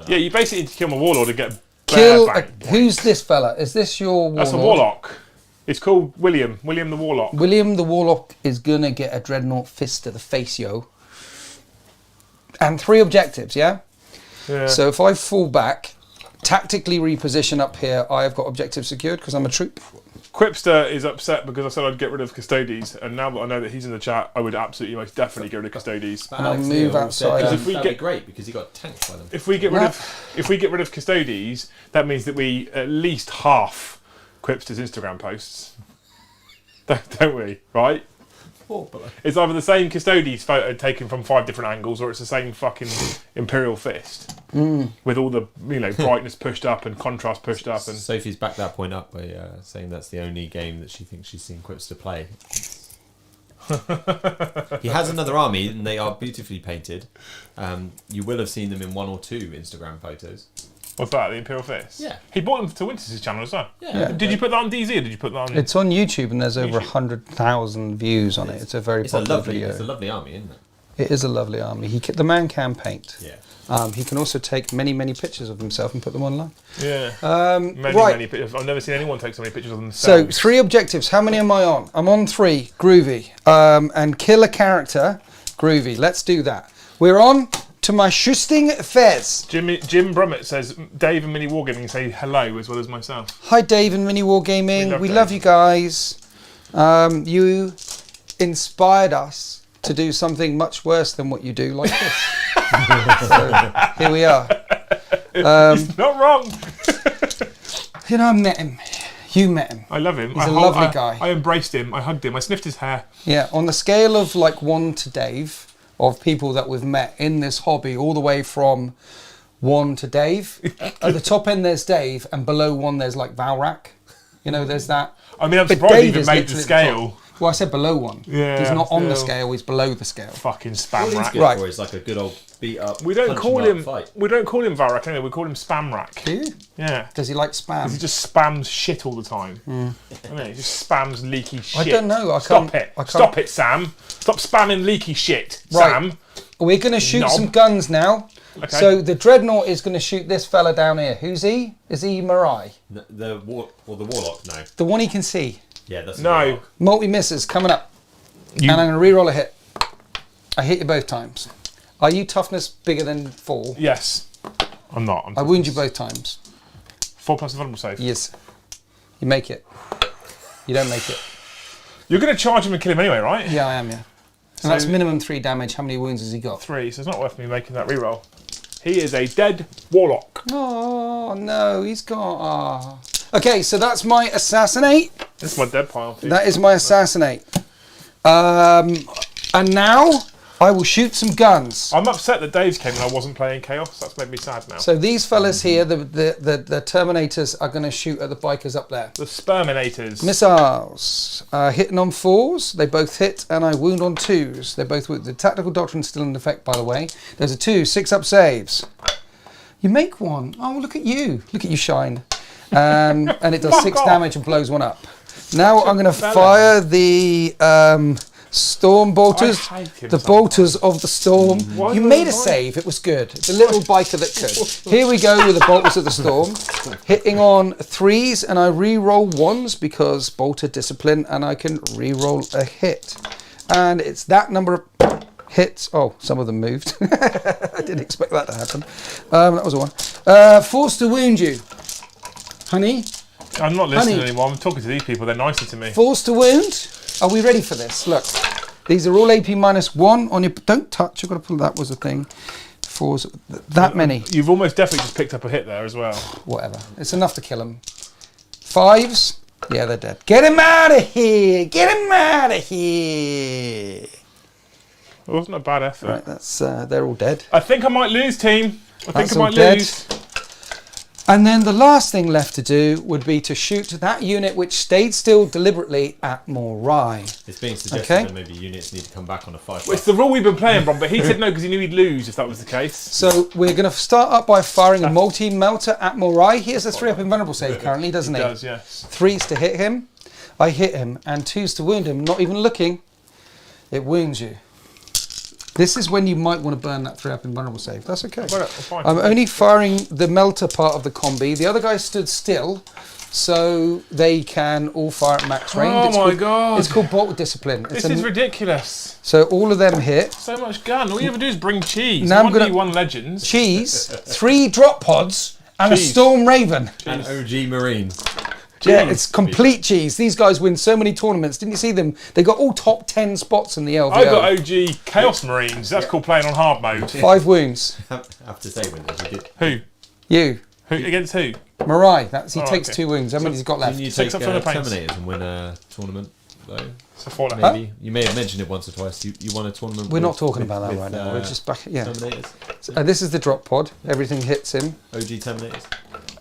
Yeah, you basically need to kill my warlord and get Kill, bear bank. who's this fella? Is this your warlord? That's a warlock. It's called William the Warlock. William the Warlock is going to get a Dreadnought fist to the face, yo. And 3 objectives, yeah? Yeah. So if I fall back, tactically reposition up here, I have got objectives secured because I'm a troop. Quipster is upset because I said I'd get rid of Custodes, and now that I know that he's in the chat, I would absolutely most definitely get rid of Custodes. And I'll move outside. That'd be great because he got tanked by them. If we get rid of Custodes, that means that we at least half Quipster's Instagram posts. Don't we? Right? It's either the same Custodes photo taken from 5 different angles, or it's the same fucking Imperial Fist with all the brightness pushed up and contrast pushed up. And Sophie's backed that point up by saying that's the only game that she thinks she's seen Quipster play. He has another army, and they are beautifully painted. You will have seen them in 1 or 2 Instagram photos. What's that? The Imperial Fist? Yeah. He bought them to Winters' channel as well. Yeah. Did you put that on DZ or did you put that on? It's on YouTube and there's over 100,000 views on it. It's a very popular video. It's a lovely army, isn't it? It is a lovely army. The man can paint. Yeah. He can also take many, many pictures of himself and put them online. Yeah. Right. Many pictures. I've never seen anyone take so many pictures of So themselves. 3 objectives. How many am I on? I'm on 3. Groovy. And kill a character. Groovy. Let's do that. We're on to my shooting fez. Jim Brummett says Dave and Mini Wargaming say hello as well as myself. Hi Dave and Mini Wargaming. We love you guys. You inspired us to do something much worse than what you do, like this. So here we are. He's not wrong. I met him. You met him. I love him. He's a lovely guy. I embraced him. I hugged him. I sniffed his hair. Yeah, on the scale of like 1 to Dave, of people that we've met in this hobby, all the way from 1 to Dave. At the top end there's Dave, and below 1 there's like Valrak. There's that. I mean, I'm But surprised he Dave even is made the literally at the scale. Well, I said below 1. Yeah, he's not on the still. scale, he's below the scale. Fucking All spam he's rack. good Right. for is like a good old beat up. We don't punch call him him. up fight. We don't call him Varak anyway. We call him Spam Rack. Do you? Yeah. Does he like spam? He just spams shit all the time. He just spams leaky shit. I don't know. Stop it, Sam. Stop spamming leaky shit, Right. Sam. We're going to shoot Knob. some guns now. Okay. So the Dreadnought is going to shoot this fella down here. Who's he? Is he Marai? The Warlock, no. The one he can see. Yeah, that's No. the Warlock. Multi-misses coming up. And I'm going to re-roll a hit. I hit you both times. Are you toughness bigger than 4? Yes. I'm not. I wound you both times. 4+ vulnerable save. Yes. You make it. You don't make it. You're going to charge him and kill him anyway, right? Yeah, I am, yeah. And that's minimum 3 damage. How many wounds has he got? 3, so it's not worth me making that reroll. He is a dead warlock. Oh, no, he's got... Okay, so that's my assassinate. This is my dead pile. Too. That is my assassinate. And now I will shoot some guns. I'm upset that Dave's came and I wasn't playing Chaos. That's made me sad now. So these fellas here, the Terminators, are going to shoot at the bikers up there. The Sperminators. Missiles. Hitting on 4s. They both hit, and I wound on 2s. They both wound. The tactical doctrine's still in effect, by the way. There's a 2, 6 up saves. You make 1. Oh, look at you. Look at you shine. And it does 6 damage and blows 1 up. Now I'm going to fire the storm bolters. The bolters of the storm. You made a save. It was good. It's a little biker that could. Here we go with the bolters of the storm. Hitting on 3s, and I re-roll 1s because bolter discipline, and I can re-roll a hit. And it's that number of hits. Oh, some of them moved. I didn't expect that to happen. That was a 1. Forced to wound you. Honey? I'm not listening anymore. I'm talking to these people. They're nicer to me. Forced to wound. Are we ready for this? Look. These are all AP -1 on your... Don't touch. I've got to pull... That was the thing. 4s. That many. You've almost definitely just picked up a hit there as well. Whatever. It's enough to kill them. 5s. Yeah, they're dead. Get him out of here. Get him out of here. It wasn't a bad effort. Right, that's... they're all dead. I think I might lose, team. I think I all might dead. lose. And then the last thing left to do would be to shoot that unit which stayed still deliberately at Morai. It's being suggested that maybe units need to come back on a 5. Well, it's the rule we've been playing, Bron, but he said no because he knew he'd lose if that was the case. So we're going to start up by firing a multi-melter at Morai. He has a 3-up invulnerable save currently, doesn't he? He does, yes. 3s to hit him. I hit him, and 2s to wound him. Not even looking. It wounds you. This is when you might want to burn that 3-up invulnerable save. That's okay. Fine. I'm only firing the melter part of the combi. The other guy stood still, so they can all fire at max range. Oh It's my called- God. It's called bolt discipline. This is ridiculous. So all of them hit. So much gun. All you ever do is bring cheese. Now I'm gonna- 1v1 Legends. Cheese, 3 drop pods, and Cheese. a Storm Raven. An OG Marine. Yeah, it's complete cheese. These guys win so many tournaments. Didn't you see them? They got all top 10 spots in the LVO. I got OG Chaos Marines. That's called playing on hard mode. 5 wounds. I have to say, Winters, you did. Who? You. Who against who? Marai, he Oh, takes okay. 2 wounds. How many has he got left? Didn't you 6 take up for the paints. Terminators and win a tournament, though? So 4 left. Maybe. You may have mentioned it once or twice. You won a tournament. We're not with- talking with- about that with, right now. We're just back. Yeah. Terminators. This is the drop pod. Everything hits him. OG Terminators.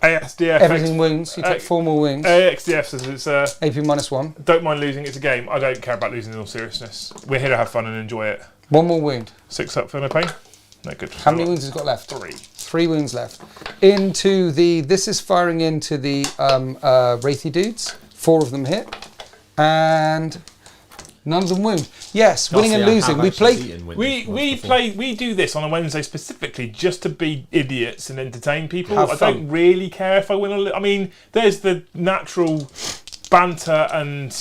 ASDF. Everything wounds. You take 4 more wounds. AXDF says it's AP -1. don't mind losing, it's a game. I don't care about losing in all seriousness. We're here to have fun and enjoy it. 1 more wound. 6 up for no pain. No good. How many wounds has he got left? 3. 3 wounds left. Into the. This is firing into the Wraithy dudes. 4 of them hit. And none of them wound. Yes, winning and losing. We play. We do this on a Wednesday specifically just to be idiots and entertain people. Have I fun. don't really care if I win or lose. I mean, there's the natural banter and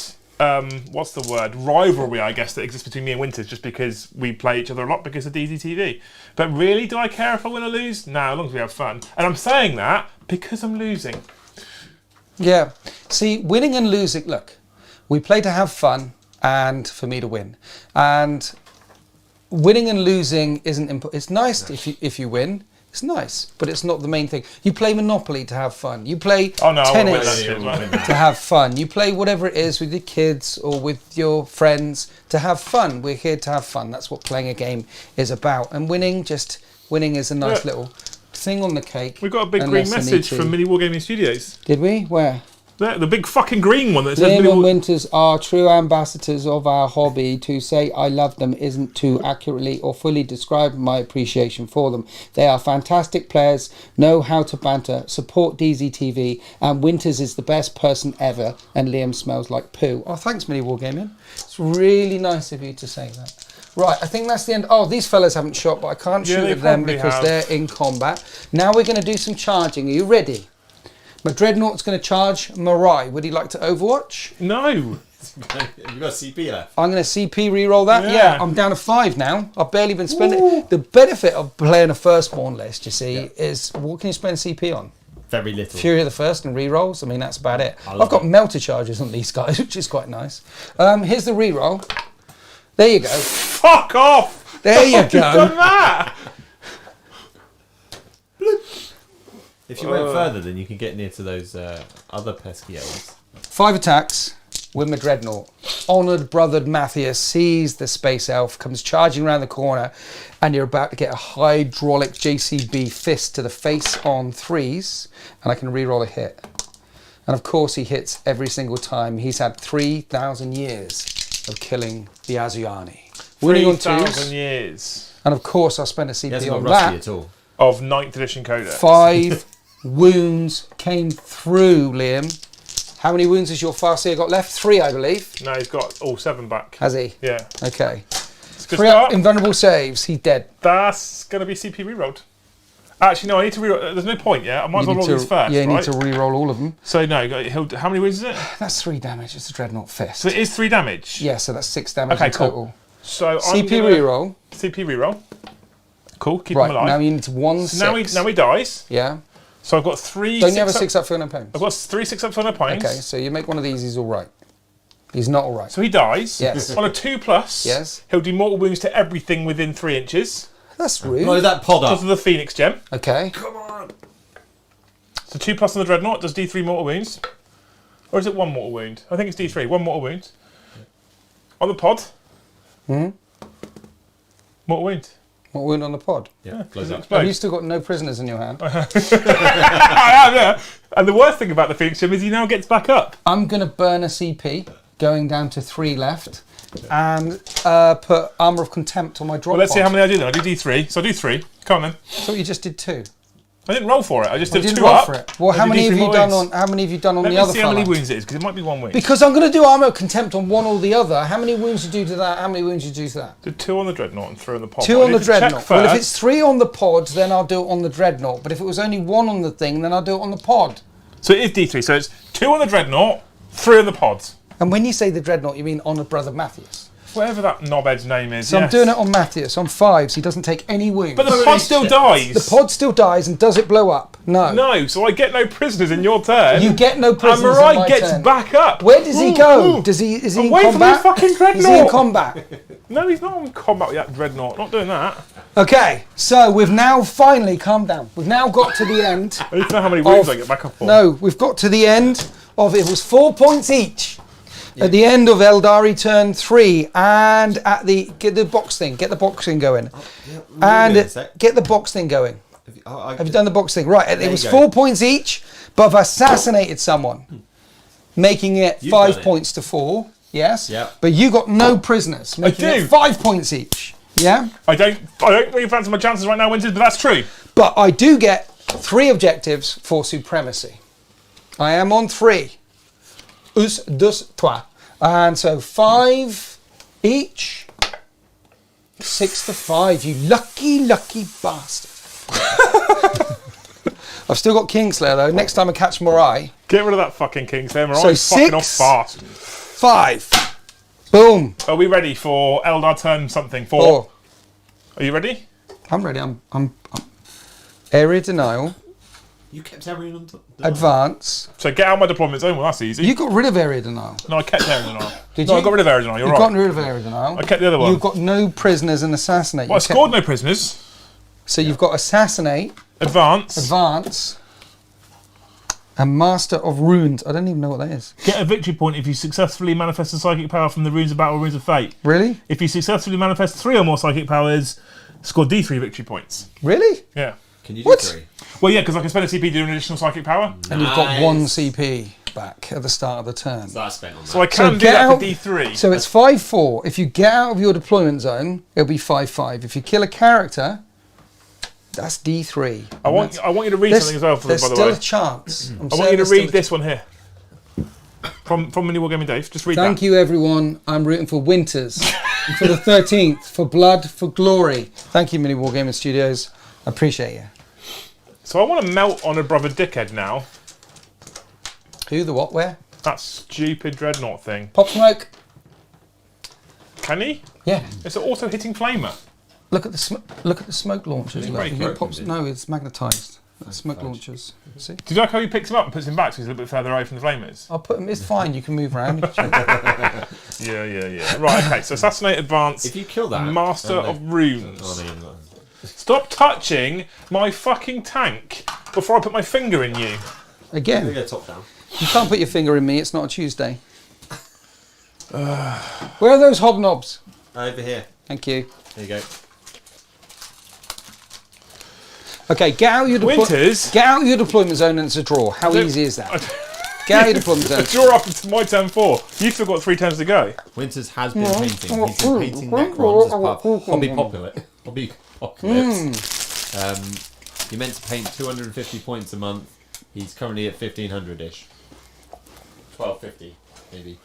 what's the word, rivalry, I guess, that exists between me and Winters just because we play each other a lot because of DZTV. But really, do I care if I win or lose? No, as long as we have fun. And I'm saying that because I'm losing. Yeah. See, winning and losing. Look, we play to have fun and for me to win. And winning and losing isn't important. It's nice if you win. It's nice, but it's not the main thing. You play Monopoly to have fun. You play tennis to have fun. You play whatever it is with your kids or with your friends to have fun. We're here to have fun. That's what playing a game is about. And winning is a nice little thing on the cake. We got a big green message from Mini Wargaming Studios. Did we? Where? The big fucking green one that says Liam Mini and War- Winters are true ambassadors of our hobby. To say I love them isn't to accurately or fully describe my appreciation for them. They are fantastic players, know how to banter, support DZTV, and Winters is the best person ever, and Liam smells like poo. Oh, thanks, Mini Wargaming. It's really nice of you to say that. Right, I think that's the end. Oh, these fellas haven't shot, but I can't shoot they at them probably because have. they're in combat. Now we're going to do some charging. Are you ready? My Dreadnought's going to charge Marai. Would he like to Overwatch? No. You've got CP left. I'm going to CP reroll that. Yeah. Yeah, I'm down to 5 now. I've barely been spending. The benefit of playing a firstborn list, you see, is what can you spend CP on? Very little. Fury of the First and rerolls. I mean, that's about it. I love I've got it. melter charges on these guys, which is quite nice. Here's the reroll. There you go. Fuck off! There you You've done go. that! If you went further, then you can get near to those other pesky elves. 5 attacks with my Dreadnought. Honoured brothered Matthias sees the space elf, comes charging around the corner, and you're about to get a hydraulic JCB fist to the face on 3s, and I can reroll a hit. And of course he hits every single time. He's had 3,000 years of killing the Azuani. Winning on 3,000 2s, years and of course I'll spend a He CP hasn't got on rusty that. at all. of 9th edition Codex. 5 wounds came through, Liam. How many wounds has your Farseer got left? 3, I believe. No, he's got all 7 back. Has he? Yeah. Okay. It's a good 3 start. invulnerable saves. He's dead. That's going to be CP rerolled. Actually, no, I need to reroll. There's no point, yeah? I might as well roll these first, yeah, you right? need to re-roll all of them. So, no, how many wounds is it? That's 3 damage. It's a Dreadnought Fist. So it is 3 damage? Yeah, so that's 6 damage Okay, in cool. total. So I'm CP gonna- reroll. CP reroll. Cool, keep Right, him alive. now you need 1 So 6. now he dies. Yeah. So I've got 3 Don't you have a 6 6 up for an opponent? I've got 3 6 up for no points. Okay, so you make one of these, he's alright. He's not alright. So he dies. Yes. On a 2+. Yes. He'll do mortal wounds to everything within 3 inches. That's rude. Blow that pod Because up. of the Phoenix gem. Okay. Come on. So 2+ on the Dreadnought does D3 mortal wounds. Or is it 1 mortal wound? I think it's D3. 1 mortal wound. On the pod. Mortal wound. What wound on the pod? Yeah, blows up. Have you still got no prisoners in your hand? I have, yeah. And the worst thing about the Phoenix gem is he now gets back up. I'm going to burn a CP, going down to 3 left, and put Armour of Contempt on my drop Well, let's see pod. how many I do then. I do D3. So I do 3. Come on then. I thought you just did 2. I didn't roll for it. I just You did didn't 2 roll up. for it. Well, I how do many D3 have you mortal done wounds. on? How many have you done on Let the me other see how many fella? wounds it is, because it might be 1 wound. Because I'm going to do Armour of Contempt on one or the other. How many wounds you do to that? How many wounds you do to that? Did 2 on the Dreadnought and 3 on the pod. 2 I on need the to check Dreadnought. Well, if first. it's 3 on the pod, then I'll do it on the Dreadnought. But if it was only 1 on the thing, then I'll do it on the pod. So it is D3. So it's 2 on the Dreadnought, 3 on the pods. And when you say the Dreadnought, you mean on a brother Matthias. Whatever that knobhead's name is. So I'm doing it on Matthias, on 5s. He doesn't take any wounds. But the pod still dies. The pod still dies, and does it blow up? No. No, so I get no prisoners in your turn. You get no prisoners and in Mirai my gets turn. back up. Where does he go? Is he in Away from combat? his fucking Dreadnought. Is he in combat? No, he's not on combat with that Dreadnought. Not doing that. Okay, so we've now finally calmed down. We've now got to the end. I need to know how many wounds I get back up for. No, we've got to the end of it was 4 points each. At the end of Eldari turn 3, and at the get the box thing going, and get the box thing going. Have you done the box thing? Right, it was 4 points each, but I've assassinated someone, making it 5 points to 4. Yes. Yeah. But you got no prisoners, making it 5 points each. Yeah. I don't really fancy my chances right now, Winters, but that's true. But I do get 3 objectives for supremacy. I am on 3. Us, deux, trois. And so 5 each. 6 to 5. You lucky bastard. I've still got Kingslayer though. Next time I catch Mirai. Get rid of that fucking Kingslayer. So Mirai's fucking off 6, fast. 5. Boom. Are we ready for Eldar turn something? 4. 4. Are you ready? I'm ready. I'm area denial. You kept everyone on top. Advance. So get out of my deployment zone. Well, that's easy. You got rid of area denial. No, I kept area denial. Did no, you? I got rid of area denial. You're You've right. gotten rid of area denial. I kept the other one. You've got no prisoners and assassinate. Well, I scored no prisoners. So you've got assassinate, Advance, and master of runes. I don't even know what that is. get a victory point if you successfully manifest a psychic power from the runes of battle or runes of fate. Really? If you successfully manifest 3 or more psychic powers, score D3 victory points. Really? Yeah. Can you do What? 3? Well, yeah, because I can spend a CP to do an additional psychic power. And you've got 1 CP back at the start of the turn. So I spent on that. So I can do get that out- for D3. So it's 5-4. If you get out of your deployment zone, it'll be 5-5. If you kill a character, that's D3. I want you to read something as well, by There's the way. still a chance. I want you to read this one here. From Mini Wargaming Dave. Just read that. Thank you, everyone. I'm rooting for Winters. For the 13th, for blood, for glory. Thank you, Mini Wargaming Studios. I appreciate you. So I want to melt on a brother dickhead now. Who, the what, where? That stupid dreadnought thing. Pop smoke. Can he? Yeah. It's an auto-hitting flamer. Look at the smoke launchers. Did he Look. break You open, pops- did he? no, it's magnetised. Smoke launchers. See? Do you like how he picks him up and puts him back so he's a little bit further away from the flamers? I'll put them. It's fine. You can move around. Yeah. Right, okay. So assassinate, advance. If you kill that, Master and of Runes. Stop touching my fucking tank before I put my finger in you. Again, go top down. you can't put your finger in me. It's not a Tuesday. Where are those hobnobs? Over here. Thank you. There you go. Okay, get out your Winters? Get out your deployment zone and it's a draw. How easy is that? Get out your deployment zone. Draw up into my turn 4. You've still got 3 turns to go. Winters has been painting. He's been painting Necrons as part of Hobby Apocalypse. You're meant to paint 250 points a month. He's currently at 1500-ish. 1250, maybe.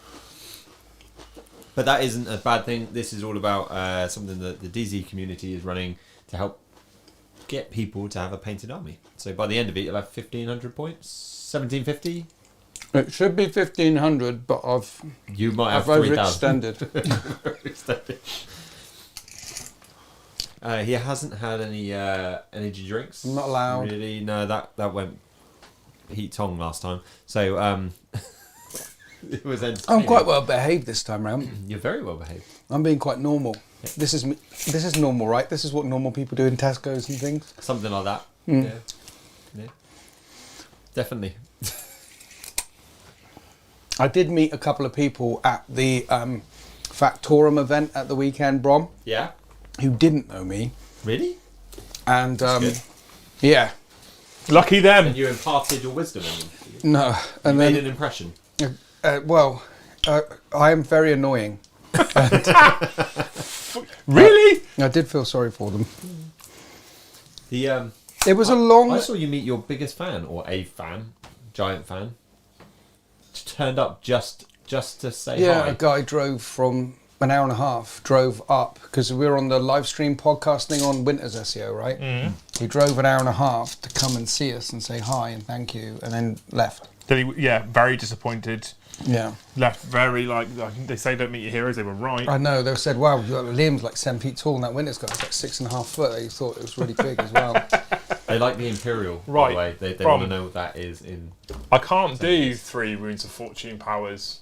But that isn't a bad thing. This is all about something that the DZ community is running to help get people to have a painted army. So by the end of it, you'll have 1500 points, 1750. It should be 1500, but You might have I've 3000. overextended. He hasn't had any energy drinks. I'm not allowed. Really, no. That went heat tong last time. So it was entertaining. I'm quite well behaved this time round. You're very well behaved. I'm being quite normal. This is normal, right? This is what normal people do in Tesco's and things. Something like that. Yeah. Definitely. I did meet a couple of people at the Factorum event at the weekend, Brom, Yeah. who didn't know me. Really? And good. yeah, Lucky them. And you imparted your wisdom in them. no. And Made then, an impression. I am very annoying. Really? I did feel sorry for them. The It was a long... I saw you meet your biggest fan, or a fan, giant fan. Turned up just to say Yeah, hi. a guy drove from an hour and a half, drove up, because we were on the live stream podcasting on Winter's SEO, right? Mm. He drove an hour and a half to come and see us and say hi and thank you, and then left. Did he? Yeah, very disappointed. Yeah. Left very like they say, don't meet your heroes. They were right. I know, they said, wow, Liam's like 7 feet tall, and that Winter's guy's like 6.5 foot. He thought it was really big as well. They like the Imperial, by Right. the way. They want to know what that is in... I can't do 3 Runes of Fortune powers.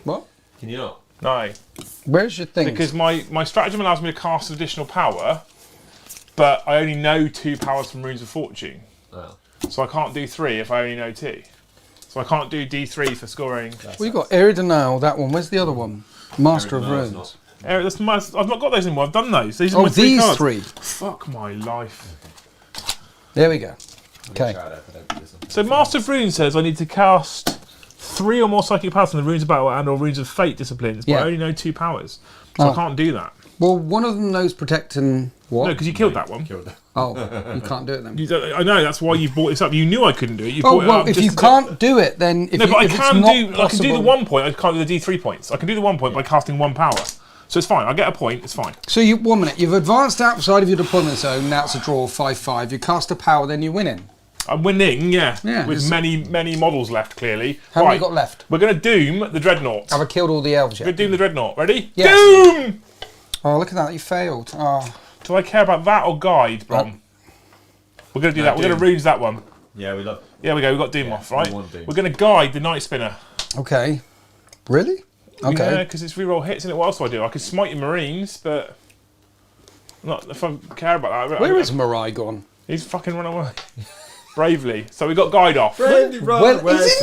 What? Can you not? No, Where's your thing? because my stratagem allows me to cast additional power, but I only know 2 powers from Runes of Fortune, Oh. so I can't do 3 if I only know 2. So I can't do D3 for scoring. Well, you got Eridanel, that one. Where's the other one? Master of Eridanel's Runes. I've not got those anymore. I've done those. These are Oh, my 3 these cards. 3. Fuck my life. There we go. Okay. So Master of Runes says I need to cast 3 or more psychic powers from the Runes of Battle and or Runes of Fate disciplines, but Yeah. I only know 2 powers, so I can't do that. Well, one of them knows protecting what? No, because you killed that one. Killed that. Oh, you can't do it then. I know, that's why you brought this up. You knew I couldn't do it. You Oh, brought it well, up if just you to- can't do it, then if, No, but if I it's can not do. I can do possible... the 1 point. I can't do the D3 points. I can do the 1 point by casting 1 power. So it's fine. I get a point. It's fine. So, 1 minute, you've advanced outside of your deployment zone, now it's a draw of 5-5. You cast a power, then you're winning. I'm winning. Yeah. Yeah, With it's- many models left. Clearly. How right. many you got left? We're gonna doom the Dreadnought. Have I killed all the elves We're yet? gonna doom the Dreadnought. Ready? Yes. Doom. Oh, look at that, you failed. Oh. Do I care about that or guide, Brom? We're gonna do No, that. We're gonna Doom. runes that one. Yeah, we love... Yeah, we go. We got Doom off, right? we want Doom. We're gonna guide the Night Spinner. Okay. Really? Okay. Yeah, because it's reroll hits in it. What else do I do? I could smite your Marines, but not if I care about that. Where is Marai gone? He's fucking run away bravely. So we got guide off. Well, he's in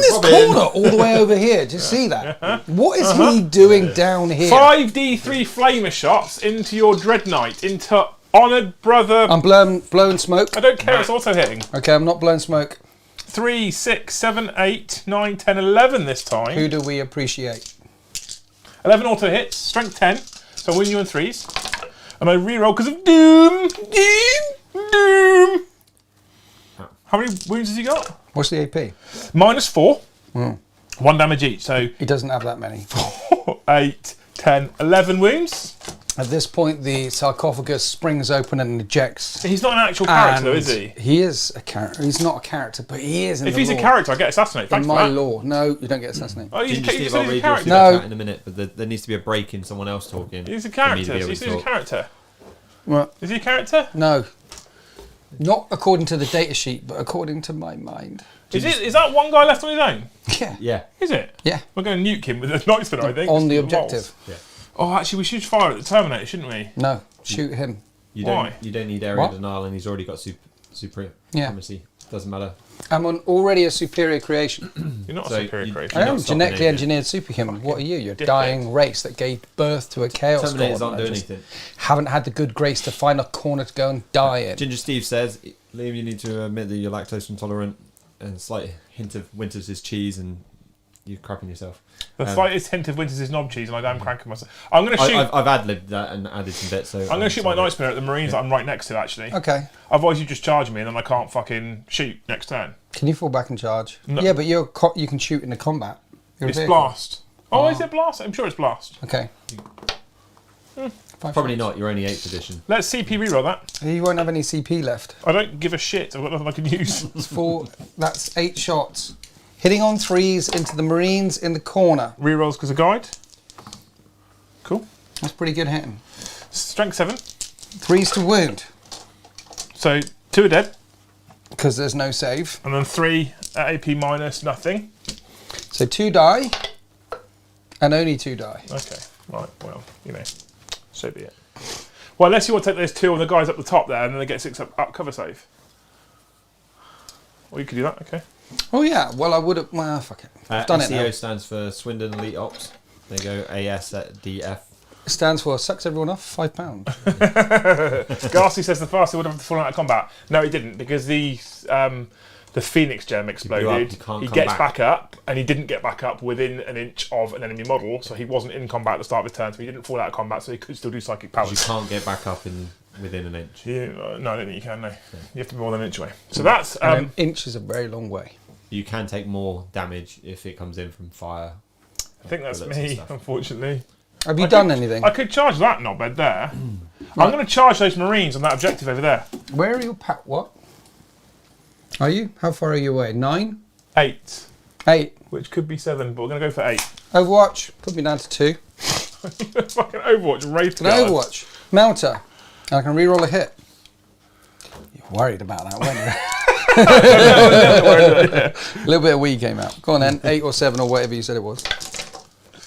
this corner all the way over here. Do you see that? What is he doing down here? 5d3 flamer shots into your Dread Knight, into Honoured Brother. I'm blowing smoke. I don't care. It's also hitting. Okay, I'm not blowing smoke. 3, 6, 7, 8, 9, 10, 11 this time. Who do we appreciate? 11 auto hits, strength 10, so I win you in 3s. And I reroll because of Doom! Doom! How many wounds has he got? What's the AP? -4. 1 damage each, so He doesn't have that many. 8, 10, 11 wounds. At this point, the sarcophagus springs open and ejects. He's not an actual character, though, And is he? He is a character. He's not a character, but he is in If the he's a lore. character, I get assassinated. In Thanks for my that. lore. No, you don't get assassinated. Oh, he's, Ginger you Steve, said I'll he's a read your character. No. chat in a minute, but there needs to be a break in someone else talking. He's a for me character. to be able He's to a talk. character. Well, Is he a character? no. Not according to the data sheet, but according to my mind. Is that one guy left on his own? Yeah. Yeah. Is it? Yeah. We're going to nuke him with a Night Spinner, I think. On the just for objective. Yeah. Oh, actually, we should fire at the Terminator, shouldn't we? No. Shoot him. You Why? don't need area What? denial, and he's already got supremacy. Doesn't matter. I'm already a superior creation. You're not So a superior you- creation. I You're am not stopping genetically anything. engineered superhuman. What are you? You're a Dickhead. dying race that gave birth to a chaos Terminators god. aren't and I doing just anything. haven't had the good grace to find a corner to go and die in. Ginger Steve says, Liam, you need to admit that you're lactose intolerant, and a slight hint of Winters is cheese, and you're crapping yourself. The slightest hint of Winters is knob cheese, and I damn cranking myself. I'm going to shoot. I've ad-libbed that and added some bits. So I'm going to shoot my Night Spinner at the Marines that I'm right next to, actually. Okay. Otherwise, you just charge me, and then I can't fucking shoot next turn. Can you fall back and charge? No. Yeah, but you can shoot in the combat. You're a It's vehicle. blast. Oh, is it blast? I'm sure it's blast. Okay. Probably not. You're only 8th edition. Let's CP reroll that. You won't have any CP left. I don't give a shit. I've got nothing I can use. It's 4. That's 8 shots. Hitting on 3s into the Marines in the corner. Rerolls because of guide. Cool. That's pretty good hitting. Strength 7. 3s to wound So 2 are dead, because there's no save. and then 3 at AP minus nothing. So 2 die, and only 2 die. Okay. Right. Well, you know, so be it. Well, unless you want to take those 2 on the guys up the top there, and then they get 6 up cover save. Well, you could do that. Okay. Oh yeah. Well, I would have. Well, fuck it. I've done it now. SEO stands for Swindon Elite Ops. There you go. AS at DF. It stands for sucks everyone off. £5. Garcy says the fastest would have fallen out of combat. No, he didn't, because the Phoenix gem exploded. you can't He come gets back. back up, and he didn't get back up within an inch of an enemy model, so he wasn't in combat at the start of his turn, so he didn't fall out of combat, so he could still do psychic You powers. can't get back up within an inch. No, I don't think you can, no. You have to be more than an inch away. So that's... And an inch is a very long way. You can take more damage if it comes in from fire. I think that's bullets and me, stuff. unfortunately. Have you done anything? I could charge that knobhead there. I'm going to charge those Marines on that objective over there. Where are your what? Are you? How far are you away? 9? 8. 8. Which could be 7, but we're going to go for 8. Overwatch. Put me down to 2. Fucking Overwatch, Wraith An Guard. Overwatch. Melter. I can reroll a hit. You're worried about that, weren't you? A little bit of Wii came out. Go on then. 8 or 7 or whatever you said it was.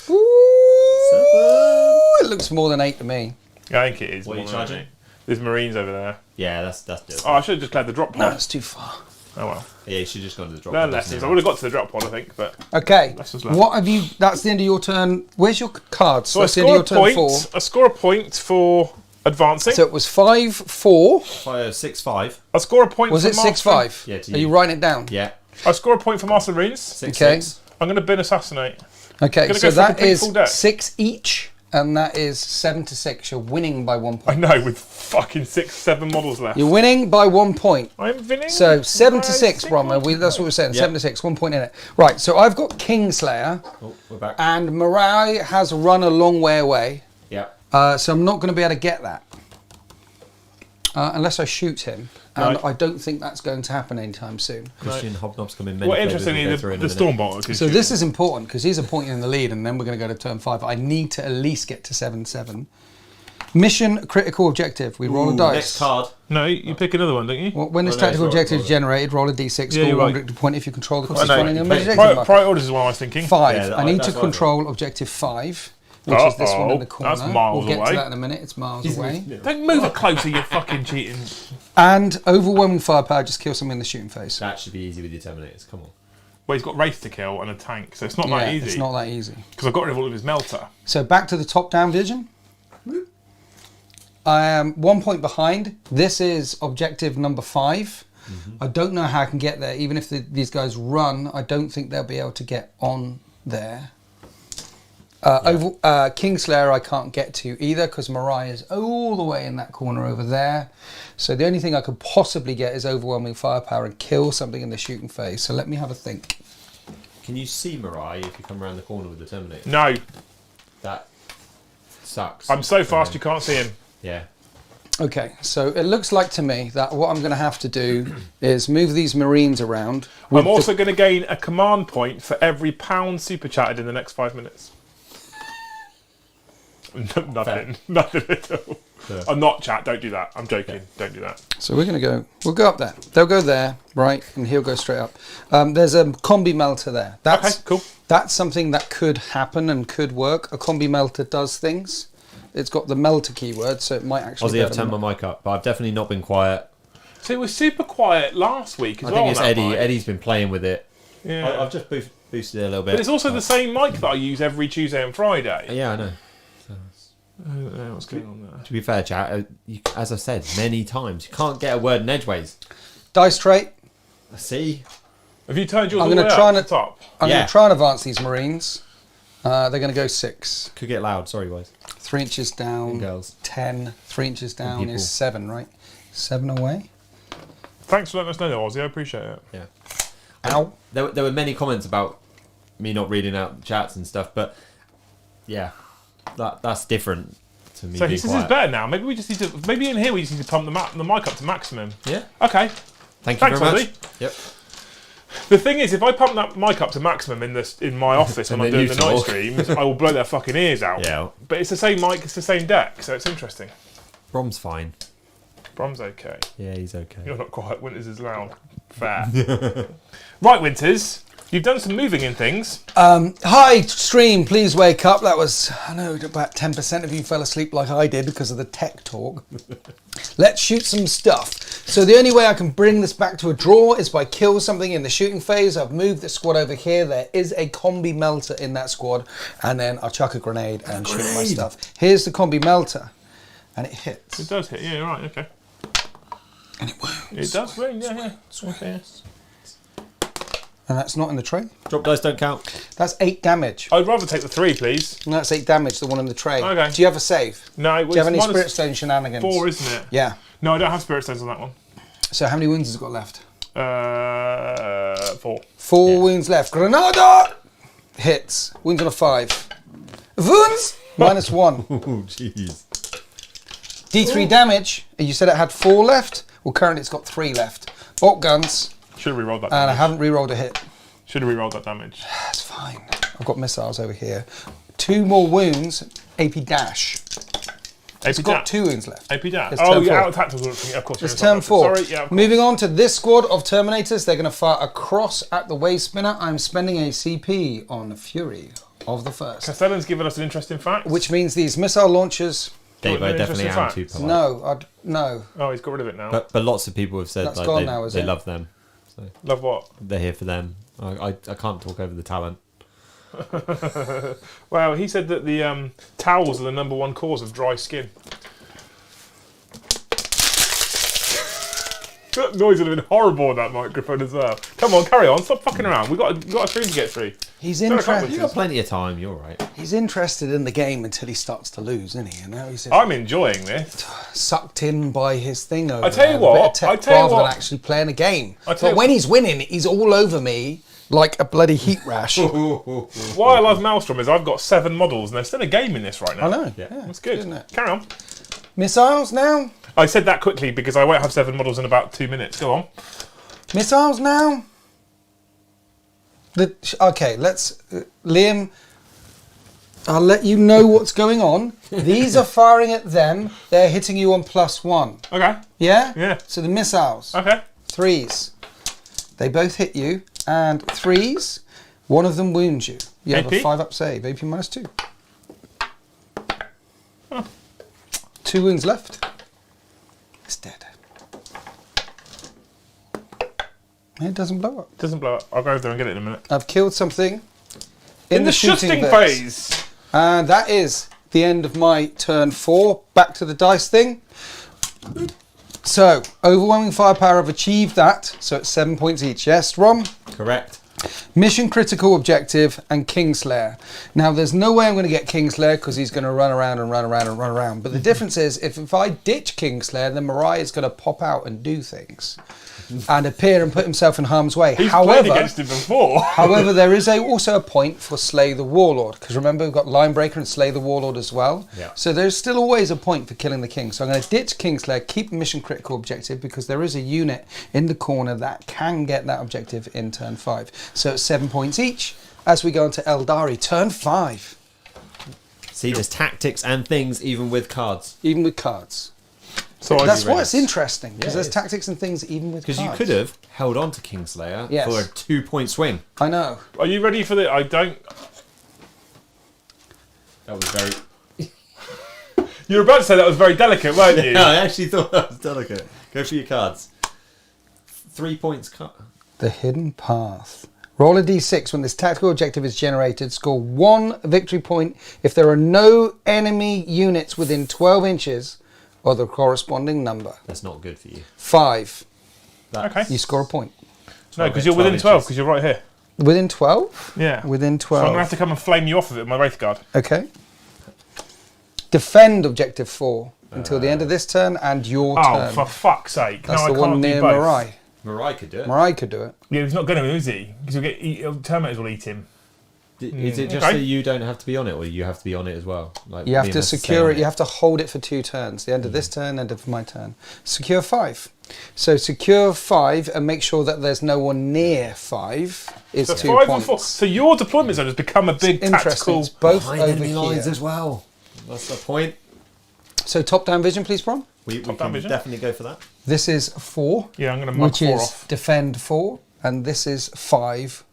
Ooh, it looks more than 8 to me. Yeah, I think it is. What are you charging? There's Marines over there. Yeah, that's doable. Oh, I should have just cleared the drop pod. No, it's too far. Oh well. Yeah, you should just go to the drop. Learn lessons. I would have got to the drop pod, I think, but... Okay. Let's just learn. What have you... That's the end of your turn. Where's your cards? So I that's the end of score your a turn point. 4. I score a point for advancing. So it was 5-4. 6-5. I score a point Was for it Master... 6-5? Yeah, to Are you you. writing it down? Yeah. I score a point for Master Marines. 6-6. Okay. I'm going to bin Assassinate. Okay, Gonna so go for a that complete is full deck. 6 each, and that is 7-6. You're winning by 1 I point. know, with fucking 6-7 models left. You're winning by 1 point. I'm winning. So 7-6, by Brommer. That's what we're saying. Yeah. 7-6, 1 point in it. Right. So I've got Kingslayer, Oh, we're back. and Mirai has run a long way away. Yeah. So I'm not going to be able to get that unless I shoot him. And Right. I don't think that's going to happen anytime soon. Christian Hobnob's come in many Well, flavours, interestingly, we'll go through in the a minute. Stormbolter. could So shoot this him. is important because he's a point in the lead, and then we're going to go to turn 5. I need to at least get to 7-7. Mission critical objective. We roll a dice. Next card. No, you pick another one, don't you? Well, when this Oh, no, tactical roll- objective roll is it. generated, roll a d6, Yeah, score you're 1 right. victory point if you control the I know. corresponding objective. Priority orders is what I was thinking. 5. Yeah, I need to that's what I control objective 5, which is this one in the corner. That's miles we'll get away. to that in a minute. It's miles away. Don't move it closer, you're fucking cheating. And overwhelming firepower, just kill something in the shooting phase. That should be easy with your Terminators. Come on. Well, he's got Wraith to kill and a tank, so it's not Yeah, that easy. it's not that easy. Because I got rid of all of his Melter. So back to the top-down vision. I am 1 point behind. This is objective number 5. I don't know how I can get there. Even if these guys run, I don't think they'll be able to get on there. Kingslayer I can't get to either because Mirai is all the way in that corner over there. So the only thing I could possibly get is overwhelming firepower and kill something in the shooting phase. So let me have a think. Can you see Mirai if you come around the corner with the Terminator? No, That sucks. I'm so fast you can't see him. Yeah. Okay, so it looks like to me that what I'm going to have to do is move these Marines around. I'm also going to gain a command point for every pound super chatted in the next 5 minutes. Nothing. Nothing at all. Fair. I'm not chat, don't do that. I'm joking. Don't do that. So we're going to go, we'll go up there. They'll go there, right, and he'll go straight up. There's a combi melter there. Okay, cool. That's something that could happen and could work. A combi melter does things. It's got the melter keyword, so it might actually Ozzy, I've turned my mic up, but I've definitely not been quiet. So it was super quiet last week as I well. think it's on that Eddie. mic. Eddie's been playing with it. Yeah. I've just boosted it a little bit. But it's also the same mic that I use every Tuesday and Friday. Yeah, I know. I don't know what's going on there. To be fair, chat, as I said many times, you can't get a word in edgeways. Dice trait. See? Have you turned yours I'm all the gonna way try up to and- the top? I'm Yeah. going to try and advance these Marines. They're going to go 6. Could get loud, sorry guys. 3 inches down, Girls. 10. 3 inches down people. is 7, right? 7 away. Thanks for letting us know, though, Ozzy. I appreciate it. Yeah. Ow. There were many comments about me not reading out the chats and stuff, but yeah, that's different to me So being this is quiet. better now. Maybe we just need to. Maybe in here we just need to pump the mic up to maximum. Yeah. Okay. Thank you Thanks, very much. Ozzy. Yep. The thing is, if I pump that mic up to maximum in my office when And I'm then doing you the night talk. streams, I will blow their fucking ears out. Yeah. But it's the same mic, it's the same deck, so it's interesting. Brom's fine. Brom's okay. Yeah, he's okay. You're not quiet. Winters is loud. Fair. Right, Winters. You've done some moving in things. Hi, stream, please wake up. That was, I know, about 10% of you fell asleep like I did because of the tech talk. Let's shoot some stuff. So the only way I can bring this back to a draw is by kill something in the shooting phase. I've moved the squad over here. There is a combi melter in that squad. And then I'll chuck a grenade and shoot my stuff. Here's the combi melter. And it hits. It does hit. Yeah, right. Okay. And it wounds. It does ring. Yeah. Okay. Yes. And that's not in the tray. Drop dice don't count. That's 8 damage. I'd rather take the 3, please. And that's 8 damage, the one in the tray. Okay. Do you have a save? No, it Do was you have any minus Spirit Stone shenanigans? 4, isn't it? Yeah. No, I don't have Spirit Stones on that one. So how many wounds has it got left? 4. 4 wounds left. Granada! Hits. Wounds on a 5. Wounds! -1. Oh, jeez. D3 damage. You said it had 4 left. Well, currently it's got 3 left. Bolt guns. Should have re-rolled that And I damage. haven't re-rolled a hit. Should have re-rolled that damage. That's fine. I've got missiles over here. 2 more wounds. AP dash. It's got 2 wounds left. AP dash. It's Oh, turn yeah, 4. out of tactical. Of course. It's you're turn in 4. Sorry, yeah. Moving on to this squad of Terminators. They're going to fire across at the Wave Spinner. I'm spending a CP on Fury of the First. Castellan's given us an interesting fact. Which means these missile launchers... Dave, I Interesting definitely am fact. too polite. No. Oh, he's got rid of it now. But lots of people have said That's like, gone now, is they it? love them. So Love what? they're here for them. I can't talk over the talent. Well, he said that the towels are the #1 cause of dry skin. That noise would have been horrible on that microphone as well. Come on, carry on. Stop fucking around. We've got a stream to get through. He's You interested. got plenty of time. You're right. He's interested in the game until he starts to lose, isn't he? And now he's just I'm enjoying this. sucked in by his thing over I tell you there, a bit of what, tech I tell you rather what. than actually playing a game. I tell But you when he's winning, he's all over me like a bloody heat rash. Why I love Maelstrom is I've got 7 models and there's still a game in this right now. I know. Yeah. That's good. Isn't it? Carry on. Missiles now. I said that quickly because I won't have 7 models in about 2 minutes. Go on. Missiles now. Okay, let's... Liam, I'll let you know what's going on. These are firing at them. They're hitting you on +1. Okay. Yeah? Yeah. So the missiles. Okay. 3s. They both hit you. And 3s. One of them wounds you. You have AP? a 5-up save. AP -2. Oh. 2 wounds left. It's dead. It doesn't blow up. Doesn't blow up. I'll go over there and get it in a minute. I've killed something In the shooting bits. phase. And that is the end of my turn 4. Back to the dice thing. So, overwhelming firepower, I've achieved that. So it's 7 points each. Yes, Rom? Correct. Mission critical objective and Kingslayer. Now, there's no way I'm going to get Kingslayer because he's going to run around and run around and run around. But the difference is, if I ditch Kingslayer, then Mariah is going to pop out and do things and appear and put himself in harm's way. He's played against him before. However, there is also a point for Slay the Warlord, because remember we've got Linebreaker and Slay the Warlord as well. Yeah. So there's still always a point for killing the king. So I'm going to ditch Kingslayer, keep mission critical objective, because there is a unit in the corner that can get that objective in turn 5. So it's 7 points each as we go into Eldari, turn 5, See, there's tactics and things even with cards. even with cards. So That's why ready. it's interesting, because Yeah, there's it is. tactics and things even with cards. Because you could have held on to Kingslayer Yes. for a 2-point swing. I know. Are you ready for the? I don't. That was very... You were about to say that was very delicate, weren't you? No, I actually thought that was delicate. Go for your cards. 3 points cut. The hidden path. Roll a d6 when this tactical objective is generated. Score 1 victory point if there are no enemy units within 12 inches or the corresponding number. That's not good for you. 5. Okay. You score a point. No, because you're within 12, because you're right here. Within 12? Yeah. Within So I'm going to 12. have to come and flame you off of it with my Wraith Guard. Okay. Defend objective 4 until the end of this turn and your Oh, turn. for fuck's sake. That's no, the I can't one do near both. Marai. Mariah could do it. Marai could do it. Yeah, he's not going to, is he? Because Terminators will eat him. Is it just Okay. that you don't have to be on it, or you have to be on it as well? Like You have Liam to has stay secure on it. You have to hold it for 2 turns. The end of this turn, end of my turn. Secure 5. So secure 5 and make sure that there's no one near 5 is So 2 5 and points. 4. So your deployment zone has become a big Interesting. tactical. It's both Behind over enemy lines here. as well. That's the point. So top down vision, please, Bron. We Top can down vision. definitely go for that. This is 4, Yeah, I'm going to mug which 4 is off. defend 4, and this is 5.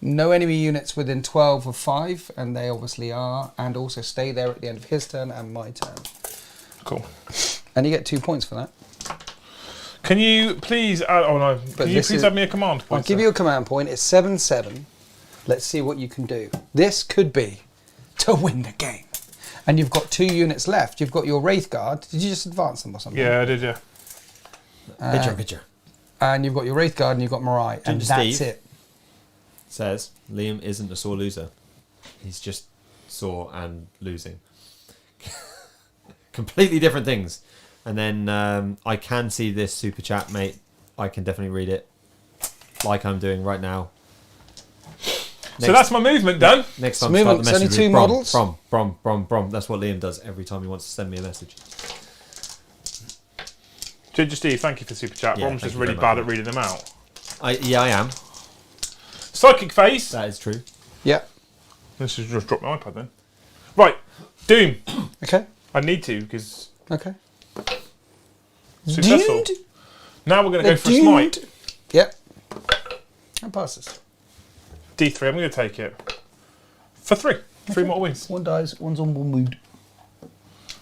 No enemy units within 12 of 5, and they obviously are, and also stay there at the end of his turn and my turn. Cool. And you get 2 points for that. Can you please? Oh no! But Can you this please is- add me a command point? I'll give you a command point. It's 7-7. Let's see what you can do. This could be to win the game. And you've got 2 units left. You've got your Wraith Guard. Did you just advance them or something? Yeah, I did. Yeah. Picture. And you've got your Wraith Guard and you've got Marai. And Ginger that's Steve. it. Says Liam isn't a sore loser. He's just sore and losing. Completely different things. And then I can see this super chat, mate. I can definitely read it, like I'm doing right now. So that's my movement done. Next time, movement, start the it's message only with two models? Brom. That's what Liam does every time he wants to send me a message. Ginger Steve, thank you for super chat. Yeah, Brom's thank just you really very bad much. at reading them out. I am. Psychic Phase. That is true. Yeah. This is just drop my iPad then. Right, Doom. Okay. I need to because Okay. successful. Doomed? Now we're going to They're go for a smite. doomed. Yep. That passes. D3. I'm going to take it for 3. 3 more wins. One dies, one's on one mood.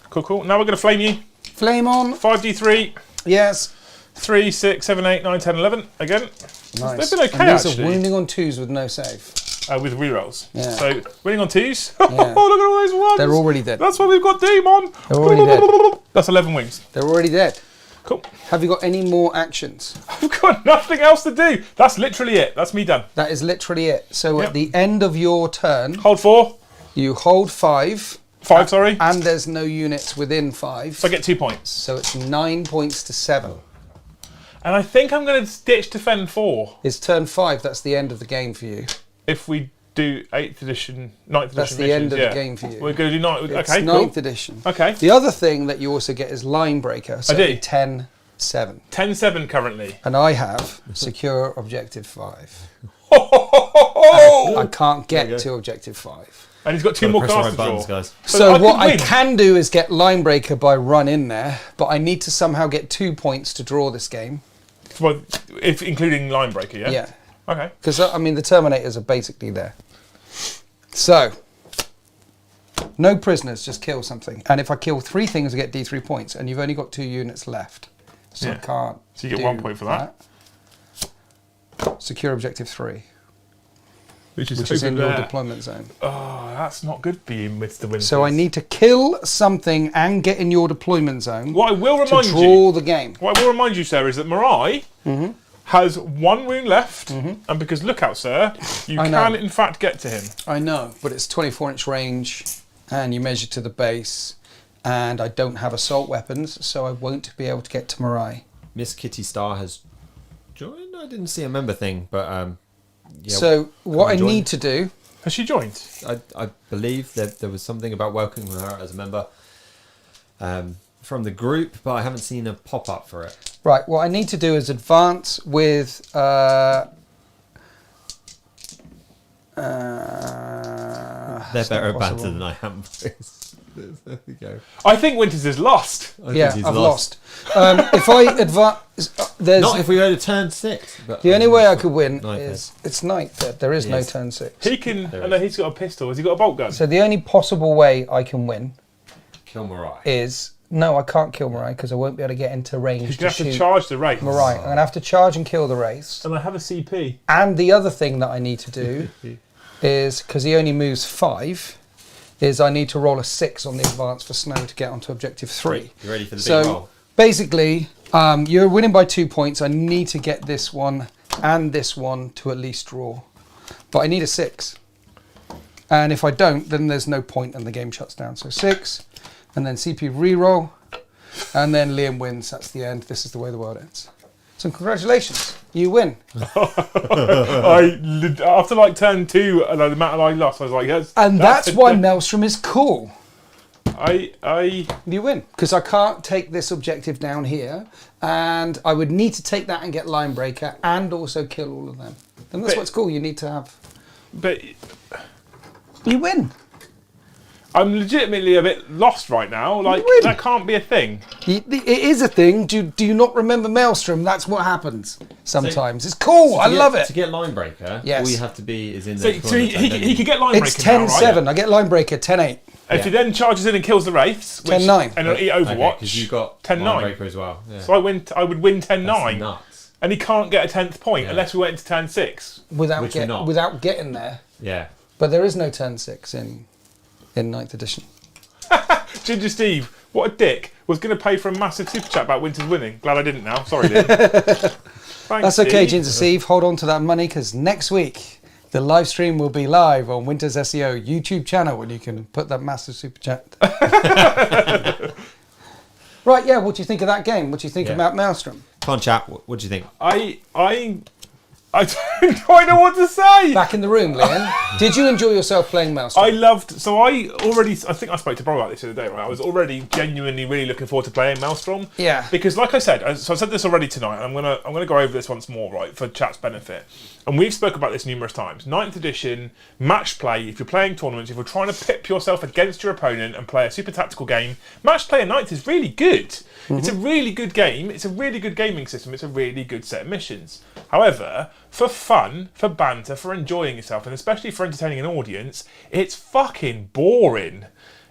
Cool. Now we're going to flame you. Flame on. 5d3. Yes. 3, 6, 7, 8, 9, 10, 11. Again. Nice. They've been okay, and these actually. are wounding on 2s with no save. With rerolls. Yeah. So winning on 2s. Yeah. Oh, look at all those ones. They're already dead. That's why we've got Doom on. They're already dead. That's 11 wins. They're already dead. Cool. Have you got any more actions? I've got nothing else to do. That's literally it. That's me done. That is literally it. So Yep. at the end of your turn, Hold 4. you hold 5. 5, sorry. And there's no units within 5. So I get 2 points. So it's 9 points to 7. And I think I'm going to ditch defend 4 It's turn 5. That's the end of the game for you. if we do 8th edition, 9th edition. That's the end of missions, the game for you. We're going to do 9th. It's Okay, 9th cool. edition. Okay. The other thing that you also get is Line Breaker. So I do. it'll be 10-7. 10-7 currently. And I have Secure Objective 5. Oh! I can't There you get go. to Objective 5. And he's got 2 Gotta more press the cards right to buttons, draw. guys. So I what could I win. can do is get Line Breaker by run in there, but I need to somehow get 2 points to draw this game. Well, if including line breaker, yeah? Yeah. Okay. Because, I mean, the Terminators are basically there. So, no prisoners, just kill something. And if I kill 3 things, I get D3 points. And you've only got 2 units left. So I Yeah. can't. So you get do 1 point for that. Secure Objective 3, Which which is in your deployment zone. Oh, that's not good for you, Mr. Winters. So I need to kill something and get in your deployment zone What I will to remind draw you, the game. what I will remind you, sir, is that Mirai has 1 wound left, and because look out, sir, you I can know. in fact get to him. I know, but it's 24-inch range, and you measure to the base, and I don't have assault weapons, so I won't be able to get to Mirai. Miss Kitty Star has joined. I didn't see a member thing, but yeah. So what I join. need to do, Has she joined? I believe that there was something about welcoming her as a member from the group, but I haven't seen a pop up for it. right, what I need to do is advance with... They're that's better not at banter possible. than I am. There we go. I think Winters is lost. I think Yeah, he's I've lost. If I advance... there's Not if we go to turn 6. But the only way I could win Ninth is... It's ninth. There is no Yes. turn 6. He can. There Oh, no, he's got a pistol. Has he got a bolt gun? So the only possible way I can win Kill Mirai. is... No, I can't kill Mirai because I won't be able to get into range He's to going to have shoot to charge the race. Mirai. I'm going to have to charge and kill the race. And I have a CP. And the other thing that I need to do is, because he only moves 5, is I need to roll a 6 on the advance for snow to get onto objective 3. You ready for the big So roll? basically, you're winning by 2 points. I need to get this one and this one to at least draw. But I need a 6. And if I don't, then there's no point and the game shuts down. So 6, and then CP reroll, and then Liam wins. That's the end. This is the way the world ends. So congratulations, you win. After like turn 2, and the amount I lost, I was like, yes. And that's why Maelstrom is cool. I You win. Because I can't take this objective down here, and I would need to take that and get Line Breaker and also kill all of them. And that's But- what's cool. You need to have... but You win. I'm legitimately a bit lost right now. Like win. that can't be a thing. It is a thing. Do you not remember Maelstrom? That's what happens sometimes. It's cool. I love it. To get line breaker, Yes. all you have to be is in So, the so he could get line It's breaker now, 10-7. right? I get Line Breaker 10-8. If he then charges in and kills the wraiths, which, 10-9. and it'll eat Overwatch, because you got 10-9. line breaker as well. Yeah. So I would win 10-9, That's nuts. and he can't get a 10th point Yeah. unless we went into turn 6. Without Which we're not. without getting there. Yeah. But there is no turn 6 in 9th edition. Ginger Steve, what a dick, was going to pay for a massive super chat about Winters winning. Glad I didn't now. Sorry, Liam. Thanks, That's okay, Steve. Ginger Steve. Hold on to that money because next week the live stream will be live on Winters SEO YouTube channel and you can put that massive super chat. Right, yeah, what do you think of that game? What do you think Yeah. about Maelstrom? Come on, chat. What do you think? I I don't quite know what to say. Back in the room, Liam. Did you enjoy yourself playing Maelstrom? I think I spoke to Bro about this the other day, right? I was already genuinely really looking forward to playing Maelstrom. Yeah. Because like I said, so I said this already tonight, and I'm gonna go over this once more, right, for chat's benefit. And we've spoke about this numerous times. 9th edition, match play, if you're playing tournaments, if you're trying to pip yourself against your opponent and play a super tactical game, match play at 9th is really good. It's a really good game, it's a really good gaming system, it's a really good set of missions. However, for fun, for banter, for enjoying yourself, and especially for entertaining an audience, it's fucking boring,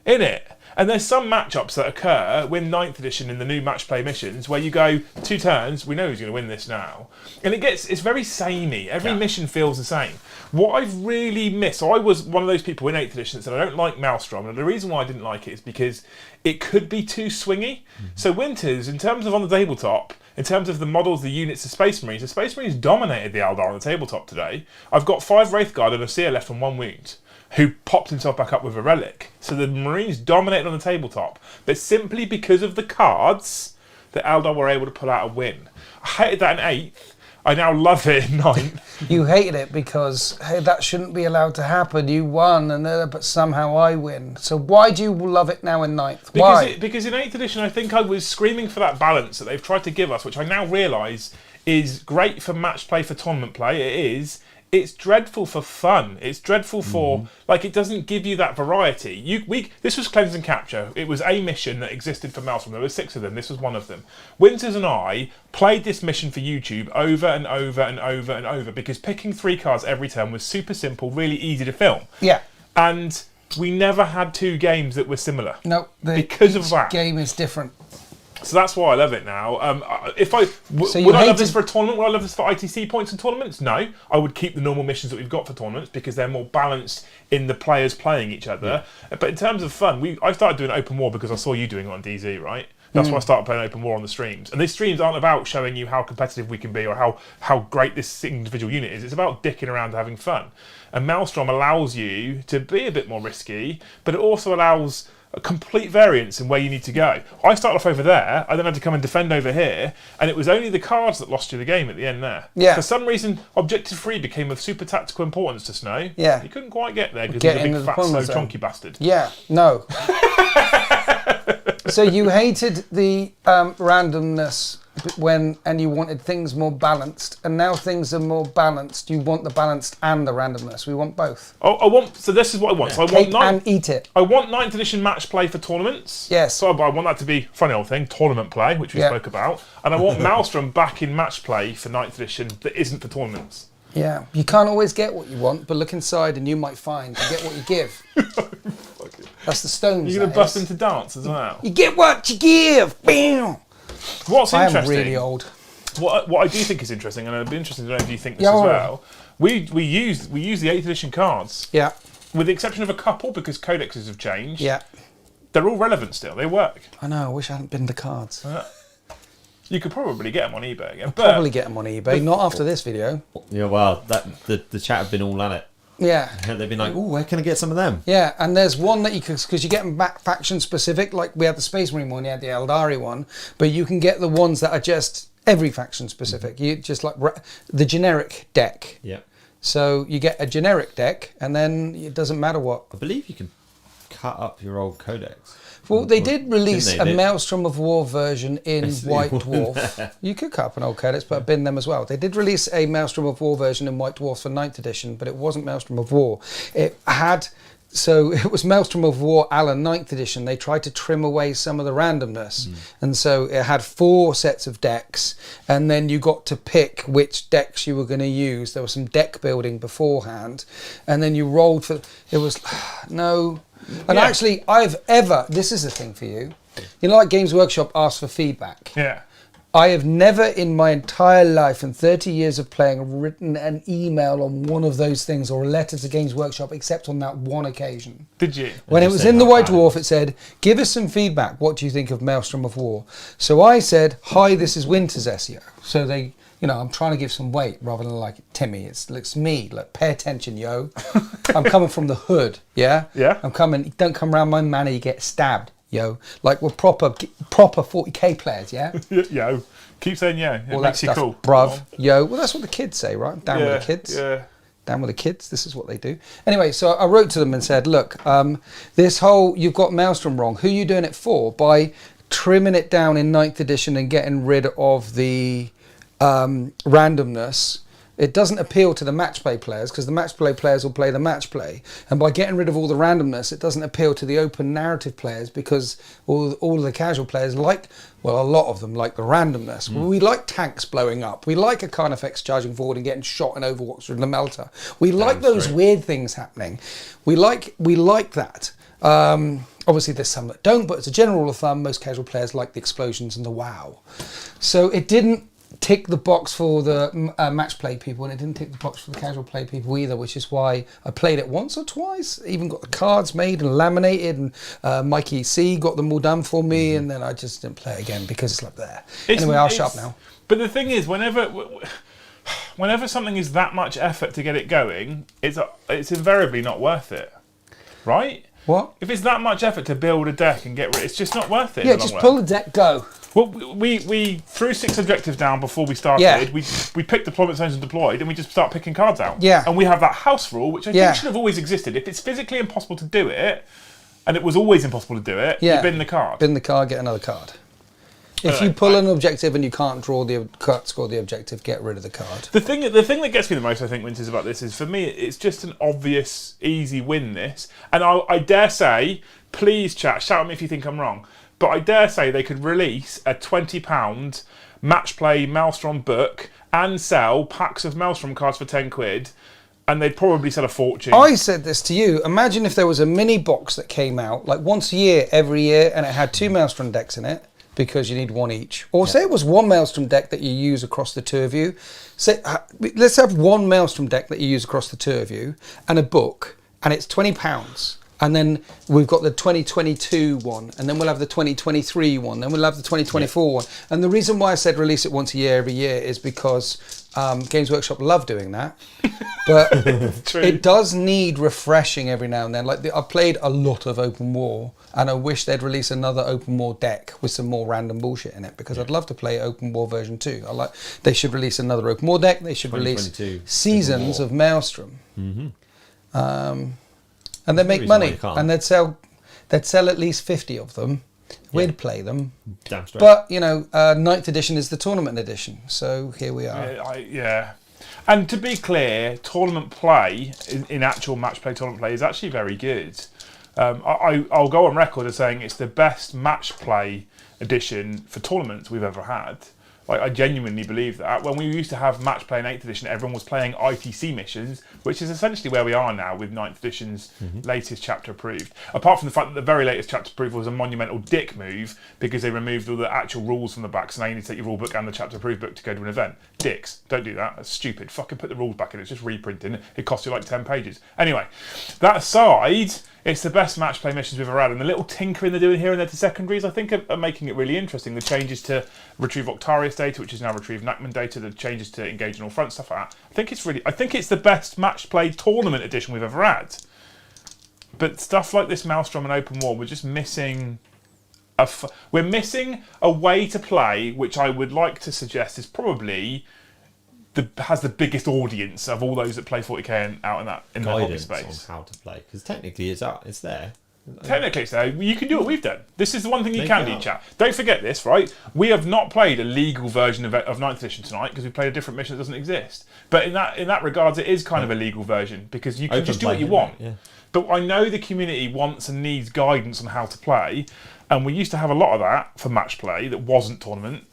innit? And there's some matchups that occur with 9th edition in the new match play missions where you go 2 turns, we know who's going to win this now. And it's very samey. Every mission feels the same. What I've really missed, so I was one of those people in 8th edition that said I don't like Maelstrom, and the reason why I didn't like it is because it could be too swingy. So Winters, in terms of on the tabletop, in terms of the models, the units, the Space Marines dominated the Eldar on the tabletop today. I've got 5 Wraithguard and a Seer left on 1 wound, who popped himself back up with a relic. So the Marines dominated on the tabletop, but simply because of the cards, the Eldar were able to pull out a win. I hated that in 8th. I now love it in 9th. You hated it because, hey, that shouldn't be allowed to happen. You won, but somehow I win. So why do you love it now in 9th? Why? Because in 8th edition, I think I was screaming for that balance that they've tried to give us, which I now realise is great for match play, for tournament play. It is. It's dreadful for fun. It's dreadful for, it doesn't give you that variety. This was Cleanse and Capture. It was a mission that existed for Maelstrom. There were 6 of them. This was one of them. Winters and I played this mission for YouTube over and over and over and over because picking 3 cards every turn was super simple, really easy to film. Yeah. And we never had 2 games that were similar. No, because of that. Game is different. So that's why I love it now. Would I love this for a tournament? Would I love this for ITC points and tournaments? No. I would keep the normal missions that we've got for tournaments because they're more balanced in the players playing each other. Yeah. But in terms of fun, I started doing open war because I saw you doing it on DZ, right? That's why I started playing open war on the streams. And these streams aren't about showing you how competitive we can be or how great this individual unit is. It's about dicking around and having fun. And Maelstrom allows you to be a bit more risky, but it also allows a complete variance in where you need to go. I started off over there, I then had to come and defend over here, and it was only the cards that lost you the game at the end there. Yeah. For some reason, Objective 3 became of super tactical importance to Snow. Yeah. You couldn't quite get there because he was a big fat, slow, chonky bastard. Yeah, no. So you hated the randomness and you wanted things more balanced, and now things are more balanced. You want the balanced and the randomness. We want both. So this is what I want. So I Cake want and eat it. I want 9th edition match play for tournaments. Yes. So I want that to be, funny old thing, tournament play, which we spoke about. And I want Maelstrom back in match play for 9th edition that isn't for tournaments. Yeah. You can't always get what you want, but look inside and you might find you get what you give. That's the Stones. You're going to bust into dance as well. You get what you give. Bam. What's interesting? I am really old. What I do think is interesting, and it'd be interesting to know if you think this as well. We use the 8th edition cards. Yeah. With the exception of a couple, because codexes have changed. Yeah. They're all relevant still. They work. I know. I wish I hadn't been the cards. You could probably get them on eBay again. Probably get them on eBay. Not after this video. Yeah, well, the chat have been all at it. Yeah. They've been like, oh, where can I get some of them? Yeah, and there's one that you could, because you get them back faction specific, like we had the Space Marine one, you had the Eldari one, but you can get the ones that are just every faction specific. You just like the generic deck. Yeah. So you get a generic deck, and then it doesn't matter what. I believe you can cut up your old codex. Well, they did release a Maelstrom of War version in White Dwarf. You could cut up an old codex, but I've bin them as well. They did release a Maelstrom of War version in White Dwarf for 9th edition, but it wasn't Maelstrom of War. It was Maelstrom of War a la 9th edition. They tried to trim away some of the randomness. And so it had 4 sets of decks, and then you got to pick which decks you were going to use. There was some deck building beforehand, and then you rolled for... It was... No... And actually, this is the thing for you. You know, like Games Workshop asks for feedback. Yeah. I have never in my entire life, in 30 years of playing, written an email on one of those things or a letter to Games Workshop, except on that one occasion. Did you? When it was in the White Dwarf, it said, give us some feedback. What do you think of Maelstrom of War? So I said, hi, this is Winter's SEO. So they... You know, I'm trying to give some weight rather than like Timmy. It's me. Like, pay attention, yo. I'm coming from the hood. Yeah. Yeah. I'm coming. Don't come around my manor. You get stabbed. Yo, like we're proper 40k players, yeah? Yo, keep saying yeah. It All that makes you stuff, cool. bruv. Yo, well, that's what the kids say, right? Down with the kids. Yeah. Down with the kids. This is what they do. Anyway, so I wrote to them and said, look, this whole, you've got Maelstrom wrong. Who are you doing it for? By trimming it down in 9th edition and getting rid of the randomness, it doesn't appeal to the match play players because the match play players will play the match play. And by getting rid of all the randomness, it doesn't appeal to the open narrative players because all of the casual players like, well, a lot of them like the randomness. We like tanks blowing up. We like a Carnifex charging forward and getting shot in Overwatch with the Melter. We like those weird things happening. We like that. Obviously, there's some that don't, but as a general rule of thumb, most casual players like the explosions and the wow. So it didn't tick the box for the match play people, and it didn't tick the box for the casual play people either, which is why I played it once or twice, even got the cards made and laminated, and Mikey C got them all done for me, and then I just didn't play it again because it's like there. Anyway, I'll shut up now. But the thing is, whenever something is that much effort to get it going, it's invariably not worth it, right? What? If it's that much effort to build a deck and get rid, it's just not worth it. Yeah, just pull the deck, go. Well, we threw 6 objectives down before we started. Yeah. We picked deployment zones and deployed, and we just start picking cards out. Yeah. And we have that house rule, which I think should have always existed. If it's physically impossible to do it, and it was always impossible to do it, you bin the card. Bin the card, get another card. If you pull an objective and you can't score the objective, get rid of the card. The thing that gets me the most, I think, Winters, about this is, for me, it's just an obvious, easy win, this. And I dare say, please chat, shout at me if you think I'm wrong, but I dare say they could release a £20 match play Maelstrom book and sell packs of Maelstrom cards for 10 quid, and they'd probably sell a fortune. I said this to you. Imagine if there was a mini box that came out, like once a year, every year, and it had 2 Maelstrom decks in it, because you need 1 each. Or say it was 1 Maelstrom deck that you use across the 2 of you. Say, let's have 1 Maelstrom deck that you use across the 2 of you, and a book, and it's £20. And then we've got the 2022 one, and then we'll have the 2023 one, then we'll have the 2024 one. And the reason why I said release it once a year, every year, is because Games Workshop love doing that. But it does need refreshing every now and then. Like I've played a lot of Open War, and I wish they'd release another Open War deck with some more random bullshit in it, because I'd love to play Open War version 2. They should release another Open War deck. They should release seasons of Maelstrom. And they make money, and they'd sell at least 50 of them. We'd play them. Damn straight. But, 9th edition is the tournament edition, so here we are. Yeah. And to be clear, tournament play, in actual match play tournament play, is actually very good. I'll go on record as saying it's the best match play edition for tournaments we've ever had. Like, I genuinely believe that. When we used to have match play in 8th edition, everyone was playing ITC missions, which is essentially where we are now with 9th edition's latest chapter approved. Apart from the fact that the very latest chapter approved was a monumental dick move, because they removed all the actual rules from the back, so now you need to take your rule book and the chapter approved book to go to an event. Dicks. Don't do that. That's stupid. Fucking put the rules back in. It's just reprinting. It costs you like 10 pages. Anyway, that aside, it's the best match play missions we've ever had, and the little tinkering they're doing here and there to secondaries, I think, are making it really interesting. The changes to retrieve Octarius data, which is now retrieve Nachman data, the changes to engage in all front stuff like that. I think it's the best match play tournament edition we've ever had. But stuff like this Maelstrom and Open War, we're just missing we're missing a way to play, which I would like to suggest is probably has the biggest audience of all those that play 40k and out in that hobby space. On how to play, because technically it's there. Technically it's there. You can do what we've done. This is the one thing you can do, chat. Don't forget this, right? We have not played a legal version of 9th edition tonight, because we played a different mission that doesn't exist. But in that regards, it is kind of a legal version, because you can just do what you want. Yeah. But I know the community wants and needs guidance on how to play, and we used to have a lot of that for match play that wasn't tournament.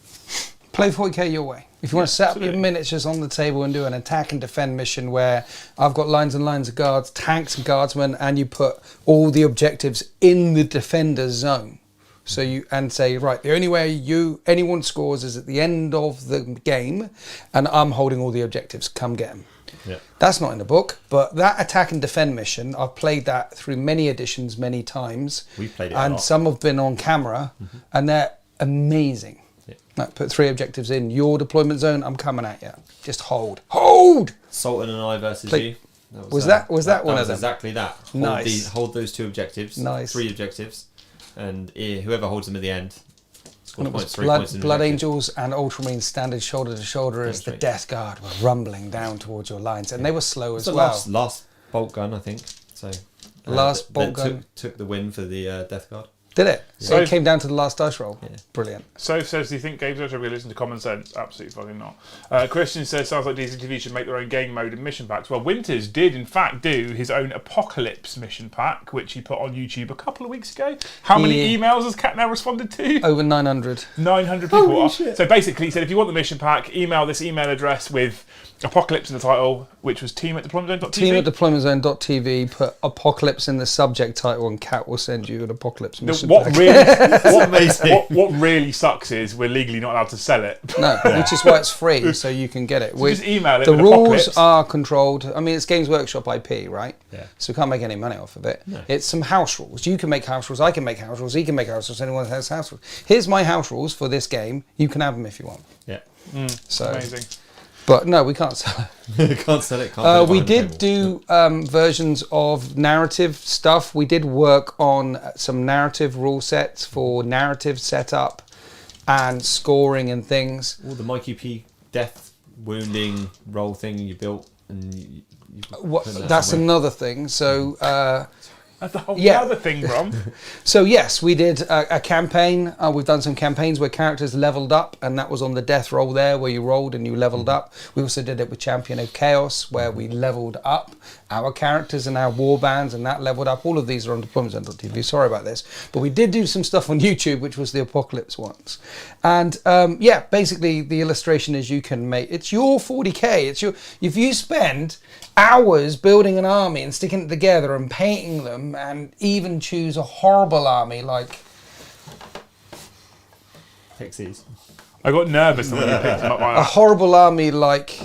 Play 40k your way. If you want to set up your miniatures on the table and do an attack and defend mission where I've got lines and lines of guards, tanks and guardsmen, and you put all the objectives in the defender's zone. So and say, right, the only way anyone scores is at the end of the game, and I'm holding all the objectives. Come get them. Yeah. That's not in the book, but that attack and defend mission, I've played that through many editions, many times. We've played it and some have been on camera, and they're amazing. Yeah. Like, put 3 objectives in your deployment zone. I'm coming at you. Just hold. Sultan and I versus you. Was that one of them? Exactly that. Nice. Hold those 2 objectives. Nice. 3 objectives. and whoever holds them at the end And scores it was points, 3 points. in Blood objective. Angels and Ultramarines standing shoulder to shoulder as the right. Death Guard were rumbling down towards your lines, and they were slow as It's the well. last bolt gun, I think. So Last bolt that gun. took the win for the Death Guard. Did it? So So- it came down to the last dice roll. Yeah. Brilliant. So says, do you think games should really listen to common sense? Absolutely fucking not. Christian says, sounds like DCTV should make their own game mode and mission packs. Well, Winters did, in fact, do his own Apocalypse mission pack, which he put on YouTube a couple of weeks ago. How many Yeah. emails has Cat now responded to? Over 900. 900 people. Holy shit. So basically, he said, if you want the mission pack, email this email address with Apocalypse in the title, which was team@deploymentzone.tv. Team at deploymentzone.tv, put Apocalypse in the subject title, and Cat will send you an Apocalypse mission What pack. really, amazing. what really sucks is we're legally not allowed to sell it. No, which is why it's free, so you can get it. Just email it The with rules Apocalypse. are controlled. I mean, it's Games Workshop IP, right? Yeah. So we can't make any money off of it. No. It's some house rules. You can make house rules, I can make house rules, he can make house rules, anyone has house rules. Here's my house rules for this game. You can have them if you want. Yeah. So, Amazing. but no, we can't sell it. Can't sell it. Can't put it We behind the did table. do versions of narrative stuff. We did work on some narrative rule sets for narrative setup and scoring and things. All the Mikey P death wounding roll thing you built, and you What, put that that's somewhere. another thing. So That's the whole Yeah. other thing, Brom. So yes, we did a campaign. We've done some campaigns where characters leveled up, and that was on the death roll there, where you rolled and you leveled up. We also did it with Champion of Chaos, where we leveled up our characters and our war bands, and that leveled up. All of these are on deploymentzone.tv. Sorry about this, but we did do some stuff on YouTube, which was the Apocalypse ones. And yeah, basically the illustration is you can make it's your 40k. It's your if you spend hours building an army and sticking it together and painting them, and even choose a horrible army like Pixies. I got nervous when you picked him up. a horrible army like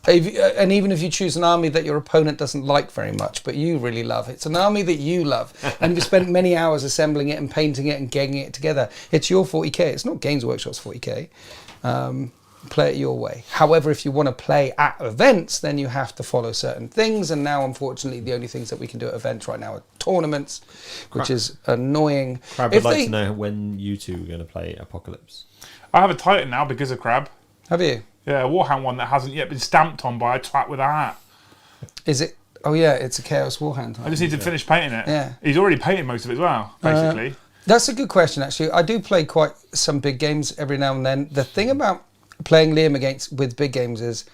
and even if you choose an army that your opponent doesn't like very much but you really love, it's an army that you love and you spent many hours assembling it and painting it and getting it together, it's your 40k. It's not Games Workshop's 40k. Play it your way. However, if you want to play at events, then you have to follow certain things, and now unfortunately the only things that we can do at events right now are tournaments, which is annoying. Crab would like to know when you two are going to play Apocalypse. I have a Titan now because of Crab. Have you? Yeah, a Warhammer one that hasn't yet been stamped on by a twat with a hat. Is it? Oh yeah, it's a Chaos Warhand. I just need to finish painting it. Yeah. He's already painted most of it as well, basically. That's a good question, actually. I do play quite some big games every now and then. The thing about playing Liam with big games is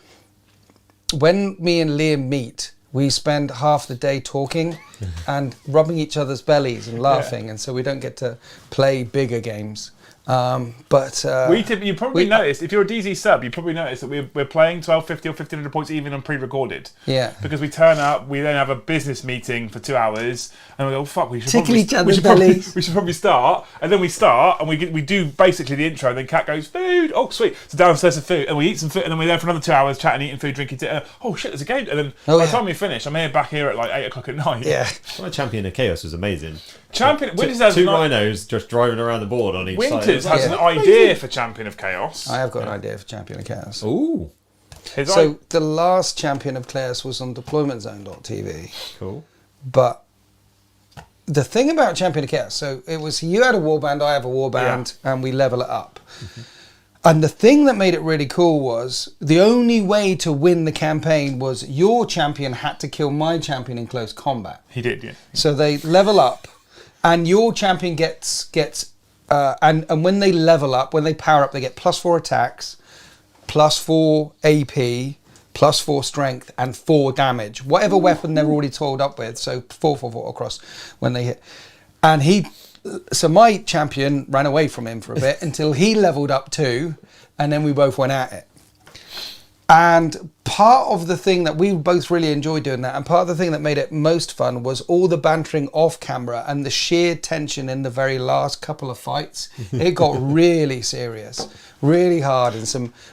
when me and Liam meet, we spend half the day talking and rubbing each other's bellies and laughing, and so we don't get to play bigger games. But You probably noticed, if you're a DZ sub, you probably noticed that we're playing 1250 or 1500 points even on pre-recorded. Yeah. Because we turn up, we then have a business meeting for 2 hours, and we go, oh, fuck, we should Tickle probably, each other's we should probably, bellies. we should probably start. And then we start, and we do basically the intro, and then Kat goes, food, oh, sweet. So downstairs some food, and we eat some food, and then we're there for another 2 hours, chatting, eating food, drinking tea. Oh, shit, there's a game. And then by the time we finish, I'm back here at like 8 o'clock at night. yeah. My Champion of Chaos was amazing. Winters has two an rhinos just driving around the board on each Winters side. has an Yeah. idea for Champion of Chaos. I have got an idea for Champion of Chaos. Ooh, His So the last Champion of Chaos was on deploymentzone.tv. cool. But the thing about Champion of Chaos, so it was you had a warband, I have a warband, and we level it up. And the thing that made it really cool was the only way to win the campaign was your champion had to kill my champion in close combat. He did, yeah. So they level up, and your champion gets and when they level up, when they power up, they get +4 attacks, +4 AP, +4 strength, and 4 damage. Whatever weapon they're already tooled up with. So 4 across when they hit. And so my champion ran away from him for a bit until he leveled up too, and then we both went at it. And part of the thing that we both really enjoyed doing that, and part of the thing that made it most fun was all the bantering off camera and the sheer tension in the very last couple of fights. It got really serious, really hard,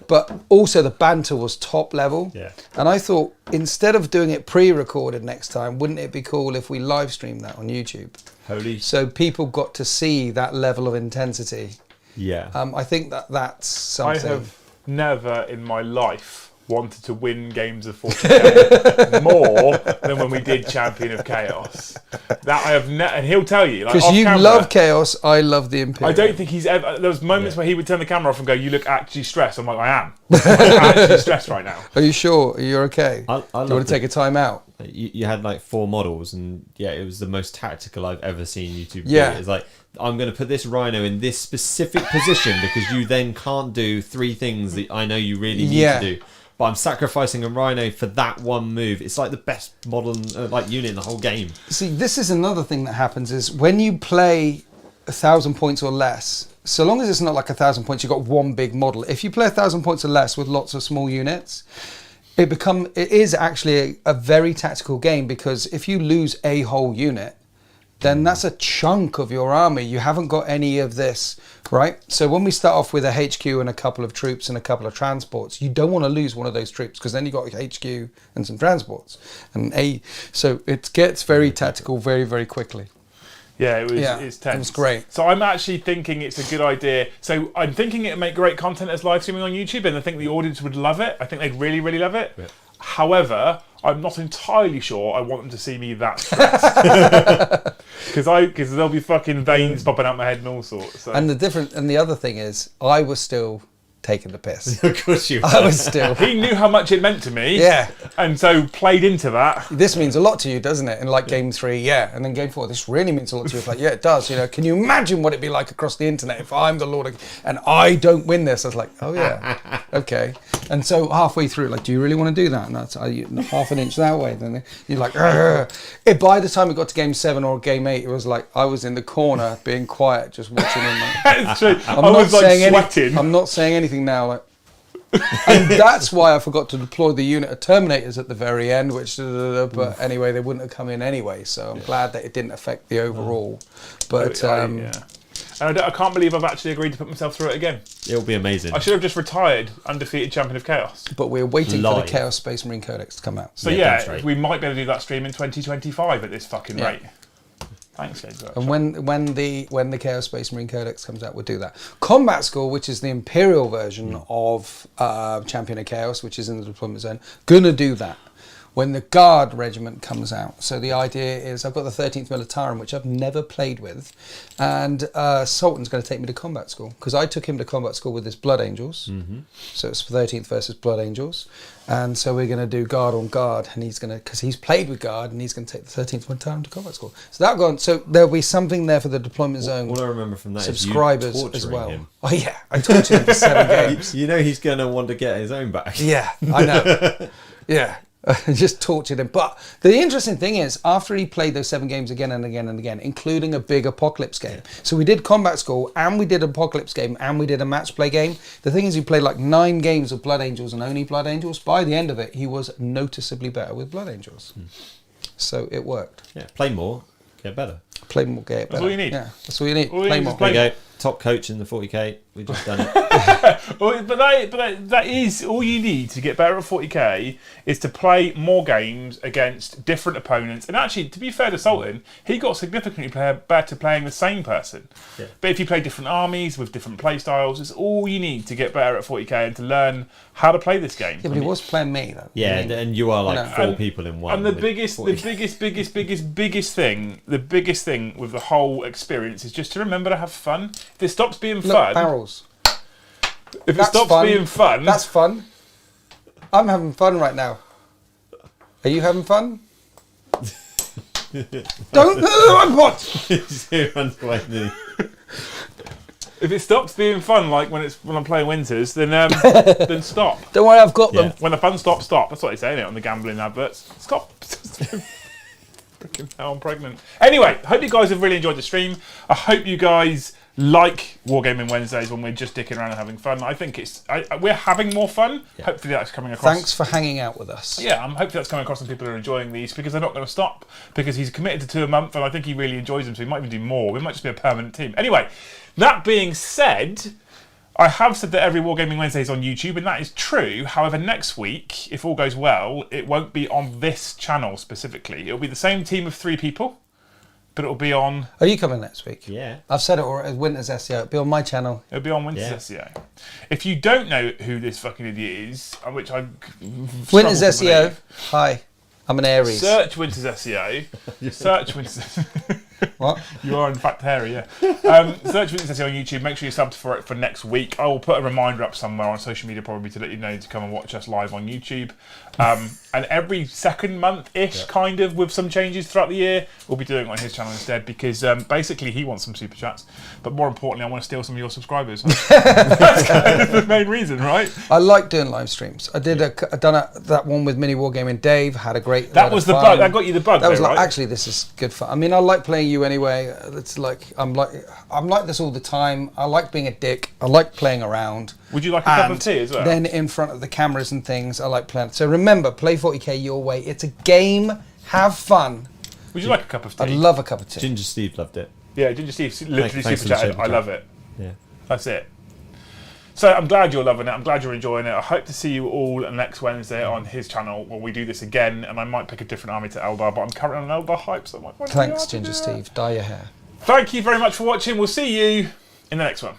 but also the banter was top level. Yeah. And I thought, instead of doing it pre-recorded next time, wouldn't it be cool if we live streamed that on YouTube? Holy. So people got to see that level of intensity. Yeah. I think that's I something. have never in my life wanted to win games of 40k more than when we did Champion of Chaos. That I have and he'll tell you, like, Because off you camera, love Chaos, I love the Imperial. I don't think he's ever. There was moments where he would turn the camera off and go, "You look actually stressed." I'm like, "I am. I'm actually stressed right now." Are you sure? Are you okay? I Do you want to take a time out? You had like 4 models, and yeah, it was the most tactical I've ever seen YouTube. Yeah. It's like, I'm going to put this rhino in this specific position because you then can't do 3 things that I know you really need to do. But I'm sacrificing a rhino for that one move. It's like the best model unit in the whole game. See, this is another thing that happens is when you play 1,000 points or less, so long as it's not like 1,000 points, you've got one big model. If you play 1,000 points or less with lots of small units, it is actually a very tactical game, because if you lose a whole unit, then that's a chunk of your army. You haven't got any of this, right? So when we start off with a HQ and a couple of troops and a couple of transports, you don't want to lose one of those troops, because then you've got a HQ and some transports. So it gets very tactical very, very quickly. Yeah, it's tense. It was great. So I'm actually thinking it's a good idea. So I'm thinking it'd make great content as live streaming on YouTube, and I think the audience would love it. I think they'd really, really love it. Yeah. However, I'm not entirely sure I want them to see me that stressed. Because there'll be fucking veins popping out my head and all sorts. So. And the other thing is, I was still taking the piss. Of course you were. I was still. He knew how much it meant to me. Yeah. And so played into that. This means a lot to you, doesn't it? And like game 3, yeah. And then game 4, this really means a lot to you. It's like, yeah, it does. You know, can you imagine what it'd be like across the internet if I'm the Lord and I don't win this? I was like, oh yeah, okay. And so halfway through, like, do you really want to do that? And that's half an inch that way. Then you're like, by the time it got to game 7 or game 8, it was like I was in the corner being quiet, just watching him. It's true. I was like sweating. I'm not saying anything now. Like, and that's why I forgot to deploy the unit of Terminators at the very end, which, but anyway, they wouldn't have come in anyway. So I'm glad that it didn't affect the overall. But and I can't believe I've actually agreed to put myself through it again. It'll be amazing. I should have just retired undefeated Champion of Chaos. But we're waiting for the Chaos Space Marine Codex to come out. So yeah, we might be able to do that stream in 2025 at this fucking rate. Thanks, guys. And when the Chaos Space Marine Codex comes out, we'll do that. Combat School, which is the Imperial version of Champion of Chaos, which is in the deployment zone, gonna do that when the Guard Regiment comes out. So the idea is, I've got the 13th Militarum, which I've never played with, and Sultan's going to take me to Combat School, because I took him to Combat School with his Blood Angels. So it's 13th versus Blood Angels, and so we're going to do Guard on Guard, and he's going to, because he's played with Guard, and he's going to take the 13th Militarum to Combat School. So there'll be something there for the deployment zone. All I remember from that subscribers is you as well. him. Oh yeah, I tortured him for 7 games. You know he's going to want to get his own back. Yeah, I know. Yeah. Just tortured him. But the interesting thing is, after he played those 7 games again and again and again, including a big Apocalypse game. So we did Combat School, and we did an Apocalypse game, and we did a match play game. The thing is, he played like 9 games of Blood Angels and only Blood Angels. By the end of it, he was noticeably better with Blood Angels. So it worked. Yeah, play more, get better. Play more, get better. That's all you need. Yeah, that's all you need. All play you more. There you go. Top coach in the 40k. We've just done it. But that is all you need to get better at 40k, is to play more games against different opponents. And actually, to be fair to Sultan, he got significantly better playing the same person. Yeah. But if you play different armies with different play styles, it's all you need to get better at 40k and to learn how to play this game. Yeah, but he was playing me though. Yeah, and you are like 4 people in one. And the biggest thing with the whole experience is just to remember to have fun. If it stops being fun, barrels. If it stops being fun, that's fun. I'm having fun right now. Are you having fun? Don't what? If it stops being fun, like when I'm playing Winters, then then stop. Don't worry, I've got them. When the fun stops, stop. That's what they say, isn't it, on the gambling adverts. Stop. Freaking hell, I'm pregnant. Anyway, I hope you guys have really enjoyed the stream. I hope you guys like Wargaming Wednesdays when we're just dicking around and having fun. I think we're having more fun. Yeah. Hopefully that's coming across. Thanks for hanging out with us. Yeah, hopefully that's coming across and people are enjoying these, because they're not going to stop, because he's committed to 2 a month and I think he really enjoys them, so he might even do more. We might just be a permanent team. Anyway, that being said, I have said that every Wargaming Wednesday is on YouTube, and that is true. However, next week, if all goes well, it won't be on this channel specifically. It'll be the same team of 3 people, but it'll be on. Are you coming next week? Yeah. I've said it already. Winter's SEO. It'll be on my channel. It'll be on Winter's SEO. If you don't know who this fucking idiot is, which I Winter's struggle to SEO. believe, Hi, I'm an Aries. search Winter's SEO. Search Winter's. What? You are in fact hairy, yeah. Search Winter's SEO on YouTube. Make sure you're subbed for it for next week. I will put a reminder up somewhere on social media probably to let you know to come and watch us live on YouTube. And every second month-ish, kind of, with some changes throughout the year, we'll be doing it on his channel instead because basically he wants some super chats. But more importantly, I want to steal some of your subscribers. That's kind of the main reason, right? I like doing live streams. I done that one with Mini Wargaming Dave. Had a great. That was the bug. That got you the bug. That was though, like, right? actually, this is good fun. I mean, I like playing you anyway. It's like I'm like this all the time. I like being a dick. I like playing around. Would you like a cup of tea as well? Then in front of the cameras and things, I like playing. So remember, play 40k your way. It's a game. Have fun. Would you like a cup of tea? I'd love a cup of tea. Ginger Steve loved it. Yeah, Ginger Steve literally Thanks super for the chatted. super I chat. love it. Yeah. That's it. So I'm glad you're loving it. I'm glad you're enjoying it. I hope to see you all next Wednesday on his channel where we do this again. And I might pick a different army to Eldar, but I'm currently on Eldar hype, so I might find it Thanks, hard to Ginger do it. Steve. Dye your hair. Thank you very much for watching. We'll see you in the next one.